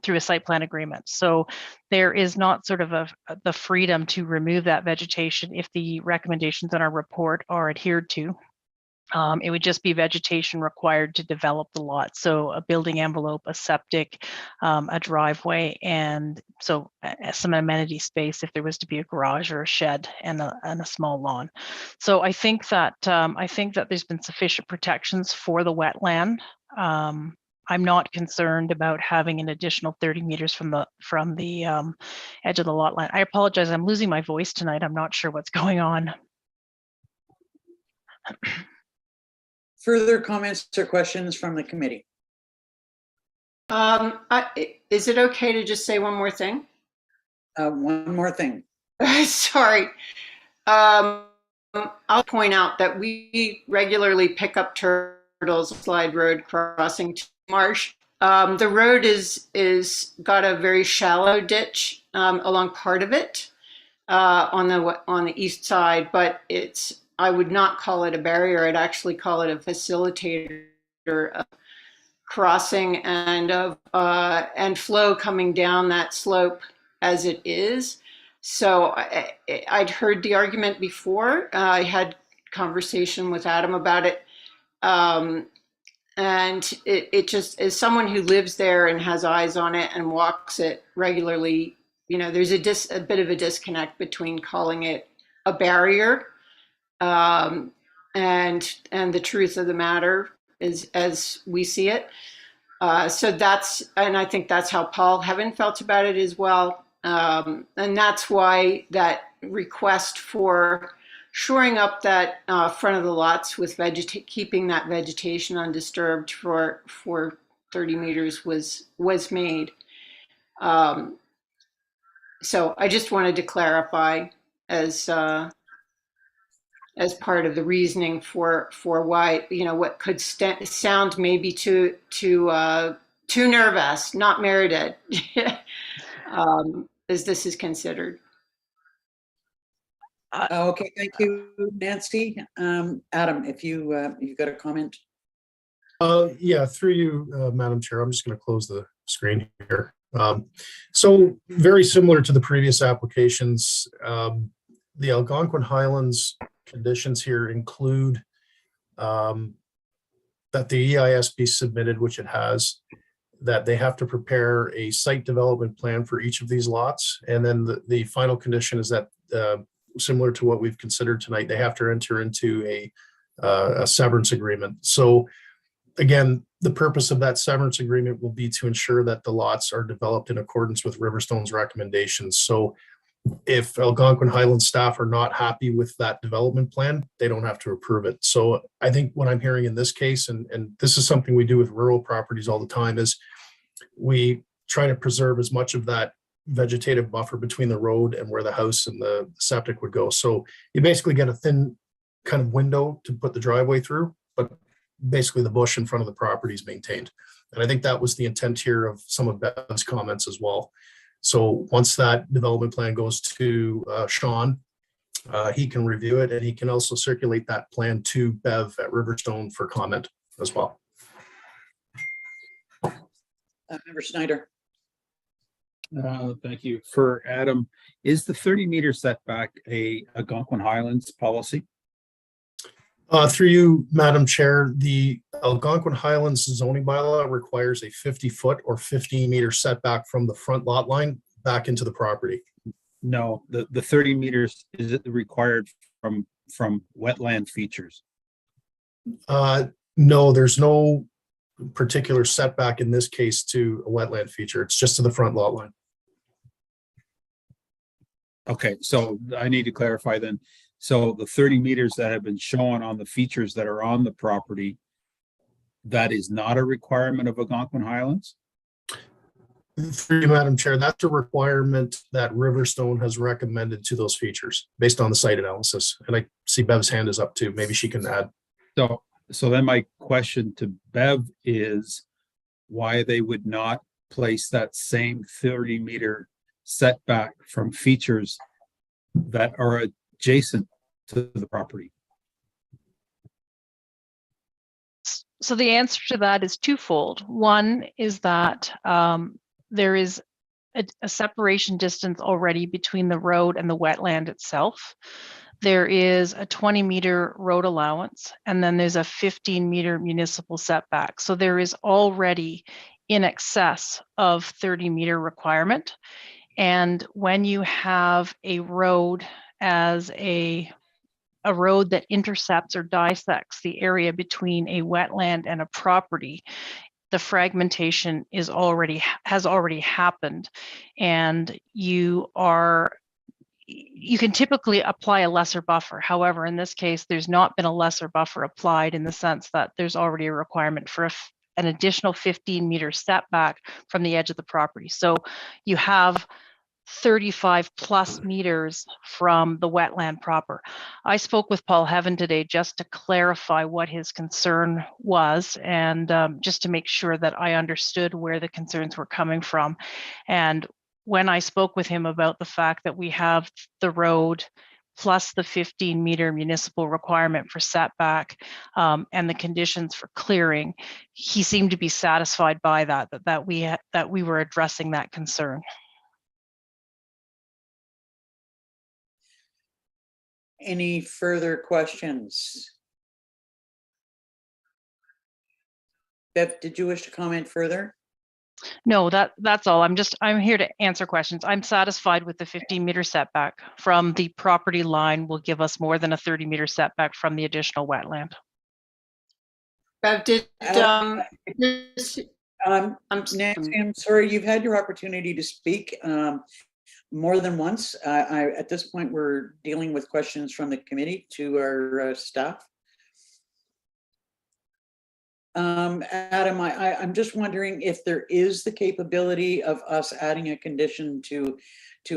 through a site plan agreement. So there is not sort of the freedom to remove that vegetation if the recommendations in our report are adhered to. It would just be vegetation required to develop the lot. So a building envelope, a septic, a driveway, and so some amenity space if there was to be a garage or a shed and a small lawn. So I think that there's been sufficient protections for the wetland. I'm not concerned about having an additional 30 meters from the edge of the lot line. I apologize, I'm losing my voice tonight. I'm not sure what's going on. Further comments or questions from the committee? Is it okay to just say one more thing? One more thing. Sorry. I'll point out that we regularly pick up turtles Slide Road crossing to Marsh. The road is got a very shallow ditch along part of it on the east side, but I would not call it a barrier. I'd actually call it a facilitator of crossing and flow coming down that slope as it is. So I'd heard the argument before. I had conversation with Adam about it. And it just, as someone who lives there and has eyes on it and walks it regularly, there's a bit of a disconnect between calling it a barrier and the truth of the matter is as we see it. And I think that's how Paul Heaven felt about it as well. And that's why that request for shoring up that front of the lots with keeping that vegetation undisturbed for 30 meters was made. So I just wanted to clarify as part of the reasoning for why, what could sound maybe too nervous, not merited, as this is considered. Okay, thank you, Nancy. Adam, if you've got a comment. Yeah, through you, Madam Chair, I'm just going to close the screen here. So very similar to the previous applications, the Algonquin Highlands conditions here include that the EIS be submitted, which it has, that they have to prepare a site development plan for each of these lots. And then the final condition is that, similar to what we've considered tonight, they have to enter into a severance agreement. So again, the purpose of that severance agreement will be to ensure that the lots are developed in accordance with Riverstone's recommendations. So if Algonquin Highlands staff are not happy with that development plan, they don't have to approve it. So I think what I'm hearing in this case, and this is something we do with rural properties all the time, is we try to preserve as much of that vegetative buffer between the road and where the house and the septic would go. So you basically get a thin kind of window to put the driveway through, but basically the bush in front of the property is maintained. And I think that was the intent here of some of Bev's comments as well. So once that development plan goes to Sean, he can review it, and he can also circulate that plan to Bev at Riverstone for comment as well. Member Snyder. Thank you. For Adam, is the 30-meter setback a Algonquin Highlands policy? Through you, Madam Chair, the Algonquin Highlands zoning bylaw requires a 50-foot or 15-meter setback from the front lot line back into the property. No, the 30 meters is it required from wetland features? No, there's no particular setback in this case to a wetland feature. It's just to the front lot line. Okay, so I need to clarify then. So the 30 meters that have been shown on the features that are on the property, that is not a requirement of Algonquin Highlands? Through you, Madam Chair, that's a requirement that Riverstone has recommended to those features based on the site analysis. And I see Bev's hand is up too. Maybe she can add. So then my question to Bev is why they would not place that same 30 meter setback from features that are adjacent to the property. So the answer to that is twofold. One is that there is a separation distance already between the road and the wetland itself. There is a 20-meter road allowance, and then there's a 15-meter municipal setback. So there is already in excess of 30-meter requirement. And when you have a road as a road that intercepts or dissects the area between a wetland and a property, the fragmentation has already happened, and you can typically apply a lesser buffer. However, in this case, there's not been a lesser buffer applied in the sense that there's already a requirement for an additional 15-meter setback from the edge of the property. So you have 35 plus meters from the wetland proper. I spoke with Paul Heaven today just to clarify what his concern was, and just to make sure that I understood where the concerns were coming from. And when I spoke with him about the fact that we have the road plus the 15-meter municipal requirement for setback and the conditions for clearing, he seemed to be satisfied by that we were addressing that concern. Any further questions? Bev, did you wish to comment further? No, that's all. I'm here to answer questions. I'm satisfied with the 15-meter setback from the property line will give us more than a 30-meter setback from the additional wetland. Bev, Nancy, I'm sorry, you've had your opportunity to speak more than once. At this point, we're dealing with questions from the committee to our staff. Adam, I'm just wondering if there is the capability of us adding a condition to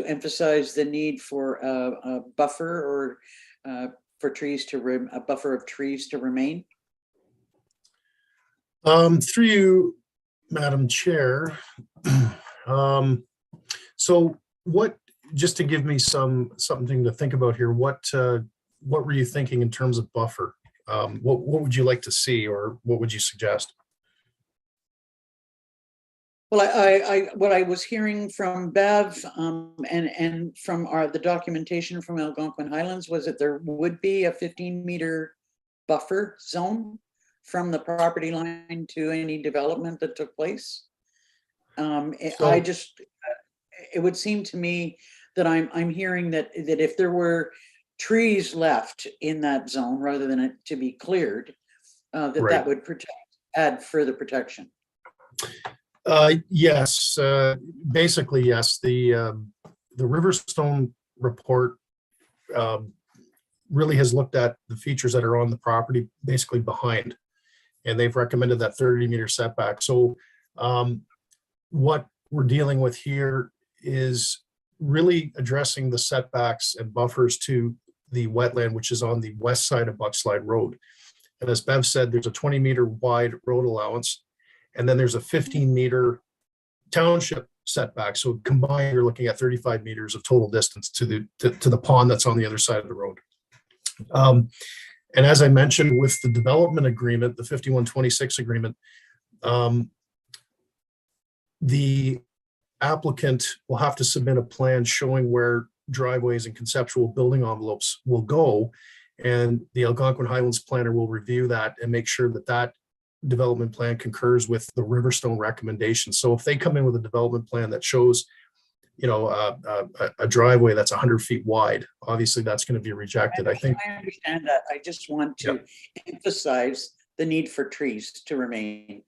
emphasize the need for a buffer or for trees to a buffer of trees to remain. Through you, Madam Chair. So what, just to give me something to think about here, what were you thinking in terms of buffer? What would you like to see, or what would you suggest? Well, what I was hearing from Bev and from the documentation from Algonquin Highlands was that there would be a 15-meter buffer zone from the property line to any development that took place. It would seem to me that I'm hearing that if there were trees left in that zone rather than it to be cleared, that would add further protection. Yes, basically yes. The Riverstone report really has looked at the features that are on the property basically behind, and they've recommended that 30-meter setback. So what we're dealing with here is really addressing the setbacks and buffers to the wetland, which is on the west side of Buckslide Road. And as Bev said, there's a 20-meter wide road allowance, and then there's a 15-meter township setback. So combined, you're looking at 35 meters of total distance to the pond that's on the other side of the road. And as I mentioned, with the development agreement, the 5126 agreement, the applicant will have to submit a plan showing where driveways and conceptual building envelopes will go. And the Algonquin Highlands planner will review that and make sure that that development plan concurs with the Riverstone recommendations. So if they come in with a development plan that shows, a driveway that's 100 feet wide, obviously that's going to be rejected. I think. I understand that. I just want to emphasize the need for trees to remain.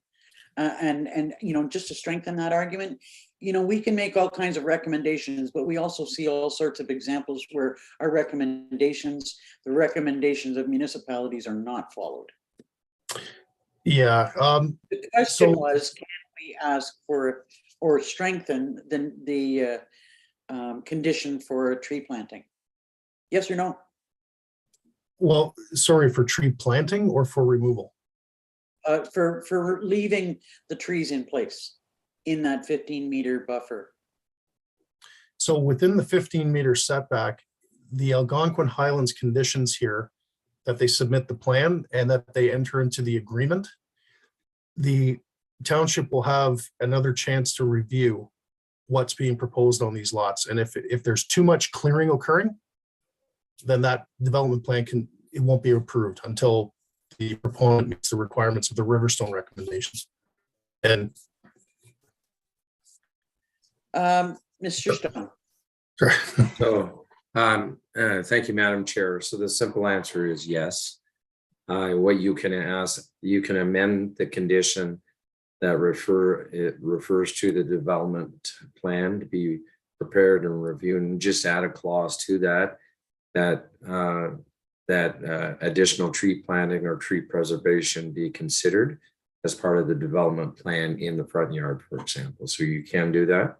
And just to strengthen that argument, we can make all kinds of recommendations, but we also see all sorts of examples where the recommendations of municipalities are not followed. Yeah. The question was, can we ask for or strengthen the condition for tree planting? Yes or no? Well, sorry, for tree planting or for removal? For leaving the trees in place in that 15-meter buffer. So within the 15-meter setback, the Algonquin Highlands conditions here that they submit the plan and that they enter into the agreement. The township will have another chance to review what's being proposed on these lots. And if there's too much clearing occurring, then that development plan it won't be approved until the proponent meets the requirements of the Riverstone recommendations. And Mr. Stone. So, thank you, Madam Chair. So the simple answer is yes. What you can ask, you can amend the condition that refers to the development plan to be prepared and reviewed, and just add a clause to that additional tree planting or tree preservation be considered as part of the development plan in the front yard, for example. So you can do that.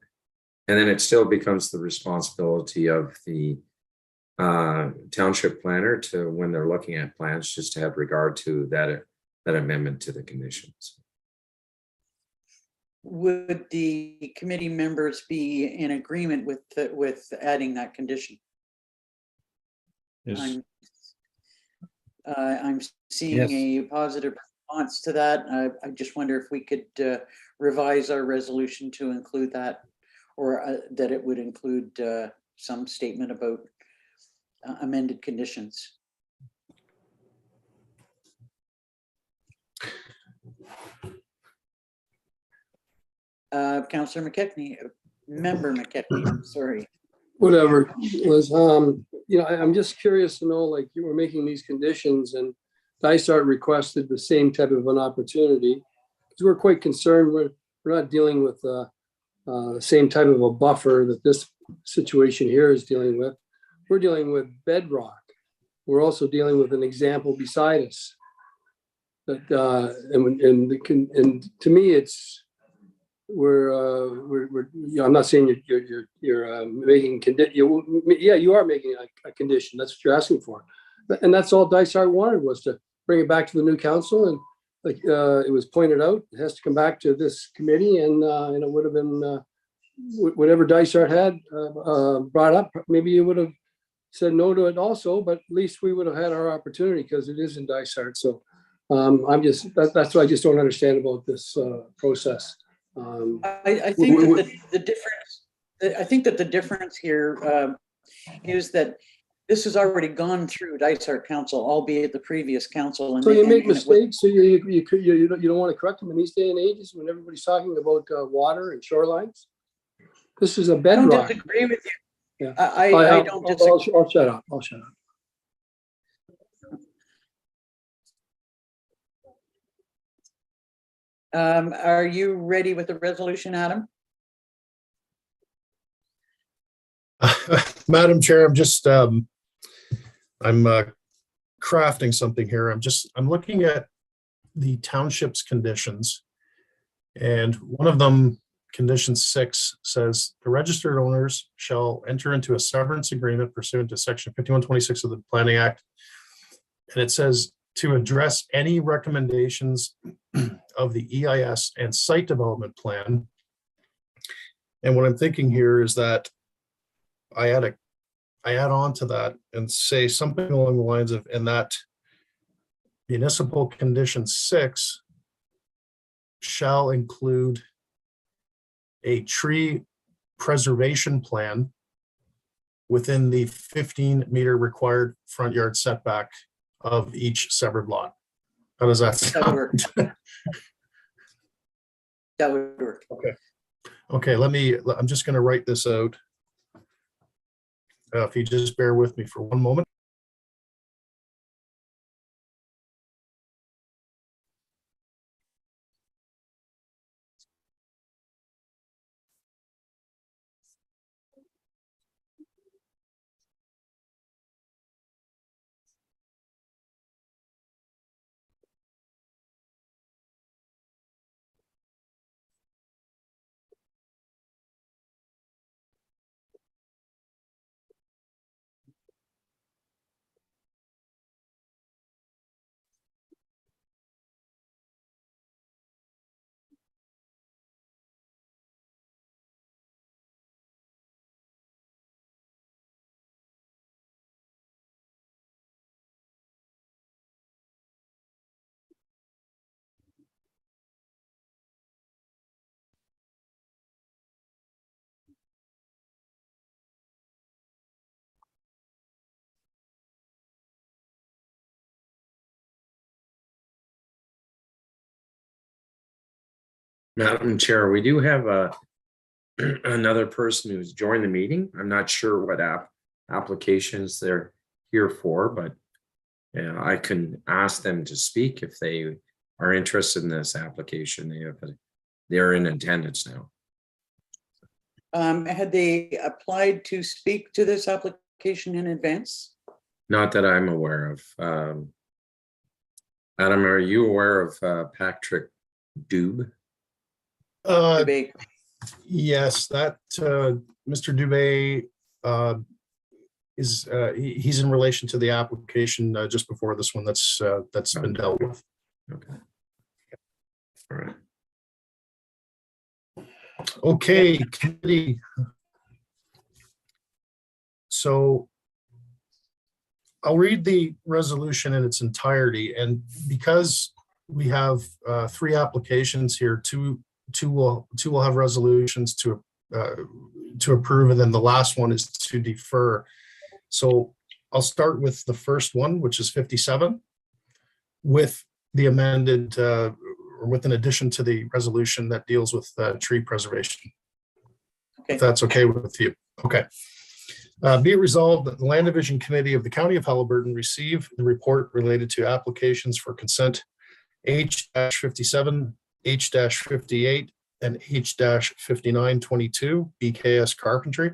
And then it still becomes the responsibility of the township planner to, when they're looking at plans, just to have regard to that amendment to the conditions. Would the committee members be in agreement with adding that condition? Yes. I'm seeing a positive response to that. I just wonder if we could revise our resolution to include that, or that it would include some statement about amended conditions. Councillor McKechnie, Member McKechnie, I'm sorry. Whatever was, I'm just curious to know, like, you were making these conditions and Dysart requested the same type of an opportunity. Because we're quite concerned, we're not dealing with the same type of a buffer that this situation here is dealing with. We're dealing with bedrock. We're also dealing with an example beside us. That and to me, it's I'm not saying you're making you are making a condition. That's what you're asking for, and that's all Dysart wanted, was to bring it back to the new council. And like it was pointed out, it has to come back to this committee, and it would have been whatever Dysart had brought up. Maybe you would have said no to it also, but at least we would have had our opportunity, because it is in Dysart. So that's what I just don't understand about this process. I think that the difference. I think that the difference here is that this has already gone through Dysart Council, albeit the previous council. And so you make mistakes. So you don't want to correct them in these day and ages when everybody's talking about water and shorelines. This is a bedrock. I don't disagree with you. Yeah. I don't disagree. I'll shut up. I'll shut up. Are you ready with the resolution, Adam? Madam Chair, I'm just I'm crafting something here. I'm looking at the township's conditions, and one of them, condition 6, says the registered owners shall enter into a severance agreement pursuant to section 5126 of the Planning Act. And it says to address any recommendations of the EIS and site development plan. And what I'm thinking here is that I add on to that and say something along the lines of, in that municipal condition 6 shall include a tree preservation plan within the 15-meter required front yard setback of each severed lot. How does that sound? That would work. Okay. Okay, I'm just going to write this out. If you just bear with me for one moment. Madam Chair, we do have another person who's joined the meeting. I'm not sure what applications they're here for, but I can ask them to speak if they are interested in this application. They're in attendance now. Had they applied to speak to this application in advance? Not that I'm aware of. Adam, are you aware of Patrick Dube? Yes, that Mr. Dubé he's in relation to the application just before this one that's been dealt with. Okay. All right. Okay, committee. So I'll read the resolution in its entirety, and because we have 3 applications here, two will have resolutions to approve, and then the last one is to defer. So I'll start with the first one, which is 57, with the amended or with an addition to the resolution that deals with tree preservation. Okay. If that's okay with you. Okay. Be it resolved that the Land Division Committee of the County of Haliburton receive the report related to applications for consent H-57, H-58, and H-5922 BKS Carpentry,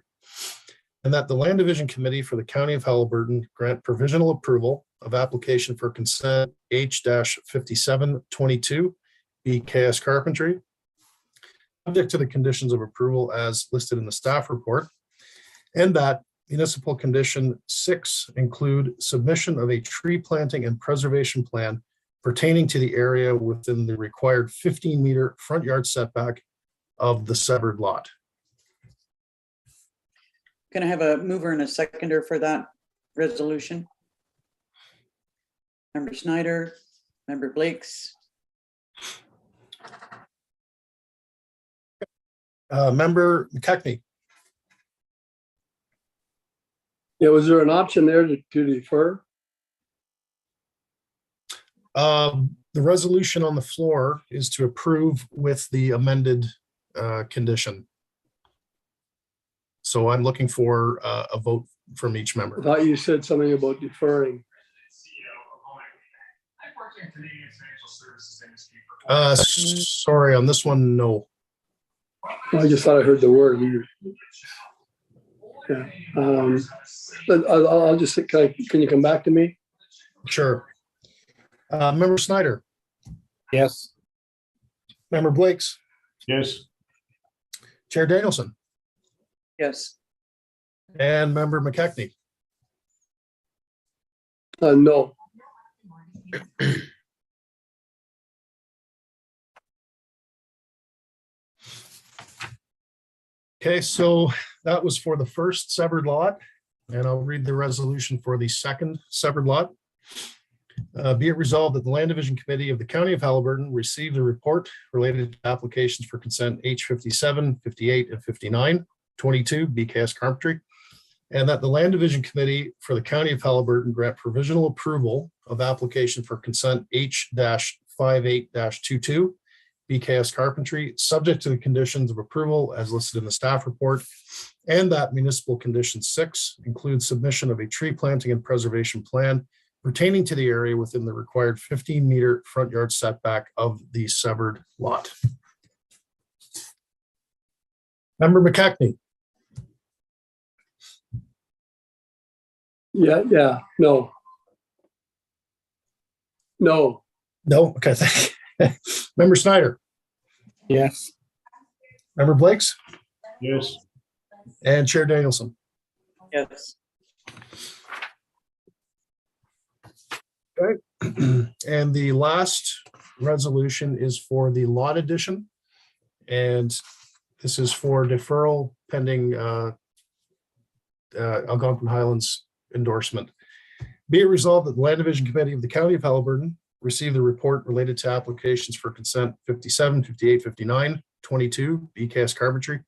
and that the Land Division Committee for the County of Haliburton grant provisional approval of application for consent H-5722 BKS Carpentry, subject to the conditions of approval as listed in the staff report, and that municipal condition 6 include submission of a tree planting and preservation plan pertaining to the area within the required 15-meter front yard setback of the severed lot. Can I have a mover and a seconder for that resolution? Member Snyder, Member Blakes. Member McKechnie. Yeah, was there an option there to defer? The resolution on the floor is to approve with the amended condition. So I'm looking for a vote from each member. I thought you said something about deferring. Sorry, on this one, no. I just thought I heard the word. Yeah. But I'll just, can you come back to me? Sure. Member Snyder. Yes. Member Blakes. Yes. Chair Danielson. Yes. And Member McKechnie. No. Okay, so that was for the first severed lot, and I'll read the resolution for the second severed lot. Be it resolved that the Land Division Committee of the County of Haliburton received a report related to applications for consent H-57, 58, and 59, 22 BKS Carpentry, and that the Land Division Committee for the County of Haliburton grant provisional approval of application for consent H-58-22 BKS Carpentry, subject to the conditions of approval as listed in the staff report, and that municipal condition 6 includes submission of a tree planting and preservation plan pertaining to the area within the required 15-meter front yard setback of the severed lot. Member McKechnie. Yeah, no. No. No, okay, thank you. Member Snyder. Yes. Member Blakes Yes. and Chair Danielson. Yes. Okay. And the last resolution is for the lot addition. And this is for deferral pending Algonquin Highlands endorsement. Be it resolved that the Land Division Committee of the County of Haliburton receive the report related to applications for consent 57, 58, 59, 22, BKS Carpentry,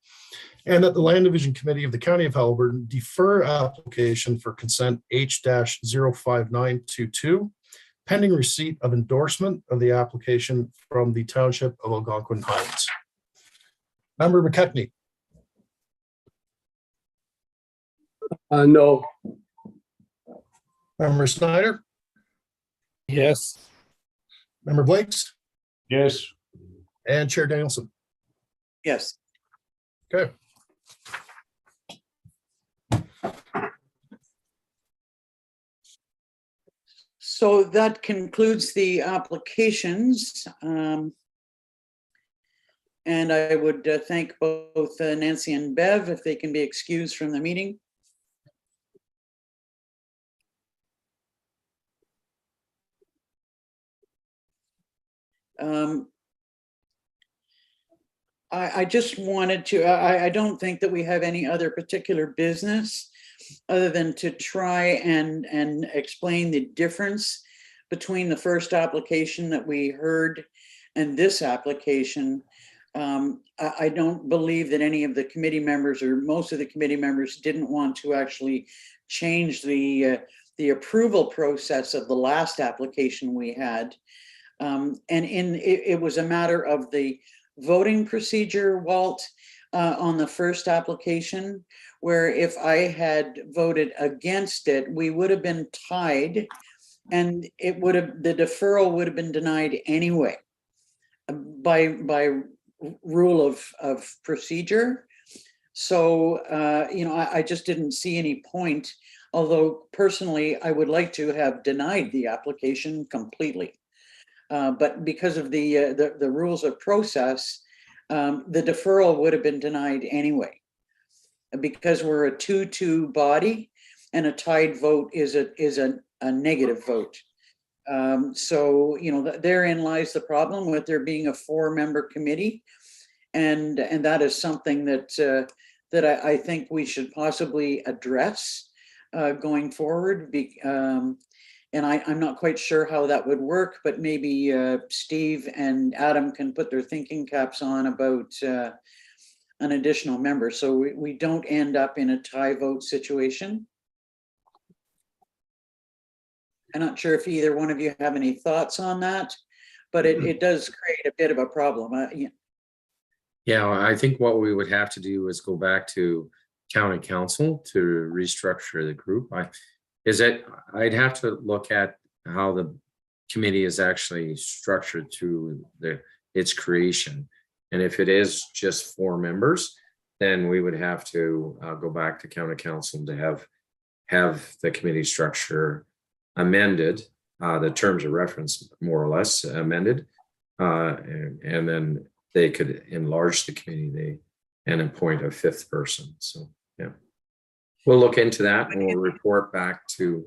and that the Land Division Committee of the County of Haliburton defer application for consent H-05922 pending receipt of endorsement of the application from the Township of Algonquin Highlands. Member McKechnie. No. Member Snyder. Yes. Member Blakes Yes. and Chair Danielson. Yes. Okay. So that concludes the applications. And I would thank both Nancy and Bev if they can be excused from the meeting. I just wanted to, I don't think that we have any other particular business other than to try and explain the difference between the first application that we heard and this application. I don't believe that any of the committee members or most of the committee members didn't want to actually change the approval process of the last application we had. It was a matter of the voting procedure, Walt, on the first application, where if I had voted against it, we would have been tied and the deferral would have been denied anyway by rule of procedure. So, I just didn't see any point, although personally, I would like to have denied the application completely. But because of the rules of process, the deferral would have been denied anyway. Because we're a 2-2 body and a tied vote is a negative vote. So, therein lies the problem with there being a 4-member committee. And that is something that I think we should possibly address going forward. And I'm not quite sure how that would work, but maybe Steve and Adam can put their thinking caps on about an additional member, so we don't end up in a tie vote situation. I'm not sure if either one of you have any thoughts on that, but it does create a bit of a problem. Yeah, I think what we would have to do is go back to county council to restructure the group. I'd have to look at how the committee is actually structured through its creation. And if it is just 4 members, then we would have to go back to county council to have the committee structure amended, the terms of reference more or less amended, and then they could enlarge the committee and appoint a 5th person. So yeah, we'll look into that and we'll report back to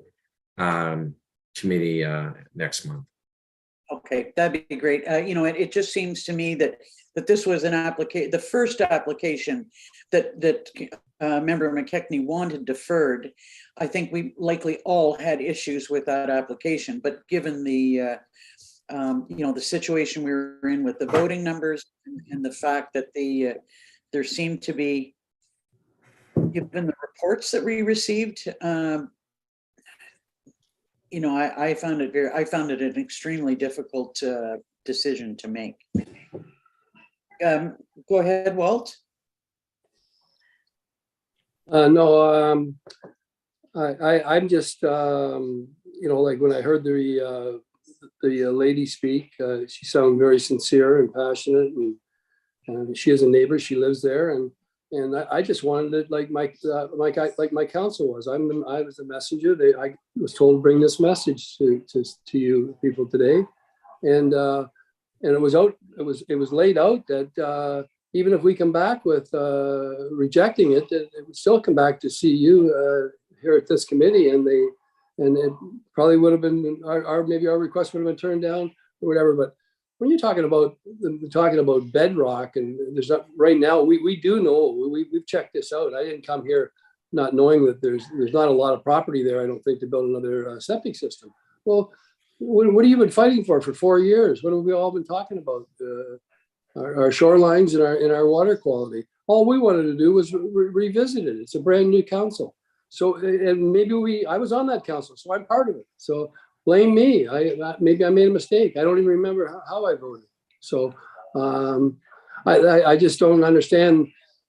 committee next month. Okay, that'd be great. It just seems to me that this was the first application that member McKechnie wanted deferred. I think we likely all had issues with that application, but given the the situation we were in with the voting numbers and the fact that there seemed to be, given the reports that we received, I found it an extremely difficult decision to make. Go ahead, Walt. No, I'm just, like when I heard the lady speak, she sounded very sincere and passionate, and she has a neighbor, she lives there, and I just wanted it like my council was. I was the messenger. I was told to bring this message to you people today, and it was out. It was laid out that even if we come back with rejecting it, it would still come back to see you here at this committee, and it probably would have been maybe our request would have been turned down or whatever. But when you're talking about bedrock, and there's not right now, we do know, we've checked this out. I didn't come here not knowing that there's not a lot of property there, I don't think, to build another septic system. Well, what have you been fighting for 4 years? What have we all been talking about? Our shorelines and our water quality. All we wanted to do was revisit it. It's a brand new council. So, and maybe I was on that council, so I'm part of it. So blame me. Maybe I made a mistake. I don't even remember how I voted. So I just don't understand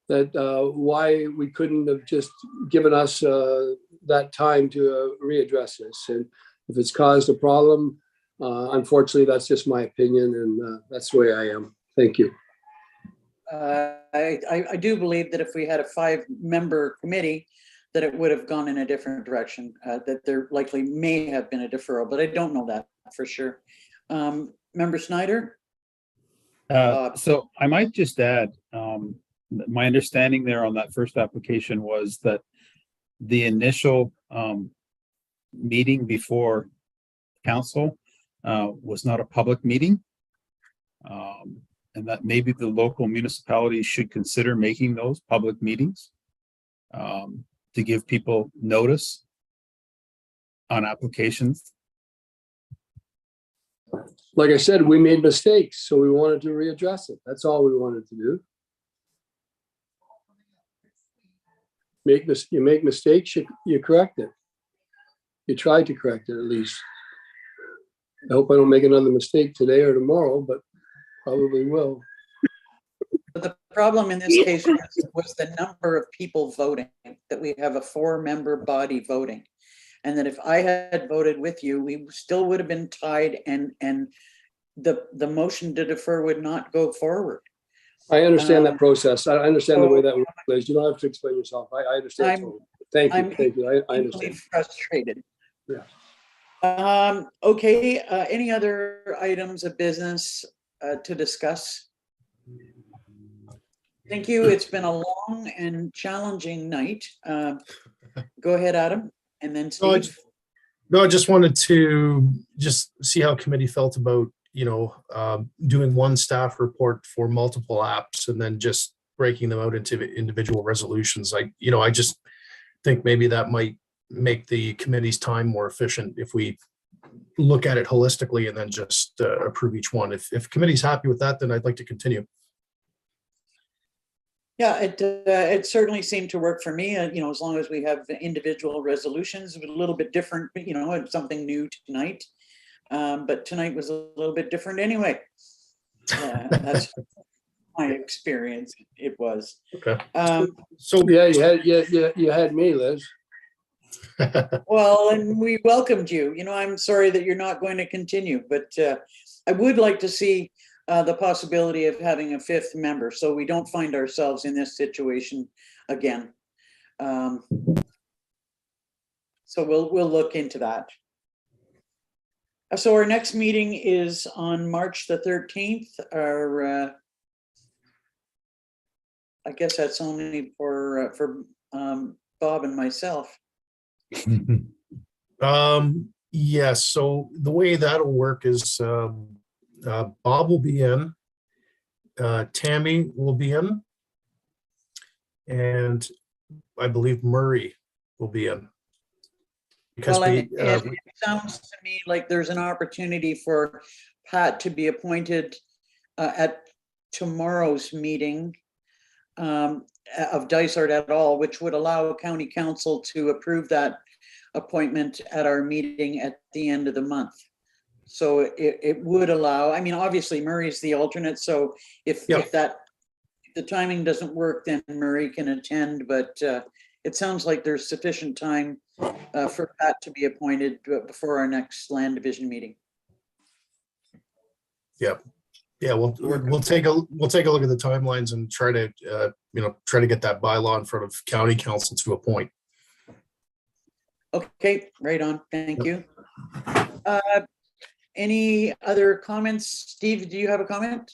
that why we couldn't have just given us that time to readdress this. And if it's caused a problem, unfortunately, that's just my opinion, and that's the way I am. Thank you. I do believe that if we had a 5-member committee, that it would have gone in a different direction, that there likely may have been a deferral, but I don't know that for sure. Member Snyder? So I might just add, my understanding there on that first application was that the initial meeting before council was not a public meeting. And that maybe the local municipalities should consider making those public meetings to give people notice on applications. Like I said, we made mistakes, so we wanted to readdress it. That's all we wanted to do. You make mistakes, you correct it. You try to correct it at least. I hope I don't make another mistake today or tomorrow, but probably will. But the problem in this case was the number of people voting, that we have a 4-member body voting. And that if I had voted with you, we still would have been tied, and the motion to defer would not go forward. I understand that process. I understand the way that works. You don't have to explain yourself. I understand. Thank you. I understand. Frustrated. Yeah. Okay, any other items of business to discuss? Thank you. It's been a long and challenging night. Go ahead, Adam, and then Steve. No, I just wanted to see how committee felt about, doing one staff report for multiple apps and then just breaking them out into individual resolutions. I just think maybe that might make the committee's time more efficient if we look at it holistically and then just approve each one. If committee's happy with that, then I'd like to continue. Yeah, it certainly seemed to work for me. As long as we have individual resolutions, a little bit different. It's something new tonight, but tonight was a little bit different anyway. That's my experience. It was. Okay. So yeah, you had me, Liz. Well, and we welcomed you. I'm sorry that you're not going to continue, but I would like to see the possibility of having a 5th member, so we don't find ourselves in this situation again. So we'll look into that. So our next meeting is on March the 13th. I guess that's only for Bob and myself. Yes. So the way that'll work is Bob will be in, Tammy will be in, and I believe Murray will be in. Because it sounds to me like there's an opportunity for Pat to be appointed at tomorrow's meeting of Dysart et al., which would allow county council to approve that appointment at our meeting at the end of the month. So it would allow, obviously Murray's the alternate. So if that the timing doesn't work, then Murray can attend, but it sounds like there's sufficient time for Pat to be appointed before our next land division meeting. Yep. Yeah, we'll take a look at the timelines and try to try to get that bylaw in front of county council to appoint. Okay, right on. Thank you. Any other comments? Steve, do you have a comment?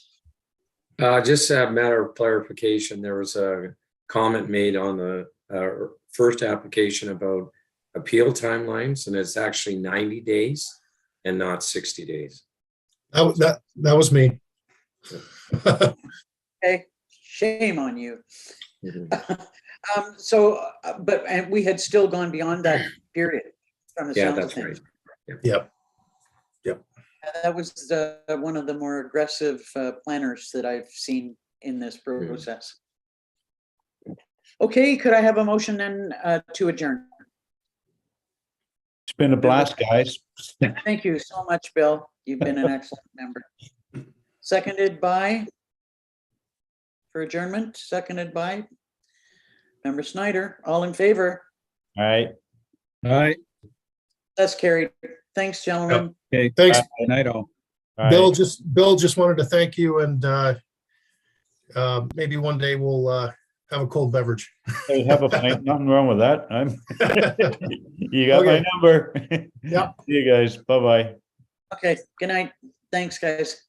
Just a matter of clarification. There was a comment made on the first application about appeal timelines, and it's actually 90 days and not 60 days. That was me. Okay, shame on you. Mhm. But we had still gone beyond that period from the Yeah, sounds of that's things. right. Yep. That was one of the more aggressive planners that I've seen in this process. Okay, could I have a motion then to adjourn? It's been a blast, guys. Thank you so much, Bill. You've been an excellent member. Seconded by, for adjournment, seconded by Member Snyder. All in favor? All right. All right. That's carried. Thanks, gentlemen. Okay. Thanks. Good night, all. All Bill right. just wanted to thank you, and maybe one day we'll have a cold beverage. Hey, have a pint. Nothing wrong with that. You got my Okay. number. Yep. See you guys. Bye-bye. Okay, good night. Thanks, guys.